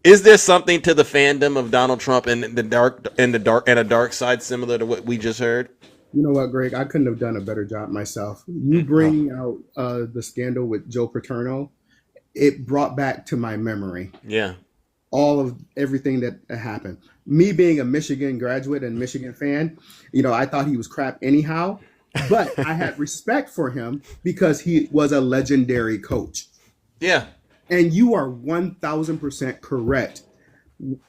Speaker 2: Is there something to the fandom of Donald Trump and a dark side similar to what we just heard?
Speaker 15: You know what, Greg? I couldn't have done a better job myself. You bringing out the scandal with Joe Paterno, it brought back to my memory.
Speaker 2: Yeah.
Speaker 15: All of everything that happened. Me being a Michigan graduate and Michigan fan, I thought he was crap anyhow, but I had respect for him because he was a legendary coach.
Speaker 2: Yeah.
Speaker 15: And you are 1,000% correct.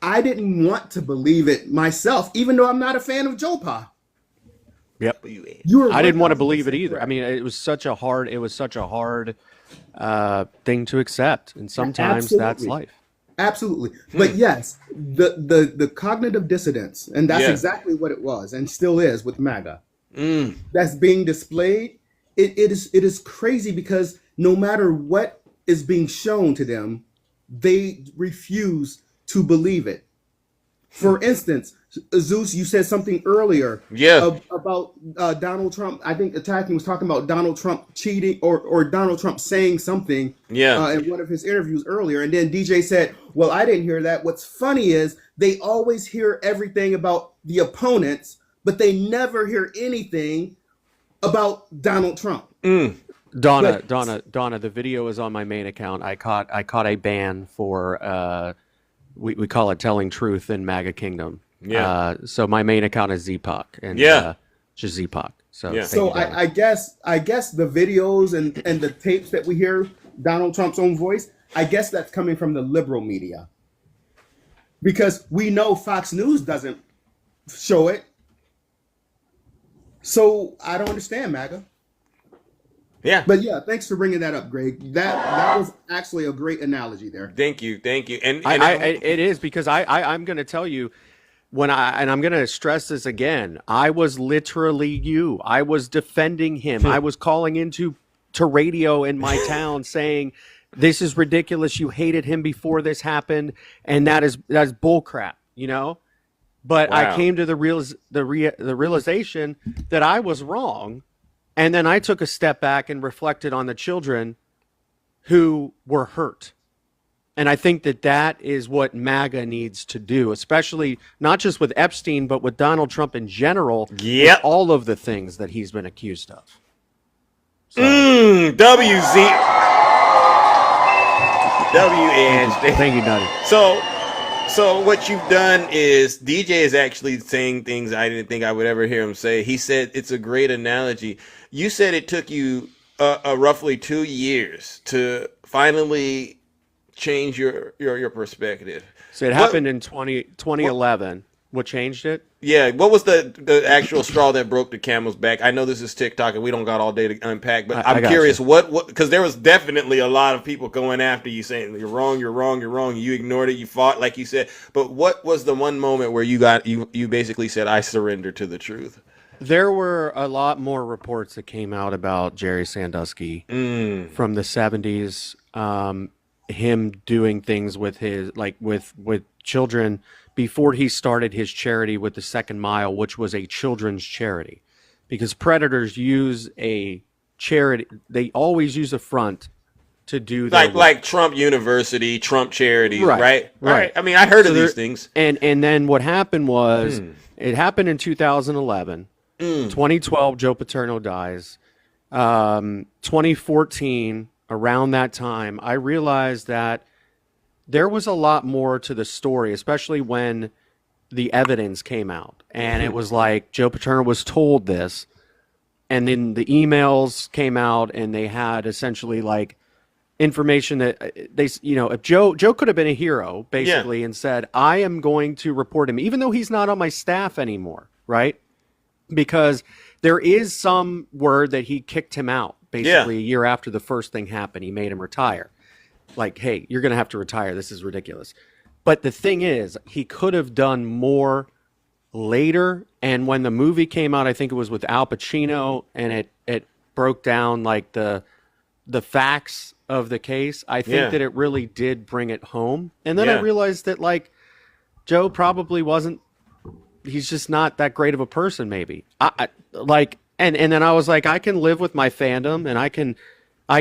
Speaker 15: I didn't want to believe it myself, even though I'm not a fan of Joe Pa.
Speaker 16: Yep. I didn't want to believe it either. I mean, it was such a hard thing to accept, and sometimes that's life.
Speaker 15: Absolutely. But yes, the cognitive dissonance, and that's exactly what it was and still is with MAGA. That's being displayed. It is crazy because no matter what is being shown to them, they refuse to believe it. For instance, Zeus, you said something earlier about Donald Trump. I think Attacking was talking about Donald Trump cheating or Donald Trump saying something in one of his interviews earlier. And then DJ said, well, I didn't hear that. What's funny is they always hear everything about the opponents, but they never hear anything about Donald Trump.
Speaker 16: Donna, the video is on my main account. I caught a ban for we call it telling truth in MAGA Kingdom.
Speaker 2: Yeah.
Speaker 16: So my main account is ZPOC, and just ZPOC. So
Speaker 15: I guess the videos and the tapes that we hear Donald Trump's own voice, I guess that's coming from the liberal media, because we know Fox News doesn't show it. So I don't understand, MAGA.
Speaker 2: Yeah.
Speaker 15: But yeah, thanks for bringing that up, Greg. That was actually a great analogy there.
Speaker 2: Thank you. And
Speaker 16: it is, because I'm going to tell you, I'm going to stress this again, I was literally you. I was defending him. I was calling into radio in my town saying, this is ridiculous. You hated him before this happened, and that's bullcrap, you know? But I came to the realization that I was wrong, and then I took a step back and reflected on the children who were hurt. And I think that is what MAGA needs to do, especially not just with Epstein, but with Donald Trump in general, with all of the things that he's been accused of. So. Thank you, Nutty.
Speaker 2: So what you've done is DJ is actually saying things I didn't think I would ever hear him say. He said it's a great analogy. You said it took you roughly 2 years to finally change your perspective.
Speaker 16: So it happened in 2011. What changed it?
Speaker 2: Yeah. What was the actual straw that broke the camel's back? I know this is TikTok and we don't got all day to unpack, but I'm curious what because there was definitely a lot of people going after you saying you're wrong. You ignored it. You fought like you said. But what was the one moment where you basically said, I surrender to the truth?
Speaker 16: There were a lot more reports that came out about Jerry Sandusky from the 70s. Him doing things with his with children before he started his charity with the Second Mile, which was a children's charity, because predators use a charity. They always use a front to do their
Speaker 2: like Trump University, Trump charities, right? I mean, I heard of these things.
Speaker 16: And then what happened was it happened in 2011. 2012, Joe Paterno dies. 2014. Around that time, I realized that there was a lot more to the story, especially when the evidence came out. And it was like Joe Paterno was told this, and then the emails came out, and they had essentially like information that if Joe could have been a hero, basically, and said, I am going to report him, even though he's not on my staff anymore, right? Because there is some word that he kicked him out. Basically, a year after the first thing happened, he made him retire. Like, hey, you're going to have to retire. This is ridiculous. But the thing is, he could have done more later. And when the movie came out, I think it was with Al Pacino, and it broke down like the facts of the case. I think that it really did bring it home. And then I realized that like Joe probably wasn't. He's just not that great of a person. Maybe And then I was like, I can live with my fandom, and I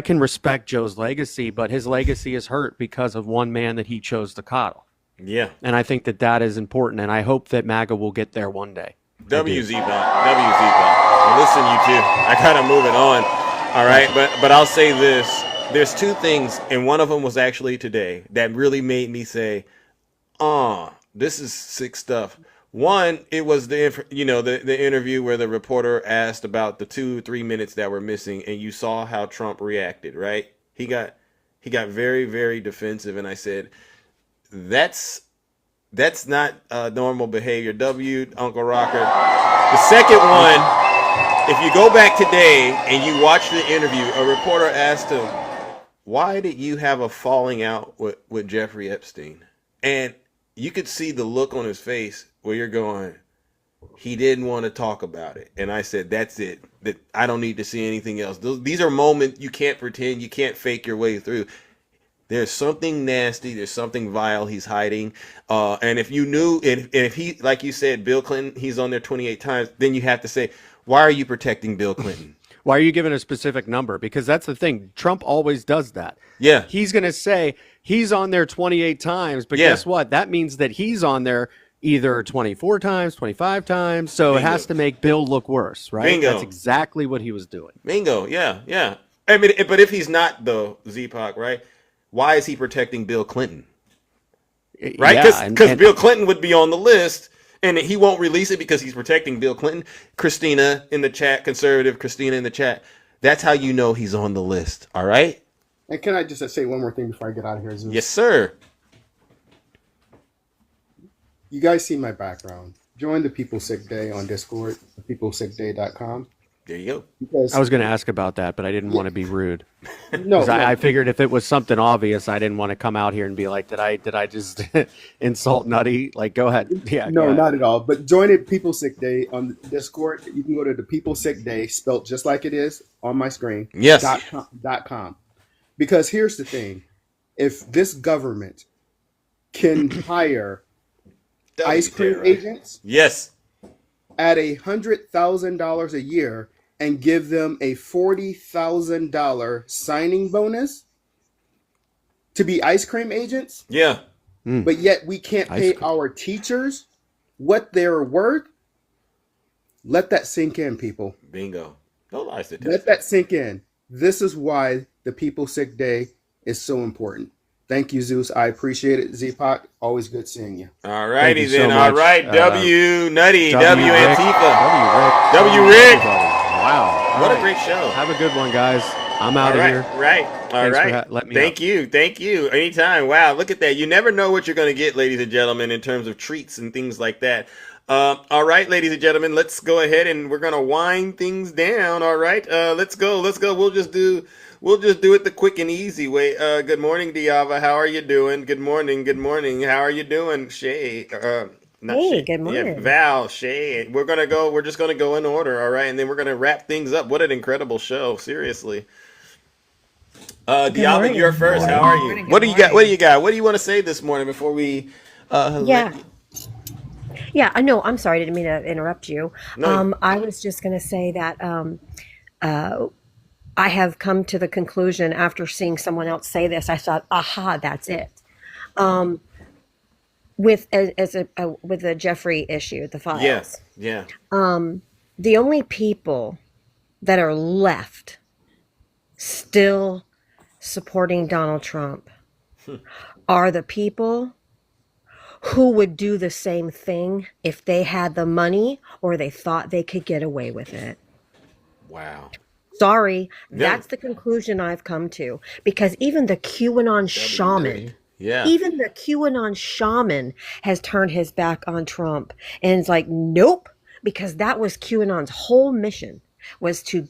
Speaker 16: can respect Joe's legacy, but his legacy is hurt because of one man that he chose to coddle.
Speaker 2: Yeah.
Speaker 16: And I think that is important, and I hope that MAGA will get there one day.
Speaker 2: WZ-Bot. Well, listen, you two, I kind of moving on. All right, but I'll say this. There's two things, and one of them was actually today, that really made me say, this is sick stuff. One, it was the interview where the reporter asked about the 2-3 minutes that were missing, and you saw how Trump reacted, right? He got very, very defensive, and I said, that's not normal behavior. Uncle Rocker. The second one, if you go back today and you watch the interview, a reporter asked him, why did you have a falling out with Jeffrey Epstein? And you could see the look on his face where you're going, he didn't want to talk about it. And I said, that's it. That I don't need to see anything else. These are moments you can't pretend, you can't fake your way through. There's something nasty, there's something vile he's hiding. And if you knew, and if he, like you said, Bill Clinton, he's on there 28 times, then you have to say, why are you protecting Bill Clinton?
Speaker 16: Why are you giving a specific number? Because that's the thing. Trump always does that.
Speaker 2: Yeah.
Speaker 16: He's going to say he's on there 28 times, but guess what? That means that he's on there either 24 times, 25 times. So Bingo. It has to make Bill look worse, right?
Speaker 2: Bingo.
Speaker 16: That's exactly what he was doing.
Speaker 2: Bingo. Yeah. I mean, but if he's not the ZPOC, right? Why is he protecting Bill Clinton? Right? Because Bill Clinton would be on the list, And he won't release it because he's protecting Bill Clinton. Christina in the chat, conservative Christina in the chat. That's how you know he's on the list. All right.
Speaker 15: And can I just say one more thing before I get out of here, Zeus?
Speaker 2: Yes, sir.
Speaker 15: You guys see my background. Join the People Sick Day on Discord, peoplesickday.com.
Speaker 2: There you go.
Speaker 15: Because
Speaker 16: I was going to ask about that, but I didn't want to be rude.
Speaker 15: No,
Speaker 16: I figured if it was something obvious, I didn't want to come out here and be like, did I just insult Nutty? Like, go ahead. Yeah.
Speaker 15: No, not at all. But join it People Sick Day on Discord. You can go to the People Sick Day, spelled just like it is on my screen.
Speaker 2: Yes.
Speaker 15: .com. Because here's the thing. If this government can hire ice cream agents,
Speaker 2: yes,
Speaker 15: at $100,000 a year and give them a $40,000 signing bonus to be ice cream agents,
Speaker 2: yeah,
Speaker 15: but yet we can't pay our teachers what they're worth, let that sink in, people.
Speaker 2: Bingo. No lies to
Speaker 15: Let that sink in. This is why the People Sick Day is so important. Thank you, Zeus. I appreciate it. Z-Pac, always good seeing you.
Speaker 2: All righty
Speaker 16: so
Speaker 2: then.
Speaker 16: much.
Speaker 2: All right. W Nutty. W
Speaker 16: Rick,
Speaker 2: Antifa.
Speaker 16: W
Speaker 2: Rick.
Speaker 16: Wow.
Speaker 2: What a great show.
Speaker 16: Have a good one, guys. I'm out of here.
Speaker 2: Right. All
Speaker 16: Thanks
Speaker 2: right.
Speaker 16: for letting me
Speaker 2: Thank
Speaker 16: up.
Speaker 2: you. Thank you. Anytime. Wow. Look at that. You never know what you're going to get, ladies and gentlemen, in terms of treats and things like that. All right, ladies and gentlemen, let's go ahead and we're going to wind things down. All right. Let's go. We'll just do it the quick and easy way. Good morning, Diava. How are you doing? Good morning. How are you doing, Shay?
Speaker 17: Good morning.
Speaker 2: Yeah, Val, Shay. We're just gonna go in order, all right, and then we're gonna wrap things up. What an incredible show, seriously. Diava, you're first. How are you? What do you got? What do you want to say this morning before we?
Speaker 17: Yeah, I know. I'm sorry, I didn't mean to interrupt you.
Speaker 2: No.
Speaker 17: I was just going to say that I have come to the conclusion after seeing someone else say this. I thought, aha, that's it. With the Jeffrey issue, the files.
Speaker 2: Yes. Yeah.
Speaker 17: The only people that are left still supporting Donald Trump are the people who would do the same thing if they had the money or they thought they could get away with it.
Speaker 2: Wow.
Speaker 17: Sorry,
Speaker 2: Yeah.
Speaker 17: that's the conclusion I've come to. Because even the QAnon shaman, even the QAnon shaman has turned his back on Trump. And it's like, nope, because that was QAnon's whole mission, was to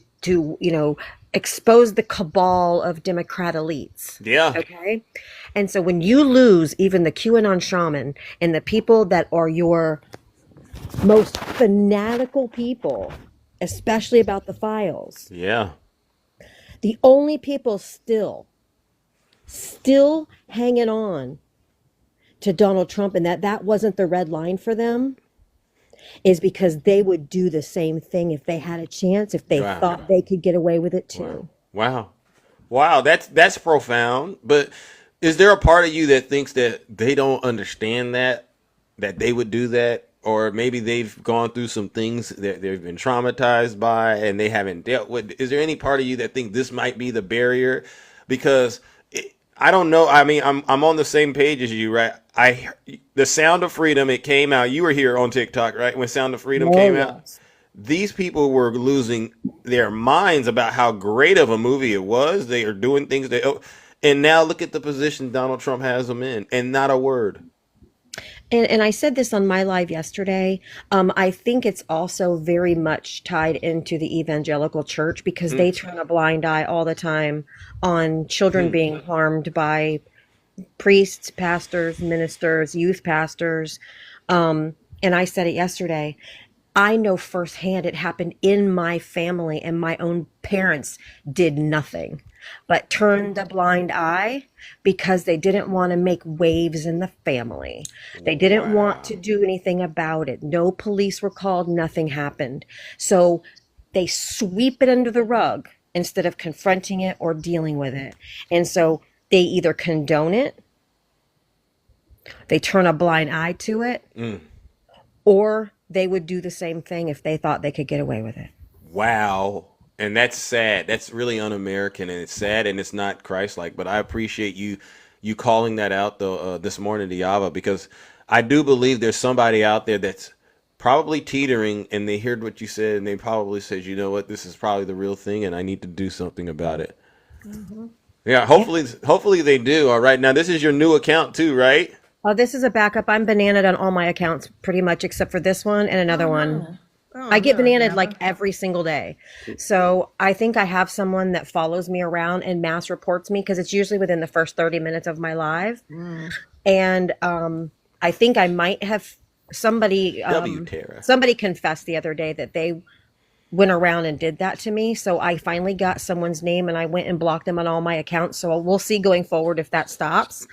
Speaker 17: expose the cabal of Democrat elites.
Speaker 2: Yeah.
Speaker 17: Okay. And so when you lose even the QAnon shaman and the people that are your most fanatical people, especially about the files,
Speaker 2: Yeah.
Speaker 17: the only people still hanging on to Donald Trump, and that wasn't the red line for them, is because they would do the same thing if they had a chance, if they thought they could get away with it too.
Speaker 2: Wow. That's profound. But is there a part of you that thinks that they don't understand that they would do that? Or maybe they've gone through some things that they've been traumatized by and they haven't dealt with. Is there any part of you that think this might be the barrier? Because I don't know. I mean, I'm on the same page as you, right? The Sound of Freedom, it came out. You were here on TikTok, right? When Sound of Freedom came out. These people were losing their minds about how great of a movie it was. They are doing things and now look at the position Donald Trump has them in, and not a word.
Speaker 17: And I said this on my live yesterday. I think it's also very much tied into the evangelical church because they turn a blind eye all the time on children being harmed by priests, pastors, ministers, youth pastors. And I said it yesterday. I know firsthand it happened in my family, and my own parents did nothing but turned a blind eye because they didn't want to make waves in the family. They didn't want to do anything about it. No police were called. Nothing happened. So they sweep it under the rug instead of confronting it or dealing with it. And so they either condone it, they turn a blind eye to it, or they would do the same thing if they thought they could get away with it.
Speaker 2: Wow. And that's sad. That's really un-American, and it's sad, and it's not Christ-like. But I appreciate you calling that out though this morning, Diava, because I do believe there's somebody out there that's probably teetering, and they heard what you said, and they probably said, you know what, this is probably the real thing, and I need to do something about it.
Speaker 17: Mm-hmm.
Speaker 2: Yeah, hopefully they do. All right, now this is your new account too, right?
Speaker 17: Oh, this is a backup. I'm bananaed on all my accounts pretty much except for this one and another one. I get bananaed like every single day. So I think I have someone that follows me around and mass reports me because it's usually within the first 30 minutes of my live. And I think I might have somebody confessed the other day that they went around and did that to me. So I finally got someone's name and I went and blocked them on all my accounts. So we'll see going forward if that stops.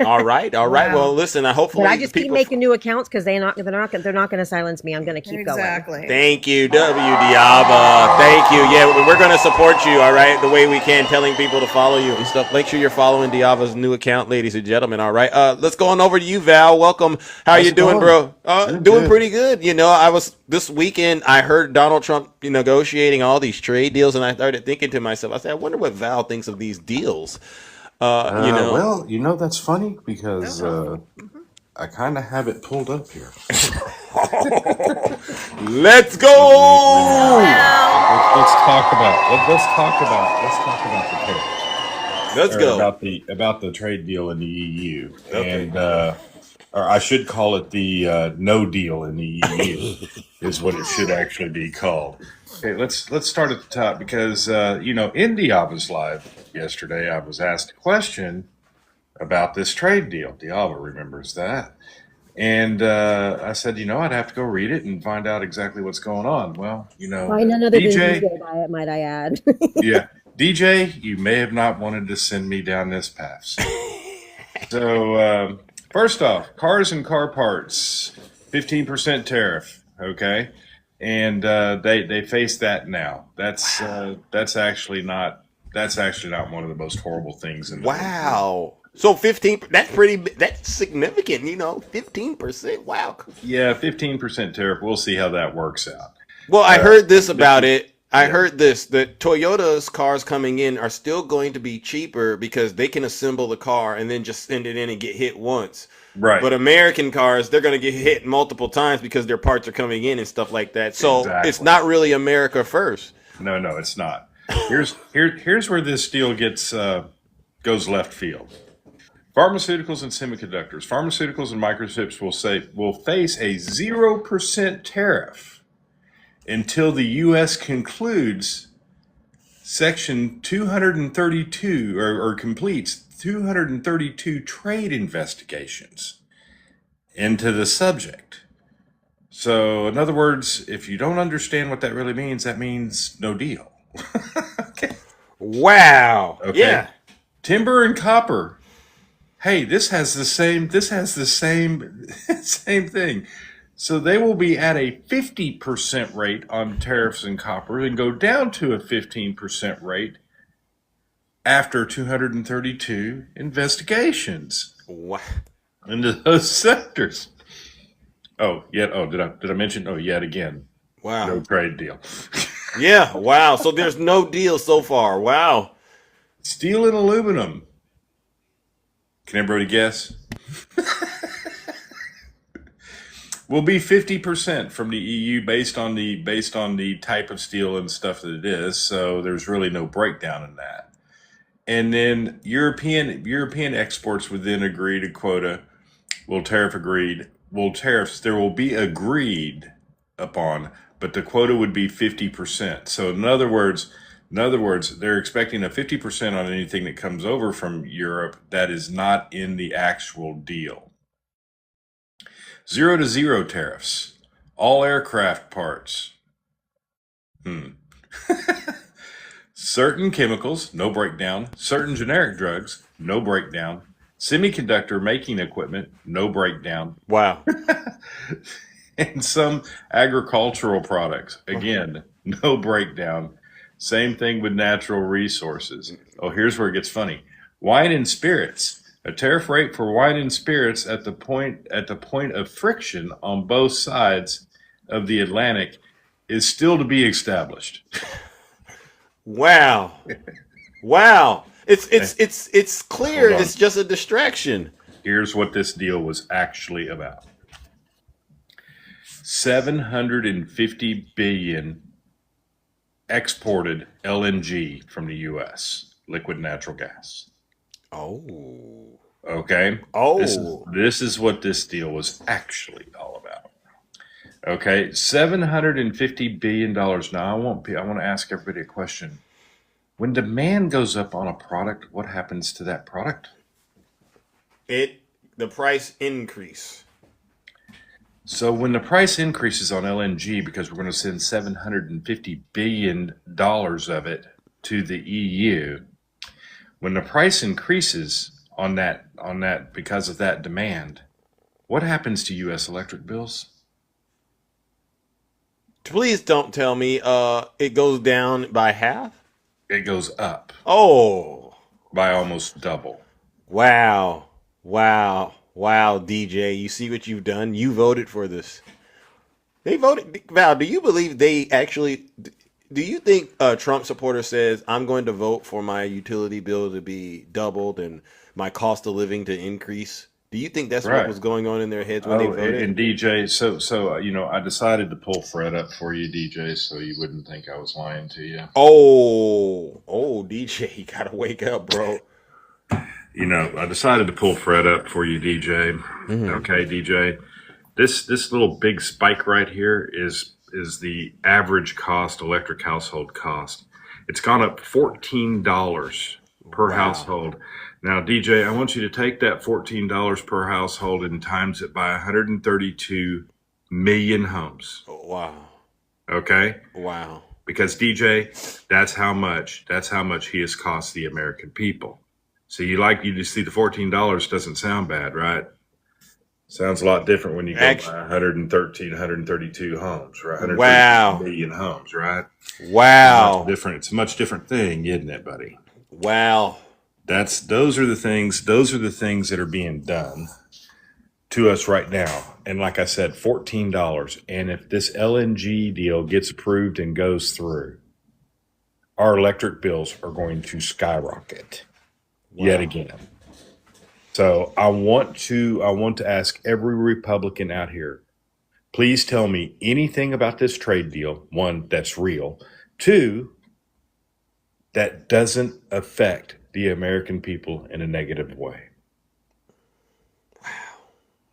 Speaker 2: All right. Wow. Well, listen, hopefully
Speaker 17: but I just keep making new accounts because they're not going to silence me. I'm going to keep going.
Speaker 2: Thank you, W Diaba. Thank you. Yeah, we're going to support you, all right, the way we can, telling people to follow you and stuff. Make sure you're following Diaba's new account, ladies and gentlemen, all right? Let's go on over to you, Val. Welcome. How you doing, bro? Doing pretty good. You know, this weekend, I heard Donald Trump negotiating all these trade deals, and I started thinking to myself, I said, I wonder what Val thinks of these deals.
Speaker 18: Well, that's funny because I kind of have it pulled up here.
Speaker 2: Let's go.
Speaker 18: Let's talk about the tariffs.
Speaker 2: Let's go
Speaker 18: about the trade deal in the EU, and or I should call it the no deal in the EU is what it should actually be called. Okay, let's start at the top because in Diaba's live yesterday, I was asked a question about this trade deal. Diaba remembers that. And I said, I'd have to go read it and find out exactly what's going on. Well,
Speaker 17: Find another DJ by it, might I add.
Speaker 18: Yeah. DJ, you may have not wanted to send me down this path. So, first off, cars and car parts, 15% tariff, okay? And they face that now. That's actually not one of the most horrible things in the world.
Speaker 2: So 15, that's significant, 15%. Wow.
Speaker 18: Yeah, 15% tariff. We'll see how that works out.
Speaker 2: Well, I heard this about it. I heard this, that Toyota's cars coming in are still going to be cheaper because they can assemble the car and then just send it in and get hit once.
Speaker 18: Right.
Speaker 2: But American cars, they're going to get hit multiple times because their parts are coming in and stuff like that. So It's not really America first.
Speaker 18: No, it's not. Here's where this deal goes left field. Pharmaceuticals and semiconductors. Pharmaceuticals and microchips will face a 0% tariff until the U.S. concludes Section 232 or completes 232 trade investigations into the subject. So, in other words, if you don't understand what that really means, that means no deal. Okay.
Speaker 2: Wow.
Speaker 18: Okay.
Speaker 2: Yeah.
Speaker 18: Timber and copper. Hey, this has the same same thing. So they will be at a 50% rate on tariffs and copper and go down to a 15% rate after 232 investigations.
Speaker 2: Wow.
Speaker 18: Into those sectors. Did I mention? Yet again.
Speaker 2: Wow.
Speaker 18: No trade deal.
Speaker 2: Yeah, wow. So there's no deal so far. Wow.
Speaker 18: Steel and aluminum. Can everybody guess? Will be 50% from the EU based on the type of steel and stuff that it is. So there's really no breakdown in that. And then European exports would then agree to quota. There will be agreed upon, but the quota would be 50%. So in other words, they're expecting a 50% on anything that comes over from Europe that is not in the actual deal. 0 to 0 tariffs. All aircraft parts. Certain chemicals, no breakdown. Certain generic drugs, no breakdown. Semiconductor making equipment, no breakdown.
Speaker 2: Wow.
Speaker 18: And some agricultural products, again, no breakdown. Same thing with natural resources. Oh, here's where it gets funny. Wine and spirits. A tariff rate for wine and spirits at the point of friction on both sides of the Atlantic is still to be established.
Speaker 2: Wow. Wow. It's clear it's just a distraction.
Speaker 18: Here's what this deal was actually about. $750 billion exported LNG from the U.S., liquid natural gas.
Speaker 2: Oh.
Speaker 18: Okay.
Speaker 2: Oh.
Speaker 18: This is what this deal was actually all about. Okay, $750 billion. Now, I want to ask everybody a question. When demand goes up on a product, what happens to that product?
Speaker 2: The price increase.
Speaker 18: So when the price increases on LNG, because we're going to send $750 billion of it to the EU, when the price increases on that because of that demand, what happens to U.S. electric bills?
Speaker 2: Please don't tell me it goes down by half.
Speaker 18: It goes up.
Speaker 2: Oh.
Speaker 18: By almost double.
Speaker 2: Wow. DJ, you see what you've done? You voted for this. They voted. Val, do you believe they actually... Do you think a Trump supporter says, I'm going to vote for my utility bill to be doubled and my cost of living to increase? Do you think that's what was going on in their heads when they voted?
Speaker 18: And DJ, so I decided to pull Fred up for you, DJ, so you wouldn't think I was lying to you.
Speaker 2: Oh, DJ, you gotta wake up, bro.
Speaker 18: I decided to pull Fred up for you, DJ. Mm-hmm. Okay, DJ. This little big spike right here is the average cost, electric household cost. It's gone up $14 per household. Now, DJ, I want you to take that $14 per household and times it by 132 million homes.
Speaker 2: Oh, wow.
Speaker 18: Okay?
Speaker 2: Wow.
Speaker 18: Because DJ, that's how much he has cost the American people. So you just see the $14 doesn't sound bad, right? Sounds a lot different when you go by 132 homes, right? 132 million homes, right?
Speaker 2: Wow.
Speaker 18: It's a much different thing, isn't it, buddy?
Speaker 2: Wow.
Speaker 18: Those are the things that are being done to us right now. And like I said, $14. And if this LNG deal gets approved and goes through, our electric bills are going to skyrocket yet again. So I want to ask every Republican out here, please tell me anything about this trade deal. One, that's real. Two, that doesn't affect the American people in a negative way.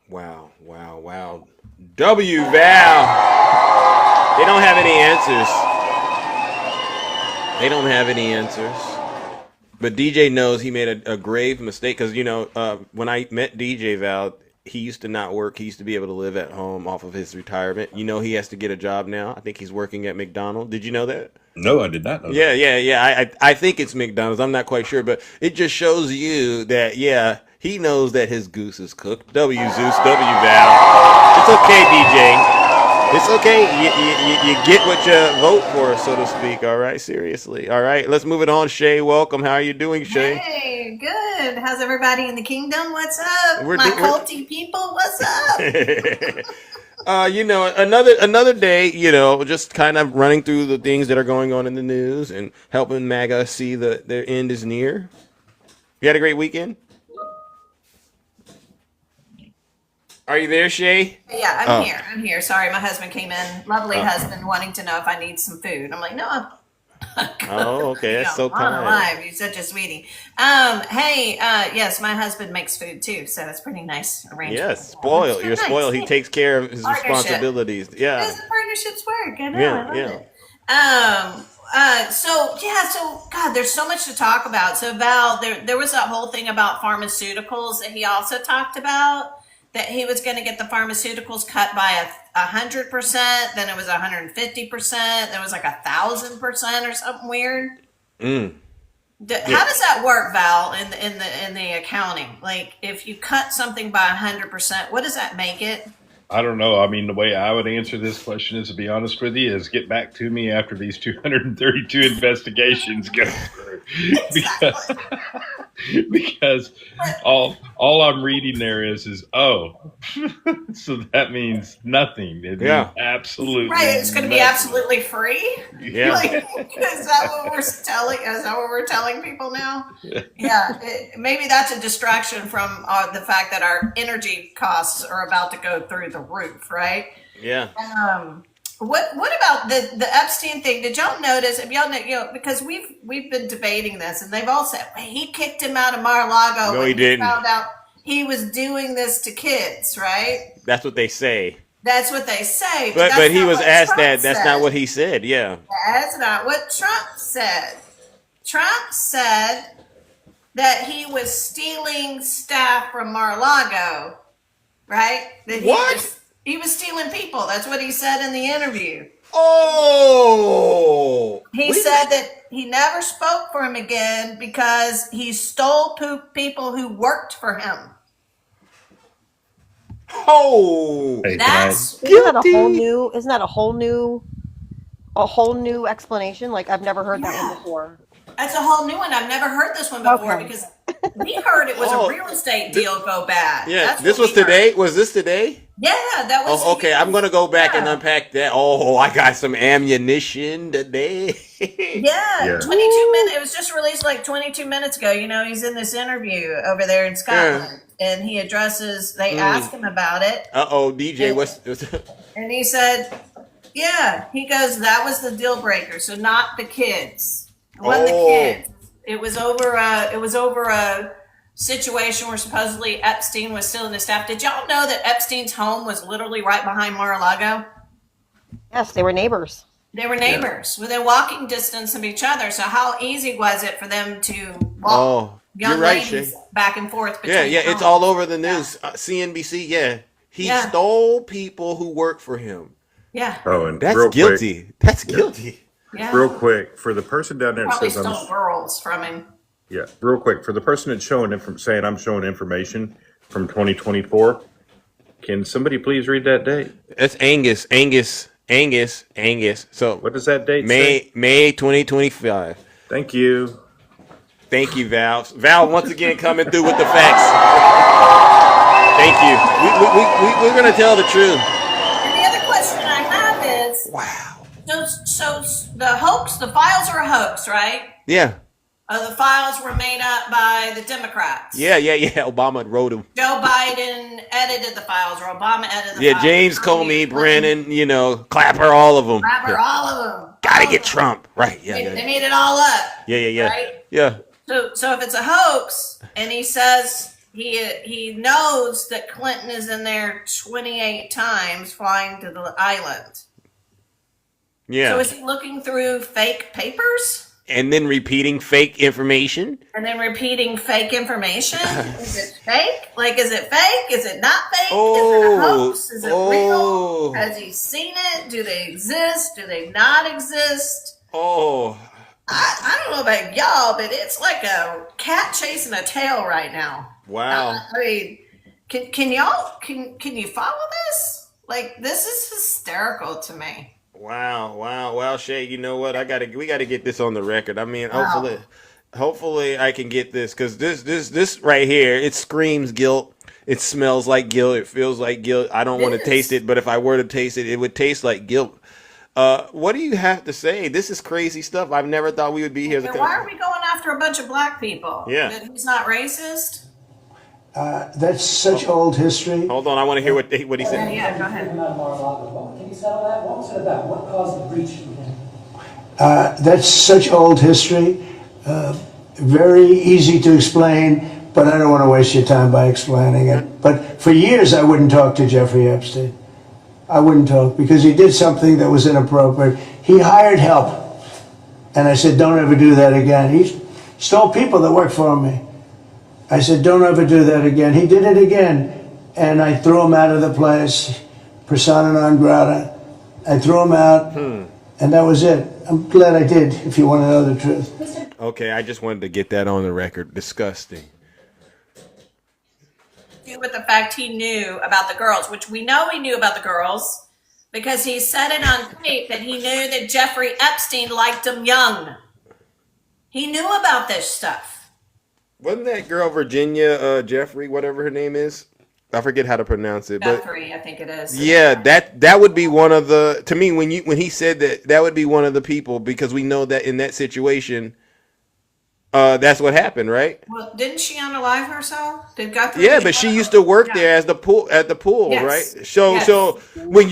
Speaker 2: Wow. W, Val. They don't have any answers. But DJ knows he made a grave mistake because, when I met DJ, Val, he used to not work. He used to be able to live at home off of his retirement. He has to get a job now. I think he's working at McDonald's. Did you know that?
Speaker 18: No, I did not know
Speaker 2: that. Yeah. I think it's McDonald's. I'm not quite sure. But it just shows you that, he knows that his goose is cooked. W, Zeus. W, Val. It's okay, DJ. It's okay. You get what you vote for, so to speak. All right, seriously. All right, let's move it on. Shay, welcome. How are you doing, Shay?
Speaker 19: Hey, good. How's everybody in the kingdom? What's up? My culty people, what's up?
Speaker 2: Another day, just kind of running through the things that are going on in the news and helping MAGA see that their end is near. You had a great weekend? Are you there, Shay?
Speaker 19: Yeah, I'm here. Sorry, my husband came in. Lovely husband wanting to know if I need some food. I'm like, no.
Speaker 2: Oh, okay. That's so kind.
Speaker 19: Alive. You're such a sweetie. Yes, my husband makes food too, so it's pretty nice arrangement.
Speaker 2: Yes, spoiled. You're spoiled. He takes care of his responsibilities. Yeah.
Speaker 19: It's partnerships work. I know. I love it. So God, there's so much to talk about. So Val, there was that whole thing about pharmaceuticals that he also talked about. That he was going to get the pharmaceuticals cut by 100%, then it was 150%, then it was like 1,000% or something weird. How does that work, Val, in the accounting? Like, if you cut something by 100%, what does that make it?
Speaker 18: I don't know. I mean, the way I would answer this question is, to be honest with you, is get back to me after these 232 investigations go through. Because all I'm reading there is so that means nothing. It means absolutely
Speaker 19: right. It's going to be absolutely free.
Speaker 2: Yeah.
Speaker 19: Is that what we're telling people now? Yeah. Maybe that's a distraction from the fact that our energy costs are about to go through the roof, right?
Speaker 2: Yeah.
Speaker 19: What about the Epstein thing? Did y'all notice? If y'all know, because we've been debating this, and they've all said he kicked him out of Mar-a-Lago.
Speaker 2: No, he didn't.
Speaker 19: Found out he was doing this to kids, right?
Speaker 2: That's what they say.
Speaker 19: That's what they say.
Speaker 2: But he was asked
Speaker 19: Trump
Speaker 2: that's
Speaker 19: said.
Speaker 2: not what he said. Yeah.
Speaker 19: That's not what Trump said. Trump said that he was stealing staff from Mar-a-Lago, right? That he was stealing people. That's what he said in the interview.
Speaker 2: Oh!
Speaker 19: He said that he never spoke for him again because he stole people who worked for him.
Speaker 2: Oh!
Speaker 17: Isn't that a whole new explanation? Like I've never heard that one before.
Speaker 19: That's a whole new one. I've never heard this one before because we heard it was a real estate deal go bad.
Speaker 2: Yeah,
Speaker 19: That's
Speaker 2: this
Speaker 19: what
Speaker 2: was
Speaker 19: we heard.
Speaker 2: today. Was this today?
Speaker 19: Yeah, that was.
Speaker 2: Oh, okay, I'm gonna go back and unpack that. Oh, I got some ammunition today.
Speaker 19: Yeah, 22 minutes. It was just released like 22 minutes ago. You know, he's in this interview over there in Scotland, and he addresses. They ask him about it.
Speaker 2: DJ, what's?
Speaker 19: And he said, "Yeah." He goes, "That was the deal breaker. So not the kids. It wasn't the kids. It was over. It was over a situation where supposedly Epstein was stealing his staff. Did y'all know that Epstein's home was literally right behind Mar-a-Lago?
Speaker 17: Yes, they were neighbors.
Speaker 19: They were neighbors within walking distance of each other. So how easy was it for them to walk young ladies back and forth between
Speaker 2: Yeah, it's all over the news. CNBC, He stole people who work for him.
Speaker 19: Yeah.
Speaker 18: Oh, and
Speaker 2: that's
Speaker 18: real
Speaker 2: guilty.
Speaker 18: Quick,
Speaker 2: that's guilty.
Speaker 19: Yeah.
Speaker 18: Real quick, for the person down there that
Speaker 19: Probably
Speaker 18: says
Speaker 19: stole girls from him.
Speaker 18: Yeah, real quick, for the person that's saying I'm showing information from 2024, can somebody please read that date?
Speaker 2: That's Angus. So
Speaker 18: what does that date say?
Speaker 2: May 2025.
Speaker 18: Thank you.
Speaker 2: Thank you, Val. Val, once again, coming through with the facts. Thank you. We're going to tell the truth.
Speaker 19: And the other question I have is, so the hoax, the files are a hoax, right?
Speaker 2: Yeah.
Speaker 19: The files were made up by the Democrats.
Speaker 2: Yeah. Obama wrote them.
Speaker 19: Joe Biden edited the files, or Obama edited the files.
Speaker 2: Yeah, James Comey, Brennan, Clapper, all of them.
Speaker 19: Clapper, all of them.
Speaker 2: Gotta get Trump. Right,
Speaker 19: They made it all up.
Speaker 2: Yeah.
Speaker 19: Right?
Speaker 2: Yeah.
Speaker 19: So if it's a hoax, and he says he knows that Clinton is in there 28 times flying to the island.
Speaker 2: Yeah.
Speaker 19: So is he looking through fake papers?
Speaker 2: And then repeating fake information.
Speaker 19: And then repeating fake information? Is it fake? Like, is it fake? Is it not fake? Is it a hoax? Is it real? Has he seen it? Do they exist? Do they not exist? I don't know about y'all, but it's like a cat chasing a tail right now.
Speaker 2: Wow.
Speaker 19: I mean, can y'all you follow this? Like, this is hysterical to me.
Speaker 2: Wow, Shay, you know what? We gotta get this on the record. I mean, hopefully I can get this, because this right here, it screams guilt. It smells like guilt. It feels like guilt. I don't want to taste it, but if I were to taste it, it would taste like guilt. What do you have to say? This is crazy stuff. I've never thought we would be here.
Speaker 19: Why are we going after a bunch of black people?
Speaker 2: Yeah.
Speaker 19: That he's not racist?
Speaker 4: That's such old history.
Speaker 2: Hold on, I want to hear what he said.
Speaker 19: Yeah, go ahead.
Speaker 7: Can you settle that? What was it about? What caused the breach?
Speaker 4: That's such old history. Very easy to explain, but I don't want to waste your time by explaining it. But for years, I wouldn't talk to Jeffrey Epstein. I wouldn't talk because he did something that was inappropriate. He hired help. And I said, don't ever do that again. He stole people that worked for me. I said, don't ever do that again. He did it again. And I threw him out of the place, persona non grata. I threw him out, and that was it. I'm glad I did, if you want to know the truth.
Speaker 2: Okay, I just wanted to get that on the record. Disgusting.
Speaker 19: With the fact he knew about the girls, which we know he knew about the girls because he said it on tape that he knew that Jeffrey Epstein liked them young. He knew about this stuff.
Speaker 2: Wasn't that girl Virginia Jeffrey, whatever her name is? I forget how to pronounce it.
Speaker 19: Jeffrey, I think it is.
Speaker 2: Yeah, that would be one of the, to me, when he said that would be one of the people, because we know that in that situation, that's what happened, right?
Speaker 19: Well, didn't she unalive herself? Did Guthrie?
Speaker 2: Yeah, but she used to work there as at the pool,
Speaker 19: Yes.
Speaker 2: right? So when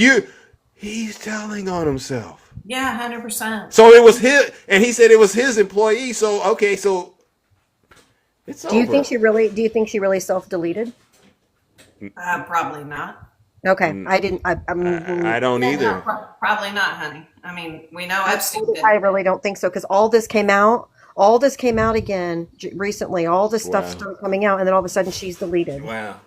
Speaker 2: He's telling on himself.
Speaker 19: Yeah, 100%.
Speaker 2: So it was his, and he said it was his employee. So okay, so it's
Speaker 17: Do you think
Speaker 2: over.
Speaker 17: she really? Do you think she really self-deleted?
Speaker 19: Probably not.
Speaker 17: Okay, I didn't.
Speaker 2: I don't
Speaker 19: Yeah,
Speaker 2: either.
Speaker 19: no, probably not, honey. I mean, we know Epstein did.
Speaker 17: I really don't think so because all this came out. All this came out again recently. All this stuff started coming out, and then all of a sudden she's deleted.
Speaker 2: Wow.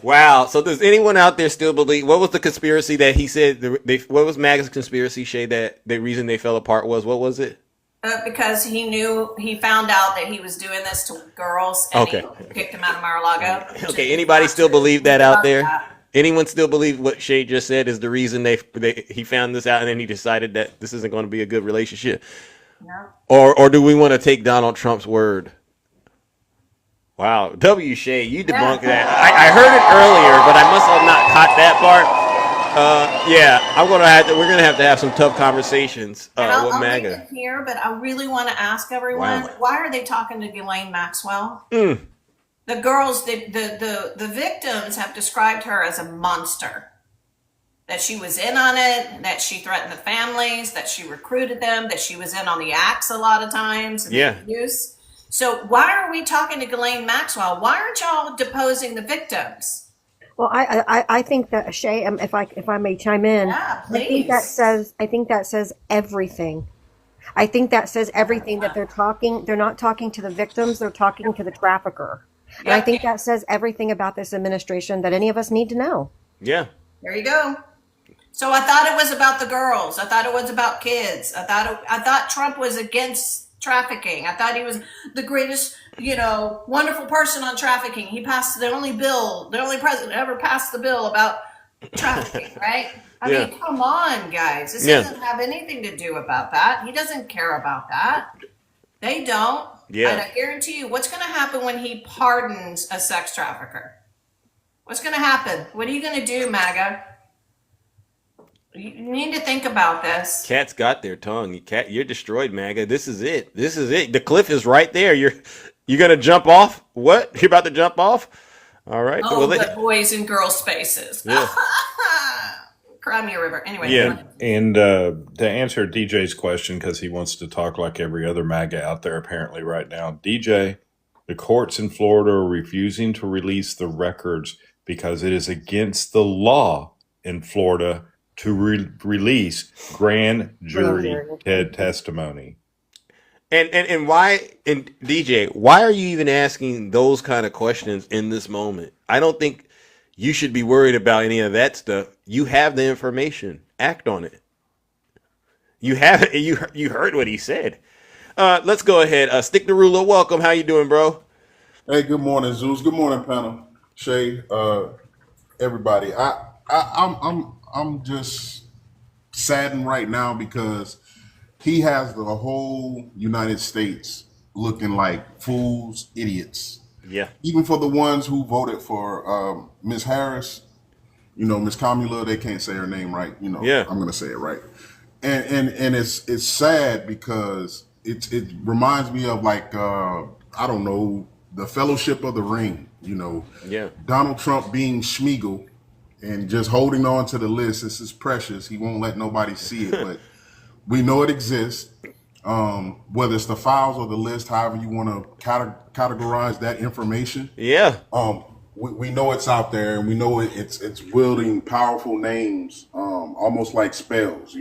Speaker 2: Wow. So does anyone out there still believe? What was the conspiracy that he said? What was MAGA's conspiracy, Shay? That the reason they fell apart was what was it?
Speaker 19: Because he found out that he was doing this to girls, and he kicked him out of Mar-a-Lago.
Speaker 2: Okay. Anybody still believe that out there? Anyone still believe what Shay just said is the reason he found this out, and then he decided that this isn't going to be a good relationship?
Speaker 19: No.
Speaker 2: Or do we want to take Donald Trump's word? Wow, W. Shay, you debunked that. I heard it earlier, but I must have not caught that part. Yeah, we're gonna have to have some tough conversations with
Speaker 19: I'll
Speaker 2: MAGA.
Speaker 19: leave it here, but I really want to ask everyone: why are they talking to Ghislaine Maxwell? The girls, the victims have described her as a monster. That she was in on it, that she threatened the families, that she recruited them, that she was in on the acts a lot of times. And the abuse. So why are we talking to Ghislaine Maxwell? Why aren't y'all deposing the victims?
Speaker 17: Well, I think that Shay, if I may chime in,
Speaker 19: Yeah,
Speaker 17: I think that says everything. I think that says everything that they're talking. They're not talking to the victims. They're talking to the trafficker. And I think that says everything about this administration that any of us need to know.
Speaker 2: Yeah.
Speaker 19: There you go. So I thought it was about the girls. I thought it was about kids. I thought Trump was against trafficking. I thought he was the greatest, wonderful person on trafficking. He passed the only president ever passed the bill about trafficking, right? I mean, come on, guys. This doesn't have anything to do about that. He doesn't care about that. They don't.
Speaker 2: Yeah.
Speaker 19: And I guarantee you, what's going to happen when he pardons a sex trafficker? What's going to happen? What are you going to do, MAGA? You need to think about this.
Speaker 2: Cats got their tongue. You're destroyed, MAGA. This is it. The cliff is right there. You're gonna jump off. What? You're about to jump off? All right.
Speaker 19: The boys and girls spaces.
Speaker 2: Yeah.
Speaker 19: Cry me a river. Anyway.
Speaker 18: Yeah. And to answer DJ's question, because he wants to talk like every other MAGA out there apparently right now, DJ, the courts in Florida are refusing to release the records because it is against the law in Florida to release grand jury testimony.
Speaker 2: And why, and DJ, why are you even asking those kind of questions in this moment? I don't think you should be worried about any of that stuff. You have the information. Act on it. You have it. You heard what he said. Let's go ahead. Stick the ruler. Welcome. How you doing, bro?
Speaker 20: Hey, good morning, Zeus. Good morning, panel. Shay, everybody. I'm just saddened right now because he has the whole United States looking like fools, idiots.
Speaker 2: Yeah.
Speaker 20: Even for the ones who voted for Ms. Harris, Ms. Kamala, they can't say her name right.
Speaker 2: Yeah.
Speaker 20: I'm gonna say it right. And it's sad because it reminds me of like I don't know, the Fellowship of the Ring.
Speaker 2: Yeah.
Speaker 20: Donald Trump being Schmeagol and just holding on to the list. This is precious. He won't let nobody see it, but we know it exists. Whether it's the files or the list, however you want to categorize that information.
Speaker 2: Yeah.
Speaker 20: We know it's out there, and we know it's wielding powerful names, almost like spells,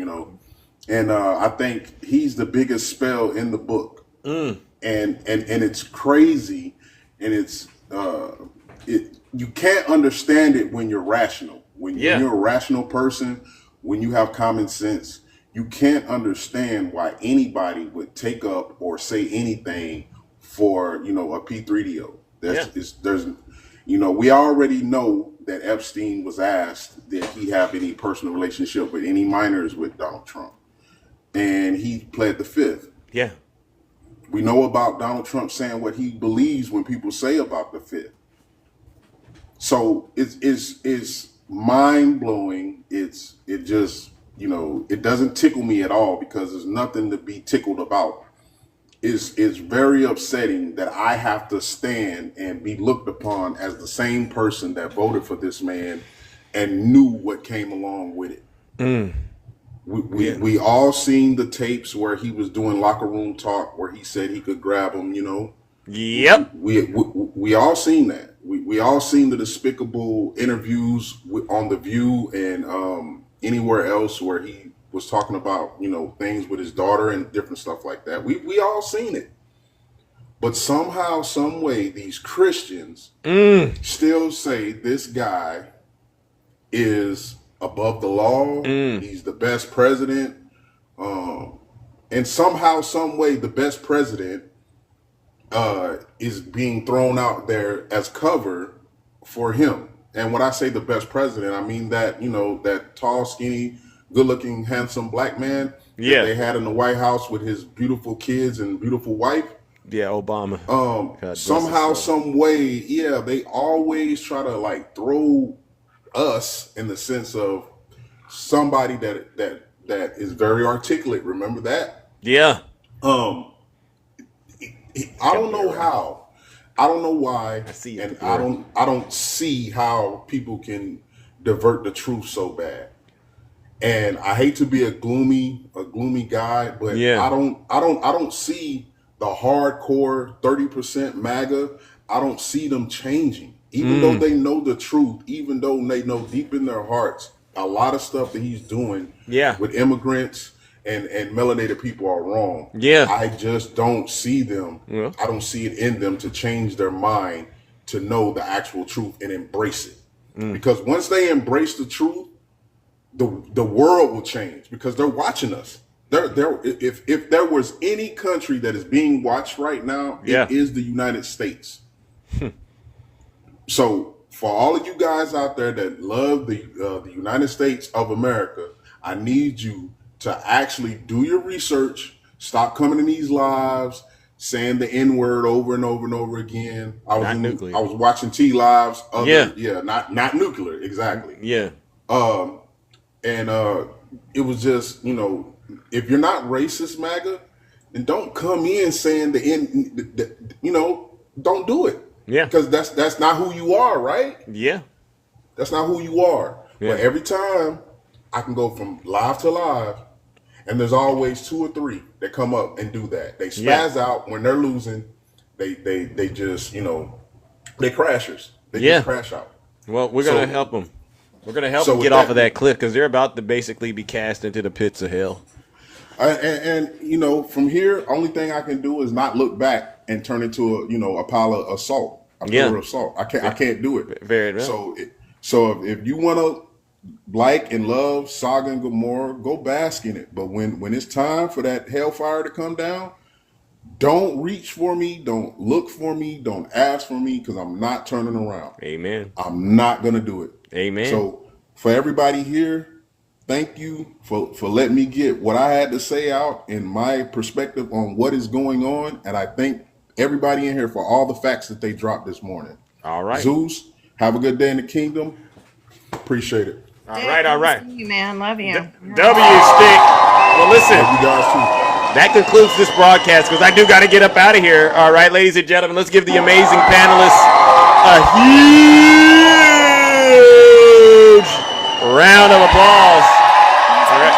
Speaker 20: And I think he's the biggest spell in the book. And it's crazy, and it's you can't understand it when you're rational. When you're a rational person, when you have common sense, you can't understand why anybody would take up or say anything for a P3DO. We already know that Epstein was asked did he have any personal relationship with any minors with Donald Trump, and he pled the fifth.
Speaker 2: Yeah.
Speaker 20: We know about Donald Trump saying what he believes when people say about the fifth. So it's mind blowing. It just it doesn't tickle me at all because there's nothing to be tickled about. It's very upsetting that I have to stand and be looked upon as the same person that voted for this man and knew what came along with it. We all seen the tapes where he was doing locker room talk, where he said he could grab him. You know.
Speaker 2: Yep.
Speaker 20: We all seen that. We all seen the despicable interviews on The View and anywhere else where he was talking about, you know, things with his daughter and different stuff like that. We all seen it. But somehow, some way, these Christians still say this guy is above the law. He's the best president. And somehow, some way, the best president is being thrown out there as cover for him. And when I say the best president, I mean that, you know, that tall, skinny, good-looking, handsome black man that they had in the White House with his beautiful kids and beautiful wife.
Speaker 2: Yeah, Obama.
Speaker 20: Somehow, some way, they always try to like throw us in the sense of somebody that is very articulate. Remember that?
Speaker 2: Yeah.
Speaker 20: I don't know how. I don't know why. I don't see how people can divert the truth so bad. And I hate to be a gloomy guy, but I don't see the hardcore 30% MAGA. I don't see them changing. Even though they know the truth, even though they know deep in their hearts a lot of stuff that he's doing with immigrants and melanated people are wrong. I just don't see them. I don't see it in them to change their mind to know the actual truth and embrace it. Because once they embrace the truth, the world will change because they're watching us. If there was any country that is being watched right now, it is the United States. So for all of you guys out there that love the United States of America, I need you to actually do your research. Stop coming in these lives saying the N-word over and over and over again. I was watching T Lives. Not nuclear, exactly. And it was just, you know, if you're not racist, MAGA, then don't come in saying don't do it. Because that's not who you are, right? That's not who you are. But every time I can go from live to live, and there's always 2 or 3 that come up and do that. They spaz out when they're losing. They just, you know, they crashers. They just crash out.
Speaker 2: Well, we're going to help them. We're going to help them get off of that cliff because they're about to basically be cast into the pits of hell.
Speaker 20: And you know, from here, only thing I can do is not look back and turn into a pile of salt, a pillar of salt. I can't do it.
Speaker 2: Very right.
Speaker 20: So if you want to like and love Saga and Gomorrah, go bask in it. But when it's time for that hellfire to come down, don't reach for me, don't look for me, don't ask for me, because I'm not turning around.
Speaker 2: Amen.
Speaker 20: I'm not gonna do it.
Speaker 2: Amen.
Speaker 20: So for everybody here, thank you for letting me get what I had to say out in my perspective on what is going on. And I thank everybody in here for all the facts that they dropped this morning.
Speaker 2: All right.
Speaker 20: Zeus, have a good day in the kingdom. Appreciate it.
Speaker 2: All right.
Speaker 19: See you, man. Love you.
Speaker 2: W Stick. Well, listen.
Speaker 20: Love you guys too.
Speaker 2: That concludes this broadcast because I do got to get up out of here. All right, ladies and gentlemen, let's give the amazing panelists a huge round of applause. All right.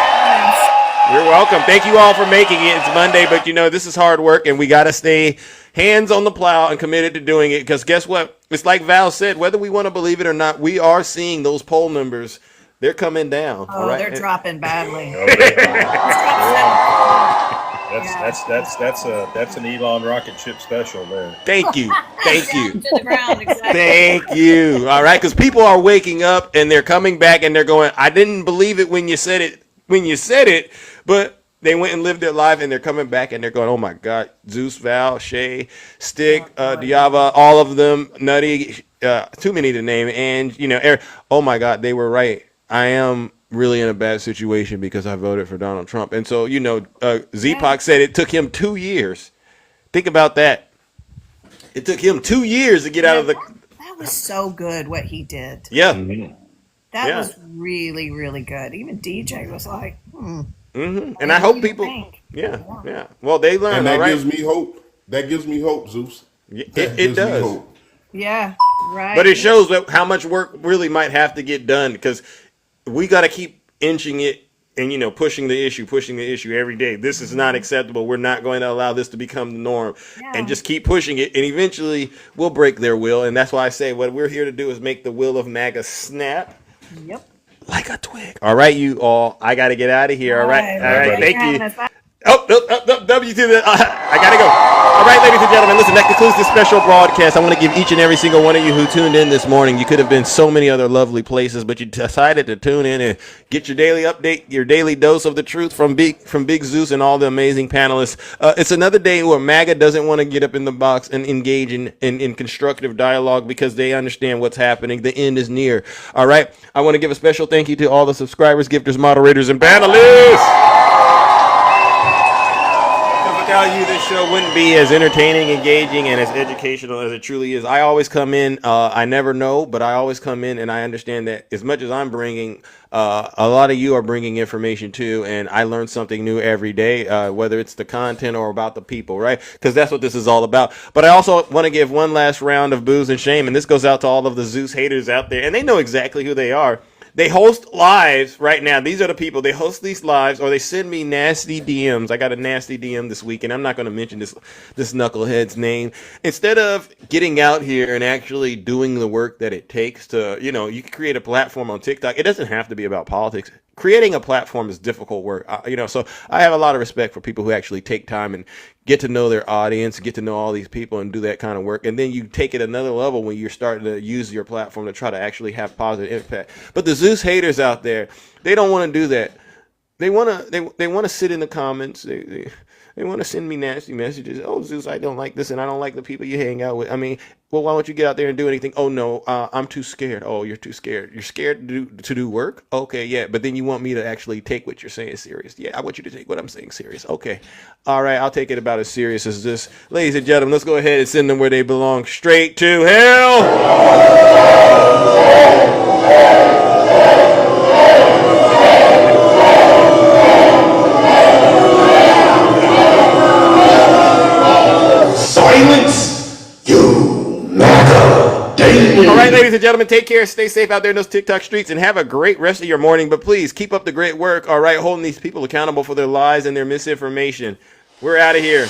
Speaker 2: You're welcome. Thank you all for making it. It's Monday, but you know, this is hard work and we got to stay hands on the plow and committed to doing it because guess what? It's like Val said, whether we want to believe it or not, we are seeing those poll numbers. They're coming down.
Speaker 19: Oh,
Speaker 2: all right?
Speaker 19: They're dropping badly.
Speaker 18: That's an Elon rocket ship special there.
Speaker 2: Thank you. Thank you.
Speaker 19: To the ground, exactly.
Speaker 2: Thank you. All right, because people are waking up and they're coming back and they're going, I didn't believe it when you said it, but they went and lived their life and they're coming back and they're going, oh my God, Zeus, Val, Shay, Stick, Diava, all of them, Nutty, too many to name, and you know, Eric, oh my God, they were right. I am really in a bad situation because I voted for Donald Trump. And so, you know, Z-Pac said it took him 2 years. Think about that. It took him 2 years to get out of the...
Speaker 19: That was so good what he did.
Speaker 2: Yeah.
Speaker 19: That was really, really good. Even DJ was like,
Speaker 2: And I hope people... Yeah. Well, they learned,
Speaker 20: and that gives me hope. That gives me hope, Zeus.
Speaker 2: It does.
Speaker 19: Yeah, right.
Speaker 2: But it shows how much work really might have to get done because we got to keep inching it and, pushing the issue every day. This is not acceptable. We're not going to allow this to become the norm, and just keep pushing it. And eventually we'll break their will. And that's why I say what we're here to do is make the will of MAGA snap.
Speaker 19: Yep.
Speaker 2: Like a twig. All right, you all. I got to get out of here. All right. Thank you. W to the. I gotta go. All right, ladies and gentlemen, listen, that concludes this special broadcast. I want to give each and every single one of you who tuned in this morning. You could have been so many other lovely places, but you decided to tune in and get your daily update, your daily dose of the truth from Big Zeus and all the amazing panelists. It's another day where MAGA doesn't want to get up in the box and engage in constructive dialogue because they understand what's happening. The end is near. All right. I want to give a special thank you to all the subscribers, gifters, moderators, and panelists. Without you, this show wouldn't be as entertaining, engaging, and as educational as it truly is. I always come in, I never know, but I always come in and I understand that as much as I'm bringing, a lot of you are bringing information too, and I learn something new every day, whether it's the content or about the people, right? Because that's what this is all about. But I also want to give one last round of booze and shame, and this goes out to all of the Zeus haters out there, and they know exactly who they are. They host lives right now. These are the people. They host these lives, or they send me nasty DMs. I got a nasty DM this week, and I'm not going to mention this knucklehead's name. Instead of getting out here and actually doing the work that it takes to, you can create a platform on TikTok. It doesn't have to be about politics. Creating a platform is difficult work, so I have a lot of respect for people who actually take time and get to know their audience, get to know all these people and do that kind of work. And then you take it another level when you're starting to use your platform to try to actually have positive impact. But the Zeus haters out there, they don't want to do that. They want to sit in the comments. They want to send me nasty messages. Oh, Zeus, I don't like this, and I don't like the people you hang out with. I mean, well, why don't you get out there and do anything? Oh, no, I'm too scared. Oh, you're too scared. You're scared to do work? Okay, yeah, but then you want me to actually take what you're saying serious. Yeah, I want you to take what I'm saying serious. Okay, all right, I'll take it about as serious as this. Ladies and gentlemen, let's go ahead and send them where they belong, straight to hell.
Speaker 9: Silence, you MAGA daily.
Speaker 2: All right, ladies and gentlemen, take care. Stay safe out there in those TikTok streets and have a great rest of your morning. But please keep up the great work, all right, holding these people accountable for their lies and their misinformation. We're out of here.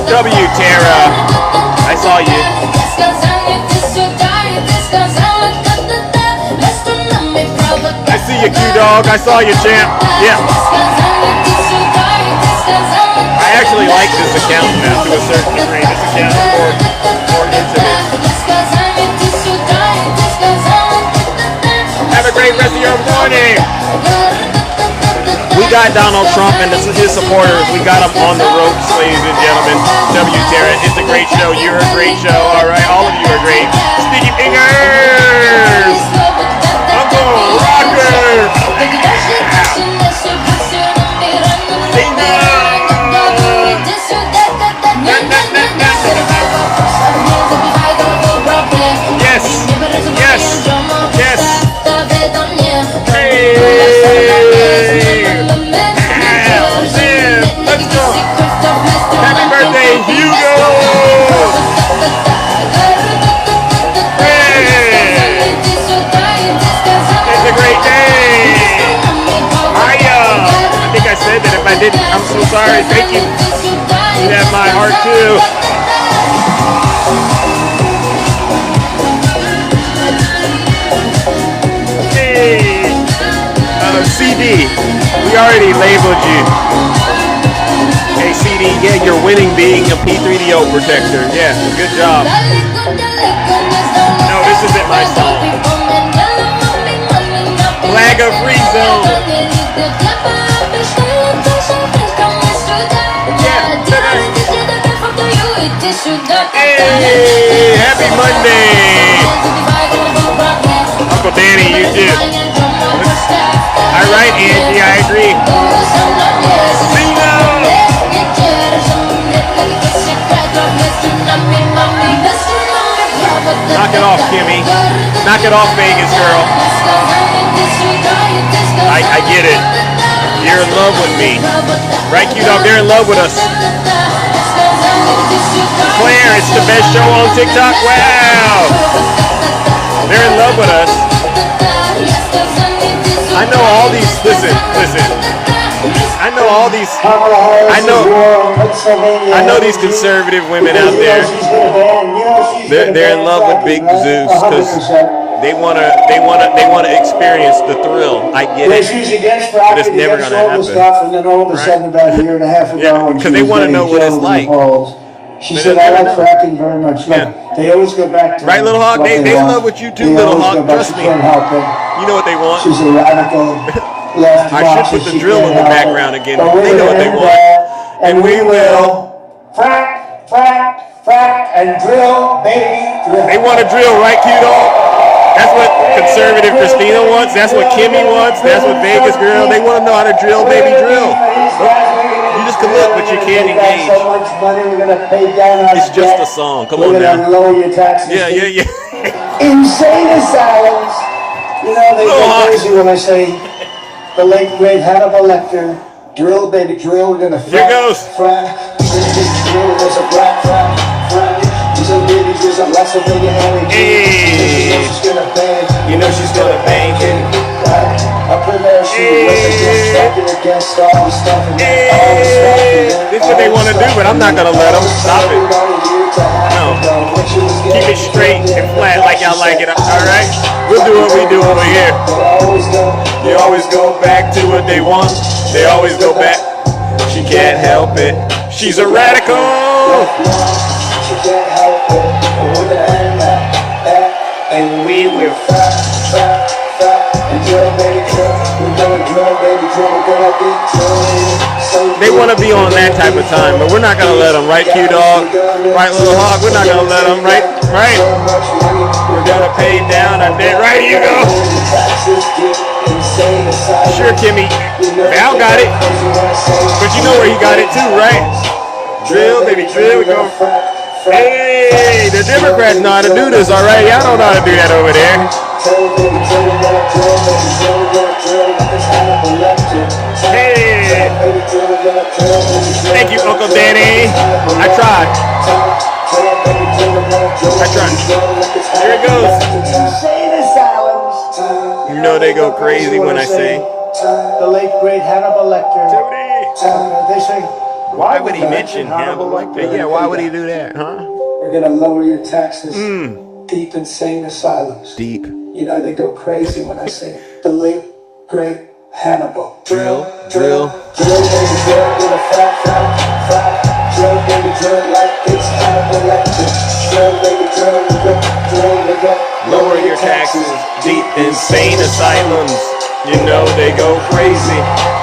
Speaker 2: W, Tara. I saw you. I see you, Q-Dog. I saw you, champ. Yeah. I actually like this account now to a certain degree. This account is more intimate. Have a great rest of your morning. We got Donald Trump and his supporters. We got them on the ropes, ladies and gentlemen. W. Tara, it's a great show. You're a great show. All right, all of you are great. Sticky fingers. Uncle Rocker. Yes. Yes. Yes. Hey. Let's go. Happy birthday, Hugo. Hey. It's a great day. I think I said that. If I didn't, I'm so sorry. Thank you. You have my heart too. Hey. CD, we already labeled you. Hey CD, yeah, you're winning being a P3DO protector. Yeah, good job. No, this isn't my song. Flag of free zone. Hey, happy Monday. Uncle Danny, you too. All right, Angie, I agree. Knock it off, Kimmy. Knock it off, Vegas girl. I get it. You're in love with me. Right, Q-Dog? They're in love with us. Claire, it's the best show on TikTok. Wow. They're in love with us. I know all these. Listen. I know all these. I know these conservative women out there. They're in love with Big Zeus because they wanna experience the thrill. I get it, but it's never gonna happen.
Speaker 4: And then all of a sudden, about a year and a half ago,
Speaker 2: because they want to know what it's like.
Speaker 4: She said, "I like fracking very much." Look, they always go back to
Speaker 2: right, Little Hawk. They in love with you too, Little Hawk. Trust me.
Speaker 4: Can't help it.
Speaker 2: You know what they want.
Speaker 4: She's a radical.
Speaker 2: I should put the drill in the background again. They know what they want,
Speaker 4: and we will frack, and drill, baby.
Speaker 2: They want to drill, right, Q-Dog? That's what conservative Christina wants. That's what Kimmy wants. That's what Vegas girl. They want to know how to drill, baby, drill. You just can look, but you can't engage.
Speaker 4: So much money, we're gonna pay down our
Speaker 2: It's just
Speaker 4: debt.
Speaker 2: a song. Come
Speaker 4: We're
Speaker 2: on
Speaker 4: gonna
Speaker 2: now.
Speaker 4: lower your taxes.
Speaker 2: Yeah.
Speaker 4: Insane asylums. You know, they go crazy when I say the late great Hannibal Lecter. Drill, baby, drill. We're gonna
Speaker 2: Here goes.
Speaker 4: frack. Drill, there's a frack. There's a baby, there's a lots of baby Harry.
Speaker 2: Hey. You know she's gonna bang it.
Speaker 4: Up in there, she was against all the stuff.
Speaker 2: This is what they want to do, but I'm not gonna let them. Stop it. No. Keep it straight and flat like y'all like it. All right. We'll do what we do over here. They always go back to what they want. They always go back. She can't help it. She's a radical.
Speaker 4: She can't help it. And we will fat. And drill, baby, drill. We're gonna drill, baby, drill. We're gonna be drilling.
Speaker 2: They want to be on that type of time, but we're not gonna let them. Right, Q-Dog? Right, Little Hawk? We're not gonna let them. Right. We're gonna pay down our debt. Right, you go. Sure, Kimmy. Val got it, but you know where he got it too, right? Drill, baby, drill. We go. Hey, the Democrats know how to do this, all right? Y'all don't know how to do that over there. Hey. Thank you, Uncle Danny. I tried. Here it goes. You know they go crazy when I say.
Speaker 4: The late great Hannibal Lecter. They say,
Speaker 2: why would he mention Hannibal Lecter? Yeah, why would he do that, huh?
Speaker 4: We're gonna lower your taxes. Deep insane asylums.
Speaker 2: Deep.
Speaker 4: You know they go crazy when I say the late great Hannibal.
Speaker 2: Drill.
Speaker 4: Drill, baby, drill with a fat. Drill, baby, drill like it's Hannibal Lecter. Drill, baby, drill.
Speaker 2: Lower your taxes. Deep insane asylums. You know they go crazy.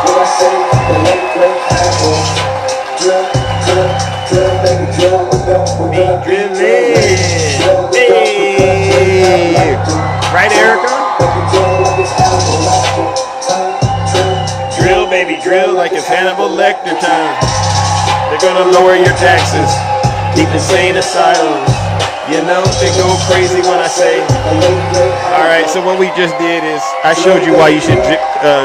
Speaker 4: When I say the late great Hannibal. Drill, baby, drill. We're
Speaker 2: drilling. Hey. Right, Erica? Drill, baby, drill like it's Hannibal Lecter time. They're gonna lower your taxes. Deep insane asylums. You know they go crazy when I say. Alright, so what we just did is I showed you why you should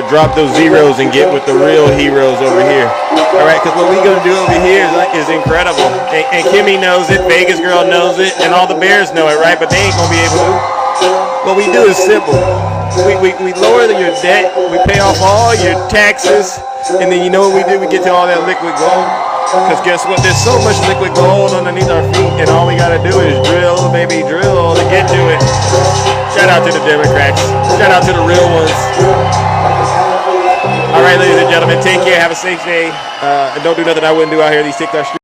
Speaker 2: drop those zeros and get with the real heroes over here. Alright, because what we gonna do over here is incredible. And Kimmy knows it, Vegas girl knows it, and all the bears know it, right? But they ain't gonna be able to. What we do is simple. We lower your debt, we pay off all your taxes, and then you know what we do? We get to all that liquid gold. Because guess what? There's so much liquid gold underneath our feet, and all we gotta do is drill, baby, drill to get to it. Shout out to the Democrats. Shout out to the real ones. All right, ladies and gentlemen, take care. Have a safe day. And don't do nothing I wouldn't do out here in these TikTok streets.